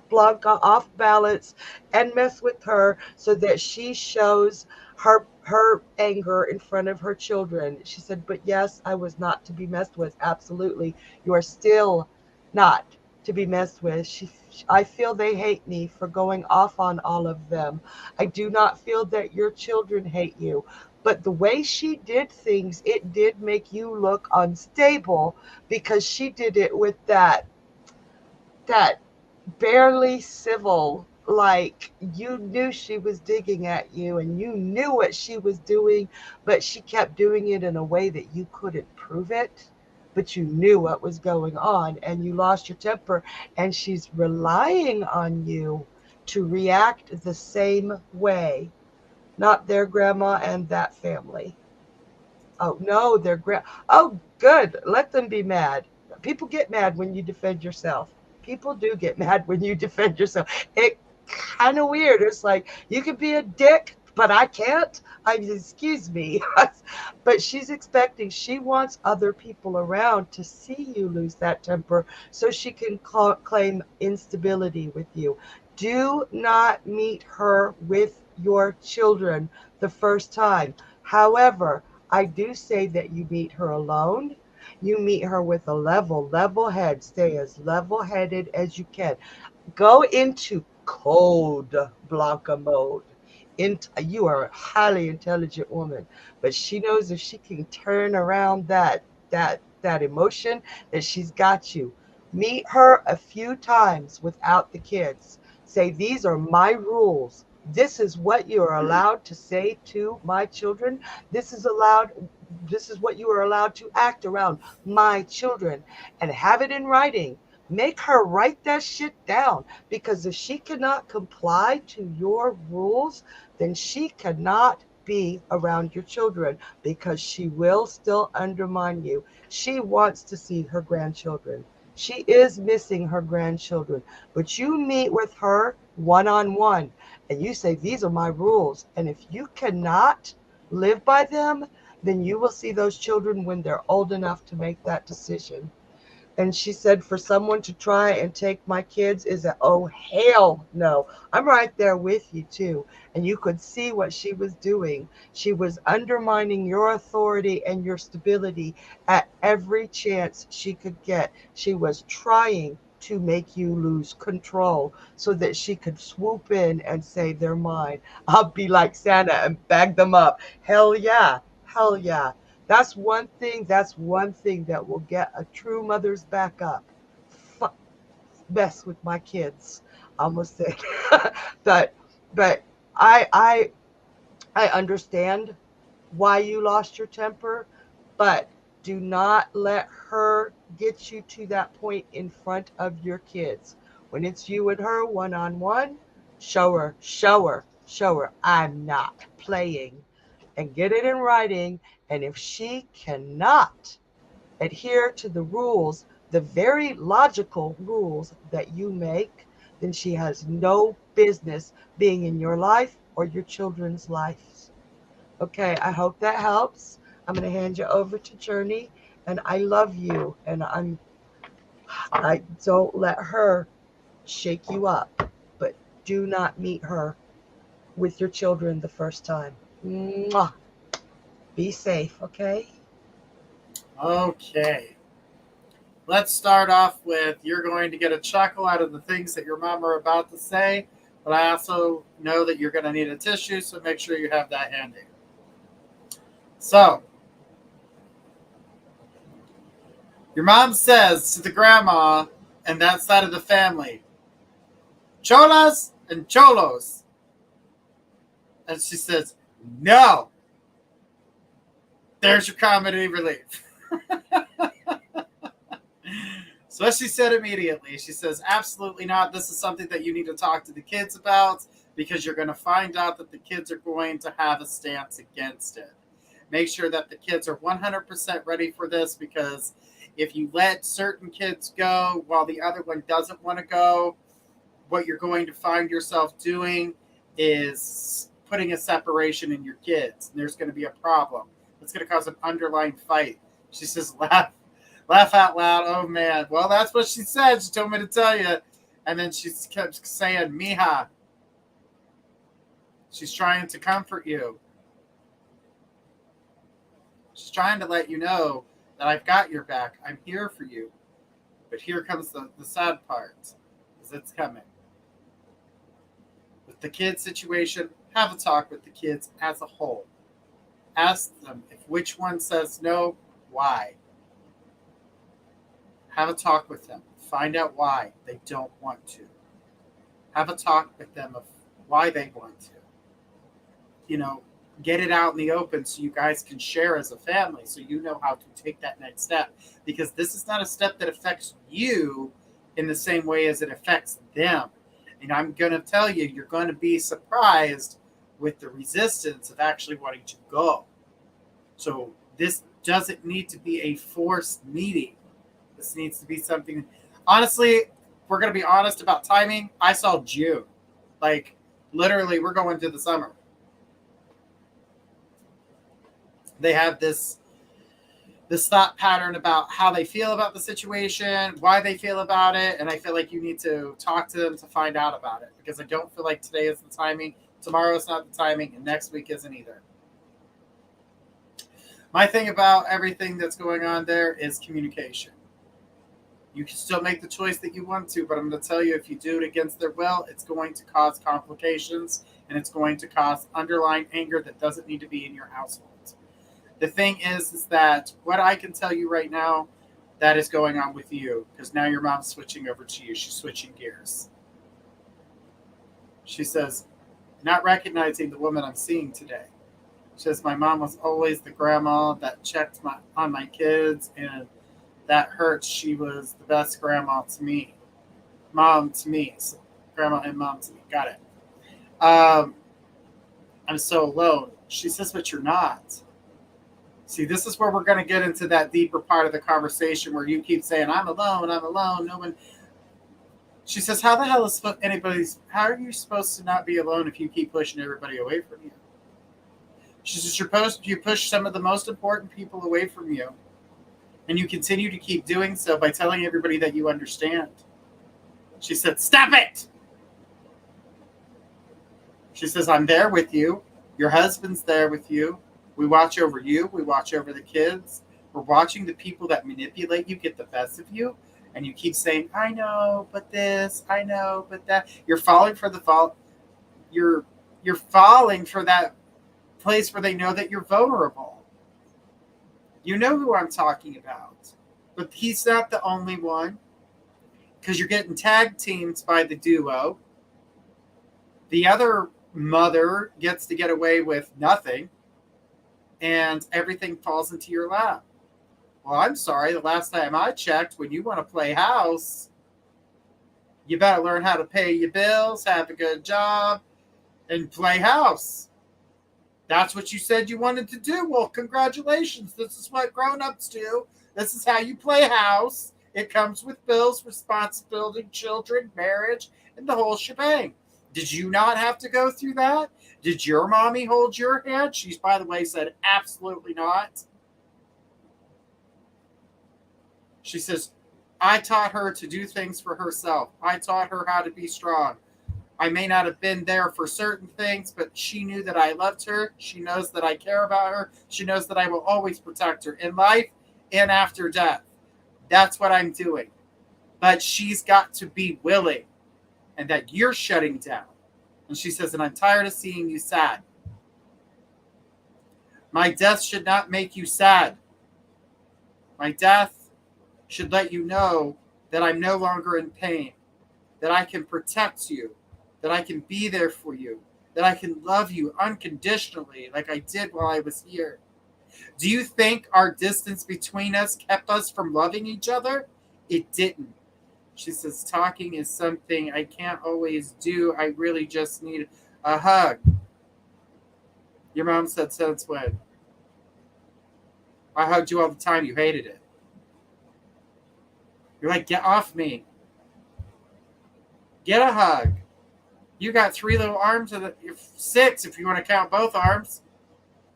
Blanca off balance and mess with her so that she shows her anger in front of her children. She said, "But yes, I was not to be messed with. Absolutely. You are still not to be messed with." I feel they hate me for going off on all of them. I do not feel that your children hate you. But the way she did things, it did make you look unstable because she did it with that barely civil, like you knew she was digging at you and you knew what she was doing, but she kept doing it in a way that you couldn't prove it, but you knew what was going on and you lost your temper, and she's relying on you to react the same way. Not their grandma and that family. Oh no, oh good, let them be mad. People get mad when you defend yourself. People do get mad when you defend yourself. It kind of weird. It's like you can be a dick, but I can't. I mean, excuse me. But she wants other people around to see you lose that temper so she can claim instability with you. Do not meet her with your children the first time. However, I do say that you meet her alone. You meet her with a level head. Stay as level headed as you can. Go into code Blanca mode. You are a highly intelligent woman, but she knows if she can turn around that emotion, that she's got you. Meet her a few times without the kids. Say, "These are my rules. This is what you are allowed to say to my children. This is what you are allowed to act around my children, and have it in writing. Make her write that shit down, because if she cannot comply to your rules, then she cannot be around your children, because she will still undermine you. She wants to see her grandchildren. She is missing her grandchildren, but you meet with her one-on-one and you say, these are my rules. And if you cannot live by them, then you will see those children when they're old enough to make that decision. And she said, for someone to try and take my kids is oh, hell no. I'm right there with you too. And you could see what she was doing. She was undermining your authority and your stability at every chance she could get. She was trying to make you lose control so that she could swoop in and say, they're mine. I'll be like Santa and bag them up. Hell yeah. Hell yeah. That's one thing that will get a true mother's back up. Mess with my kids. I almost said that, but I understand why you lost your temper, but do not let her get you to that point in front of your kids. When it's you and her one-on-one, show her, I'm not playing, and get it in writing. And if she cannot adhere to the rules, the very logical rules that you make, then she has no business being in your life or your children's lives. Okay, I hope that helps. I'm going to hand you over to Journey, and I love you, and I don't let her shake you up, but do not meet her with your children the first time. Mwah. Be safe, okay? Okay. Let's start off with, you're going to get a chuckle out of the things that your mom are about to say, but I also know that you're going to need a tissue, so make sure you have that handy. So, your mom says to the grandma and that side of the family, cholas and cholos. And she says, no. There's your comedy relief. So she said immediately, she says, absolutely not. This is something that you need to talk to the kids about, because you're going to find out that the kids are going to have a stance against it. Make sure that the kids are 100% ready for this, because if you let certain kids go while the other one doesn't want to go, what you're going to find yourself doing is putting a separation in your kids. And there's going to be a problem. It's going to cause an underlying fight. She says, laugh out loud. Oh, man. Well, that's what she said. She told me to tell you. And then she kept saying, mija. She's trying to comfort you. She's trying to let you know that I've got your back. I'm here for you. But here comes the sad part, is it's coming. With the kids situation, have a talk with the kids as a whole. Ask them if which one says no, why. Have a talk with them. Find out why they don't want to. Have a talk with them of why they want to. You know, get it out in the open so you guys can share as a family, so you know how to take that next step. Because this is not a step that affects you in the same way as it affects them. And I'm going to tell you, you're going to be surprised with the resistance of actually wanting to go. So this doesn't need to be a forced meeting. This needs to be something. Honestly, we're going to be honest about timing. I saw June. Like, literally, we're going to the summer. They have this thought pattern about how they feel about the situation, why they feel about it, and I feel like you need to talk to them to find out about it, because I don't feel like today is the timing, tomorrow is not the timing, and next week isn't either. My thing about everything that's going on there is communication. You can still make the choice that you want to, but I'm going to tell you, if you do it against their will, it's going to cause complications, and it's going to cause underlying anger that doesn't need to be in your household. The thing is that what I can tell you right now, that is going on with you, because now your mom's switching over to you. She's switching gears. She says, not recognizing the woman I'm seeing today. She says, my mom was always the grandma that checked on my kids, and that hurts. She was the best grandma to me. Mom to me. So grandma and mom to me. Got it. I'm so alone. She says, but you're not. See, this is where we're going to get into that deeper part of the conversation where you keep saying, I'm alone, no one. She says, how the hell is how are you supposed to not be alone if you keep pushing everybody away from you? She says, you push some of the most important people away from you, and you continue to keep doing so by telling everybody that you understand. She said, stop it! She says, I'm there with you. Your husband's there with you. We watch over you. We watch over the kids. We're watching the people that manipulate you get the best of you. And you keep saying, I know, but this, I know, but that. You're falling for the fall. You're falling for that place where they know that you're vulnerable. You know who I'm talking about. But he's not the only one. Because you're getting tag teamed by the duo. The other mother gets to get away with nothing. And everything falls into your lap. Well, I'm sorry. The last time I checked, when you want to play house, you better learn how to pay your bills, have a good job, and play house. That's what you said you wanted to do. Well, congratulations. This is what grown-ups do. This is how you play house. It comes with bills, responsibility, children, marriage, and the whole shebang. Did you not have to go through that? Did your mommy hold your hand? She's, by the way, said absolutely not. She says, I taught her to do things for herself. I taught her how to be strong. I may not have been there for certain things, but she knew that I loved her. She knows that I care about her. She knows that I will always protect her in life and after death. That's what I'm doing. But she's got to be willing, and that you're shutting down. And she says, and I'm tired of seeing you sad. My death should not make you sad. My death should let you know that I'm no longer in pain, that I can protect you, that I can be there for you, that I can love you unconditionally like I did while I was here. Do you think our distance between us kept us from loving each other? It didn't. She says, talking is something I can't always do. I really just need a hug. Your mom said, since when? I hugged you all the time. You hated it. You're like, get off me. Get a hug. You got 3 little arms, 6 if you want to count both arms.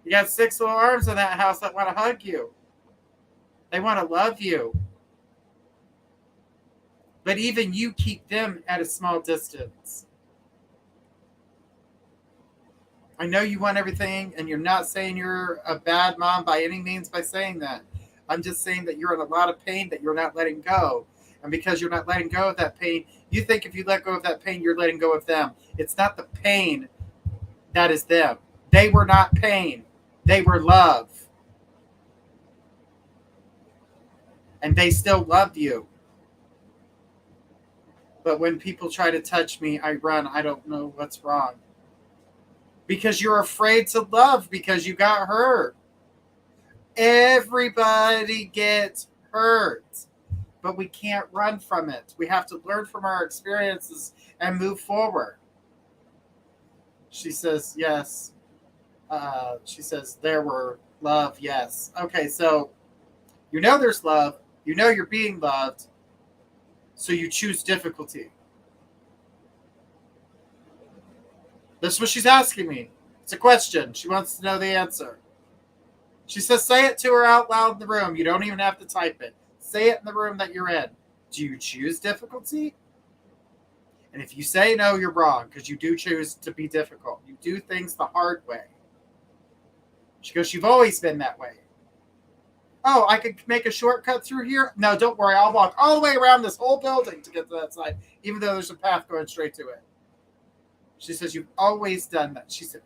You got 6 little arms in that house that want to hug you. They want to love you. But even you keep them at a small distance. I know you want everything, and you're not saying you're a bad mom by any means by saying that. I'm just saying that you're in a lot of pain that you're not letting go. And because you're not letting go of that pain, you think if you let go of that pain, you're letting go of them. It's not the pain that is them. They were not pain. They were love. And they still loved you. But when people try to touch me, I run. I don't know what's wrong. Because you're afraid to love because you got hurt. Everybody gets hurt. But we can't run from it. We have to learn from our experiences and move forward. She says, yes. She says, there were love, yes. Okay, so you know there's love. You know you're being loved. So you choose difficulty. That's what she's asking me. It's a question. She wants to know the answer. She says, say it to her out loud in the room. You don't even have to type it. Say it in the room that you're in. Do you choose difficulty? And if you say no, you're wrong, because you do choose to be difficult. You do things the hard way. She goes, you've always been that way. Oh, I could make a shortcut through here? No, don't worry. I'll walk all the way around this whole building to get to that side, even though there's a path going straight to it. She says, you've always done that. She said,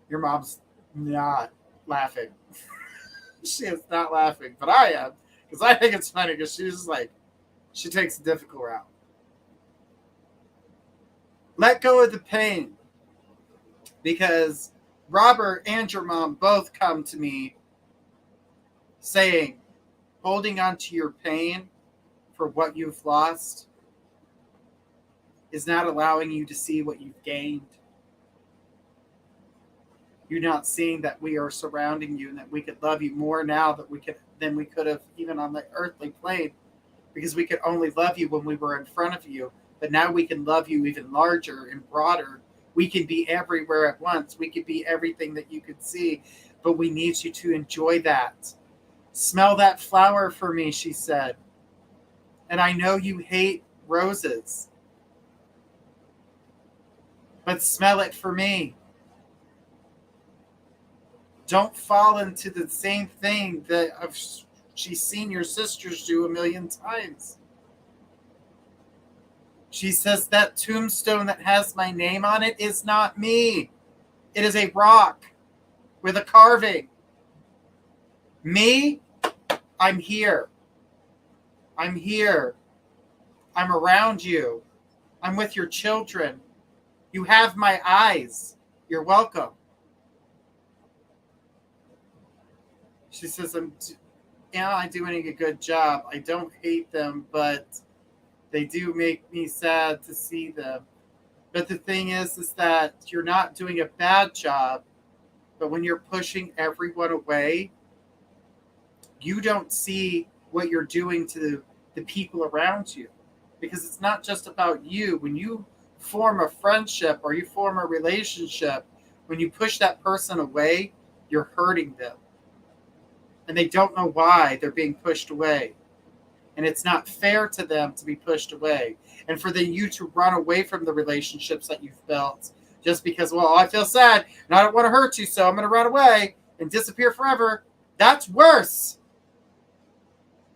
your mom's not laughing. She is not laughing, but I am, because I think it's funny, because she's like, she takes a difficult route. Let go of the pain. Because Robert and your mom both come to me saying, holding on to your pain for what you've lost is not allowing you to see what you've gained. You're not seeing that we are surrounding you and that we could love you more now than we could have even on the earthly plane, because we could only love you when we were in front of you. But now we can love you even larger and broader. We can be everywhere at once. We could be everything that you could see, but we need you to enjoy that. Smell that flower for me, she said. And I know you hate roses, but smell it for me. Don't fall into the same thing that she's seen your sisters do a million times. She says that tombstone that has my name on it is not me. It is a rock with a carving. Me, I'm here. I'm here. I'm around you. I'm with your children. You have my eyes. You're welcome. She says, I'm doing a good job. I don't hate them, but they do make me sad to see them. But the thing is that you're not doing a bad job, but when you're pushing everyone away, you don't see what you're doing to the people around you. Because it's not just about you. When you form a friendship or you form a relationship, when you push that person away, you're hurting them. And they don't know why they're being pushed away. And it's not fair to them to be pushed away. And for you to run away from the relationships that you've built just because, well, I feel sad and I don't want to hurt you, so I'm going to run away and disappear forever. That's worse.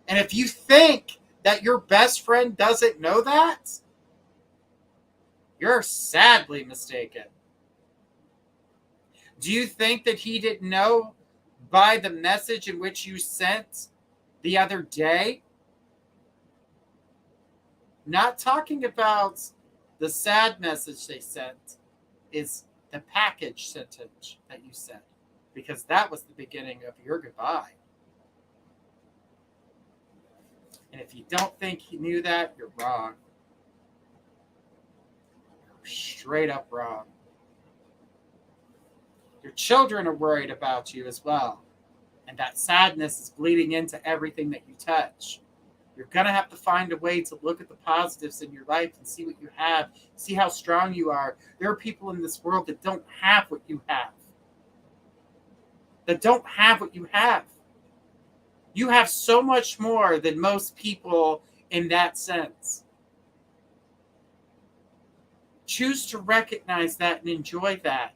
And if you think that your best friend doesn't know that, you're sadly mistaken. Do you think that he didn't know by the message in which you sent the other day? Not talking about the sad message they sent, is the package sentence that you sent, because that was the beginning of your goodbye. And if you don't think he knew that, you're wrong. You're straight up wrong. Your children are worried about you as well. And that sadness is bleeding into everything that you touch. You're going to have to find a way to look at the positives in your life and see what you have. See how strong you are. There are people in this world that don't have what you have. That don't have what you have. You have so much more than most people in that sense. Choose to recognize that and enjoy that.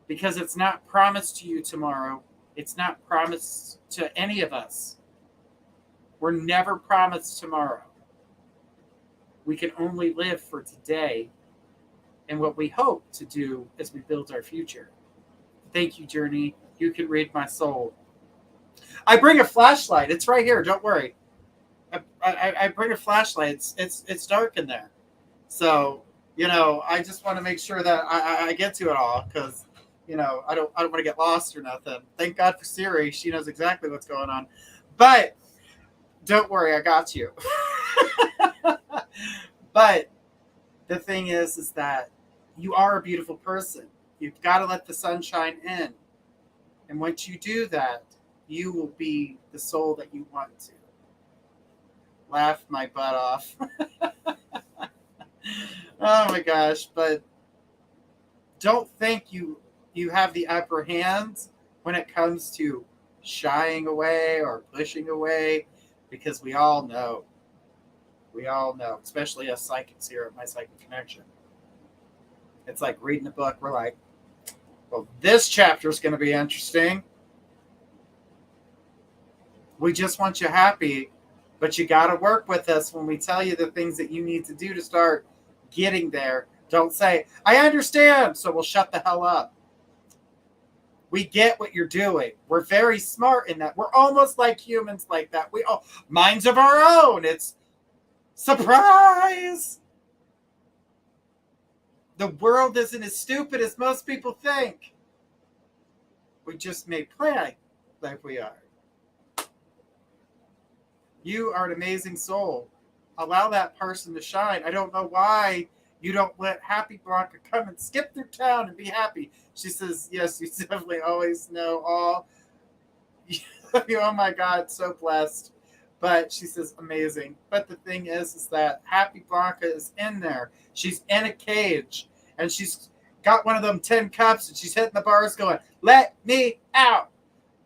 Because it's not promised to you tomorrow. It's not promised to any of us. We're never promised tomorrow. We can only live for today and what we hope to do as we build our future. Thank you, Journey. You can read my soul. I bring a flashlight. It's right here. Don't worry. I bring a flashlight. It's dark in there. So, I just want to make sure that I get to it all, because I don't want to get lost or nothing. Thank God for Siri. She knows exactly what's going on. But don't worry, I got you. But the thing is that you are a beautiful person. You've got to let the sun shine in. And once you do that, you will be the soul that you want to. Laugh my butt off. Oh my gosh. But don't think you have the upper hand when it comes to shying away or pushing away, because we all know, especially us psychics here at My Psychic Connection. It's like reading a book. We're like, well, this chapter is going to be interesting. We just want you happy, but you got to work with us when we tell you the things that you need to do to start getting there. Don't say, I understand, so we'll shut the hell up. We get what you're doing. We're very smart in that. We're almost like humans like that. We all minds of our own. It's surprise. The world isn't as stupid as most people think. We just may play like we are. You are an amazing soul. Allow that person to shine. I don't know why you don't let happy Blanca come and skip through town and be happy. She says, yes, you definitely always know all. Oh my God, so blessed. But she says, amazing. But the thing is that happy Blanca is in there. She's in a cage, and she's got one of them 10 cups, and she's hitting the bars going, let me out.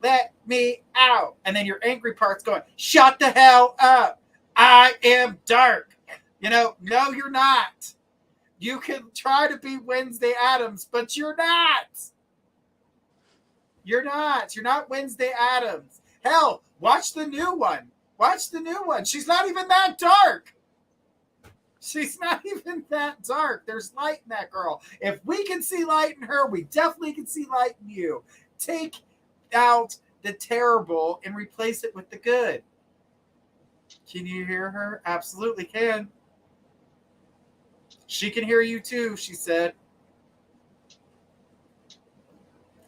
Let me out. And then your angry part's going, shut the hell up. I am dark. No, you're not. You can try to be Wednesday Addams, but you're not. You're not. You're not Wednesday Addams. Hell, watch the new one. Watch the new one. She's not even that dark. She's not even that dark. There's light in that girl. If we can see light in her, we definitely can see light in you. Take out the terrible and replace it with the good. Can you hear her? Absolutely can. She can hear you too, she said.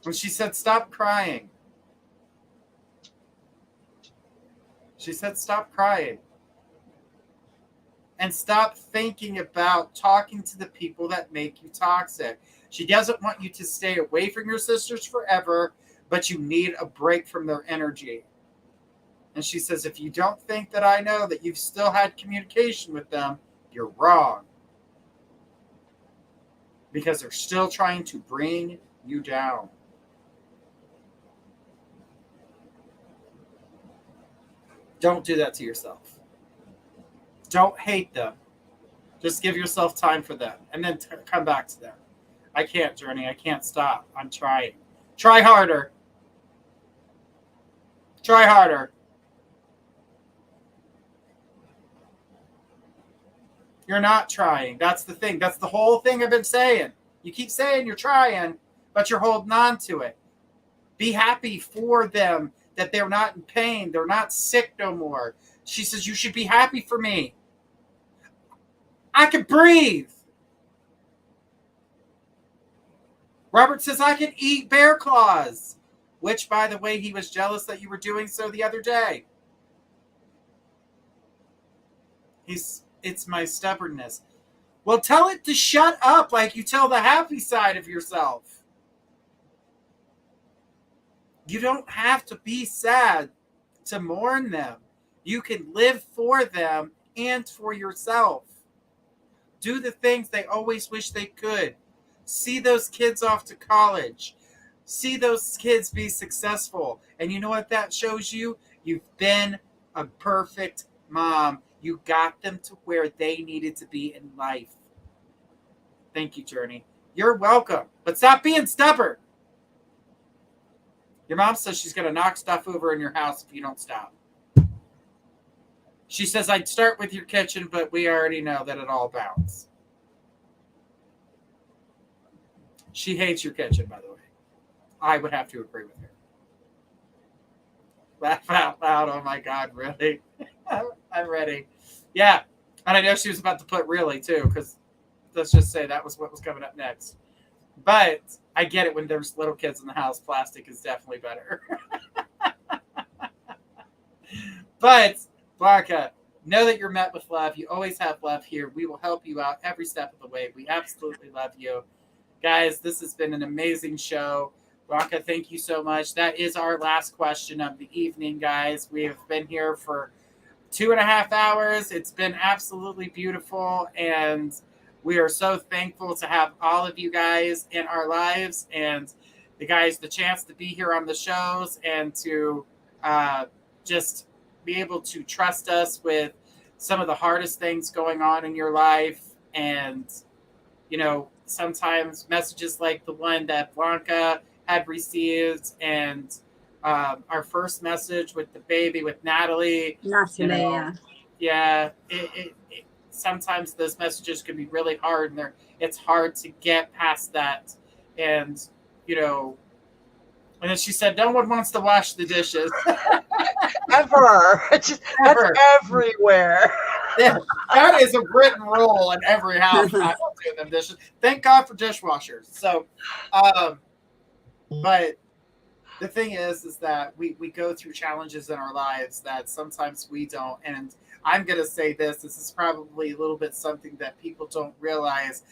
When she said, stop crying. She said, stop crying. And stop thinking about talking to the people that make you toxic. She doesn't want you to stay away from your sisters forever, but you need a break from their energy. And she says, if you don't think that I know that you've still had communication with them, you're wrong. Because they're still trying to bring you down. Don't do that to yourself. Don't hate them. Just give yourself time for them. And then come back to them. I can't, Journey. I can't stop. I'm trying. Try harder. Try harder. You're not trying. That's the thing. That's the whole thing I've been saying. You keep saying you're trying, but you're holding on to it. Be happy for them that they're not in pain. They're not sick no more. She says, you should be happy for me. I can breathe. Robert says, I can eat bear claws. Which, by the way, he was jealous that you were doing so the other day. It's my stubbornness. Well, tell it to shut up like you tell the happy side of yourself. You don't have to be sad to mourn them. You can live for them and for yourself. Do the things they always wish they could. See those kids off to college. See those kids be successful. And you know what that shows you? You've been a perfect mom. You got them to where they needed to be in life. Thank you, Journey. You're welcome. But stop being stubborn. Your mom says she's going to knock stuff over in your house if you don't stop. She says, I'd start with your kitchen, but we already know that it all bounces. She hates your kitchen, by the way. I would have to agree with her. Laugh out loud. Oh, my God, really? I'm ready. Yeah. And I know she was about to put really, too, because let's just say that was what was coming up next. But I get it when there's little kids in the house. Plastic is definitely better. But, Blanca, know that you're met with love. You always have love here. We will help you out every step of the way. We absolutely love you. Guys, this has been an amazing show. Blanca, thank you so much. That is our last question of the evening, guys. We have been here for 2.5 hours. It's been absolutely beautiful, and we are so thankful to have all of you guys in our lives and the chance to be here on the shows and to just be able to trust us with some of the hardest things going on in your life. And, you know, sometimes messages like the one that Blanca had received and our first message with the baby with Natalie. Yeah. Sometimes those messages can be really hard, and it's hard to get past that. And, you know, and then she said, no one wants to wash the dishes. Ever. That's everywhere. Yeah, that is a written rule in every house. I don't do them dishes. Thank God for dishwashers. So, but the thing is that we go through challenges in our lives that sometimes we don't. And I'm going to say this is probably a little bit something that people don't realize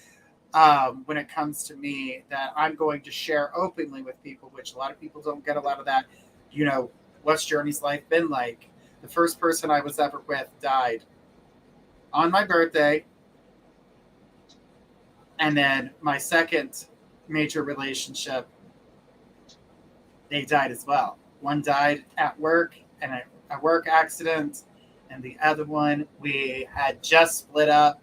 when it comes to me, that I'm going to share openly with people, which a lot of people don't get a lot of that. You know, what's Journey's life been like? The first person I was ever with died on my birthday. And then my second major relationship, they died as well. One died at work and a work accident, and the other one, we had just split up,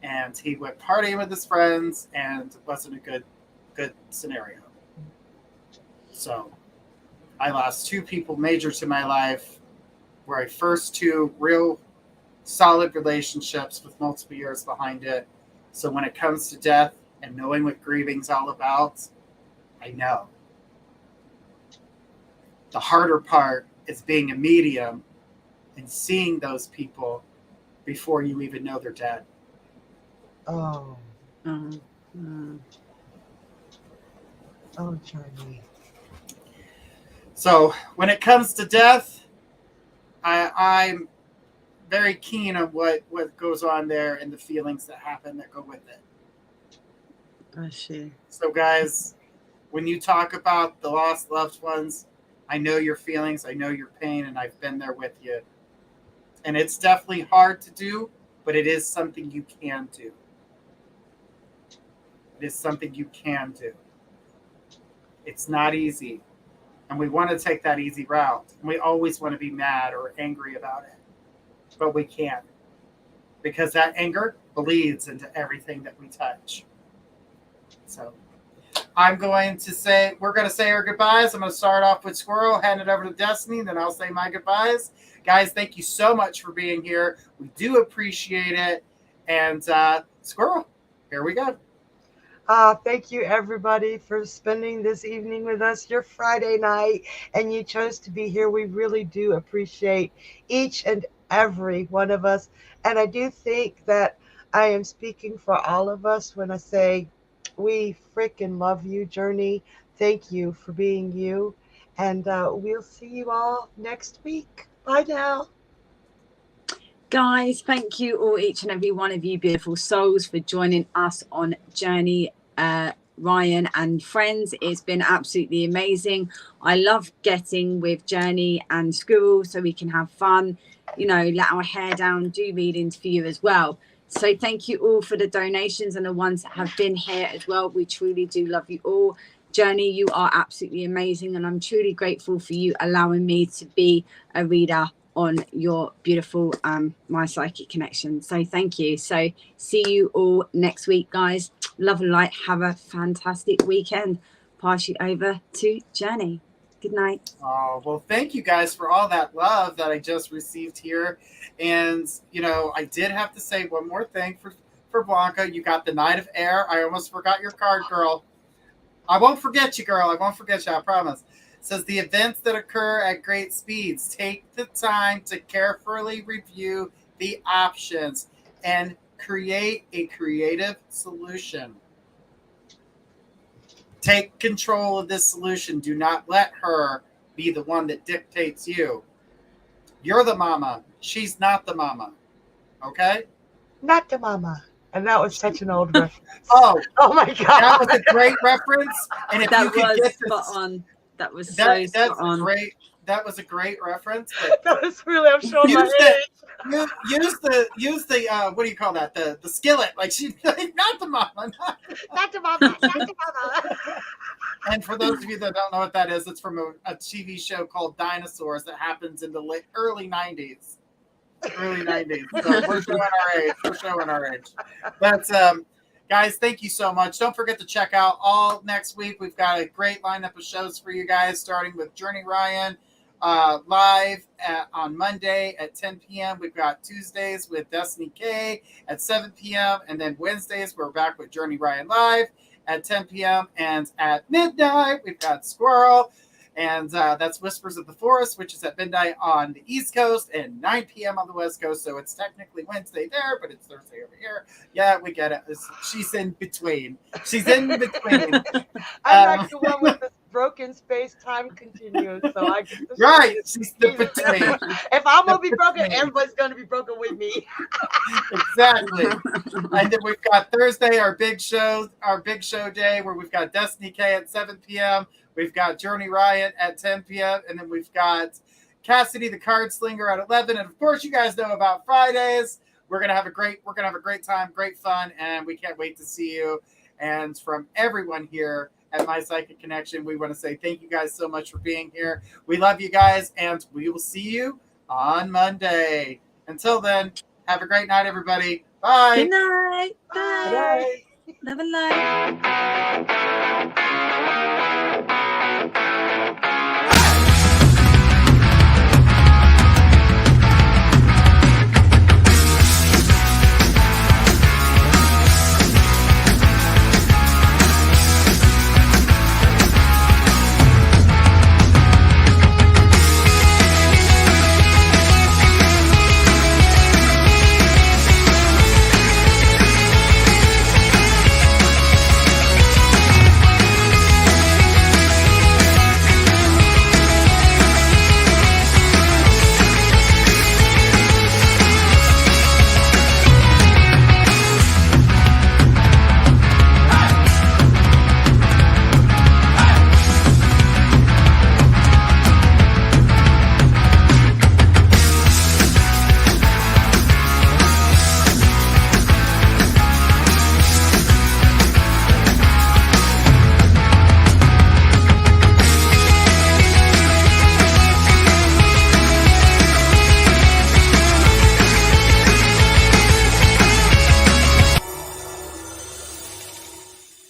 and he went partying with his friends, and it wasn't a good scenario. So I lost two people major to my life, were my first two real solid relationships with multiple years behind it. So when it comes to death and knowing what grieving's all about, I know. The harder part is being a medium and seeing those people before you even know they're dead. Oh. Oh, Journey. So when it comes to death, I'm very keen on what goes on there and the feelings that happen that go with it. I see. So guys, when you talk about the lost loved ones, I know your feelings, I know your pain, and I've been there with you. And it's definitely hard to do, but it is something you can do. It is something you can do. It's not easy. And we want to take that easy route. And we always want to be mad or angry about it. But we can't. Because that anger bleeds into everything that we touch. So we're going to say our goodbyes. I'm going to start off with Squirrel, hand it over to Destiny, then I'll say my goodbyes. Guys, thank you so much for being here. We do appreciate it. And Squirrel, here we go. Thank you, everybody, for spending this evening with us, your Friday night, and you chose to be here. We really do appreciate each and every one of us. And I do think that I am speaking for all of us when I say we freaking love you, Journey. Thank you for being you. And we'll see you all next week. Bye now. Guys, thank you all, each and every one of you beautiful souls, for joining us on Journey Ryan and friends. It's been absolutely amazing. I love getting with Journey and Squirrel so we can have fun, let our hair down, do readings for you as well. So thank you all for the donations and the ones that have been here as well. We truly do love you all. Journey, you are absolutely amazing, and I'm truly grateful for you allowing me to be a reader on your beautiful My Psychic Connection. So thank you. So see you all next week, guys. Love and light. Have a fantastic weekend. Pass you over to Journey. Good night. Oh, well, thank you guys for all that love that I just received here. And, I did have to say one more thing for Blanca. You got the Knight of Air. I almost forgot your card, girl. I won't forget you, girl. I won't forget you, I promise. It says the events that occur at great speeds. Take the time to carefully review the options and create a creative solution. Take control of this solution. Do not let her be the one that dictates you. You're the mama. She's not the mama. Okay? Not the mama. And that was such an old reference. Oh my God. That was a great reference. And if that you could was get spot this, on. That was that's spot on. great. That was a great reference. But that was really, I'm showing my age. Use the what do you call that? The skillet. Like she's like, not the mama. Not the mama. Not the mama. And for those of you that don't know what that is, it's from a TV show called Dinosaurs that happens in the early 90s. Early 90s. So we're showing our age. But guys, thank you so much. Don't forget to check out all next week. We've got a great lineup of shows for you guys, starting with Journey Ryan live on Monday at 10 p.m. We've got Tuesdays with Destiny K at 7 p.m. And then Wednesdays, we're back with Journey Ryan live at 10 p.m. And at midnight, we've got Squirrel And that's Whispers of the Forest, which is at midnight on the East Coast and 9 p.m. on the West Coast. So it's technically Wednesday there, but it's Thursday over here. Yeah, we get it. She's in between. She's in between. I'm like the one with the broken space-time continuum, so I get the right. She's the between. If I'm gonna be broken, everybody's gonna be broken with me. Exactly. And then we've got Thursday, our big show day, where we've got Destiny K at 7 p.m. We've got Journey Ryan at 10 p.m. And then we've got Cassidy the Card Slinger at 11. And of course, you guys know about Fridays. We're gonna have a great time, great fun, and we can't wait to see you. And from everyone here at My Psychic Connection, we want to say thank you guys so much for being here. We love you guys, and we will see you on Monday. Until then, have a great night, everybody. Bye. Good night. Bye. Bye. Love and light.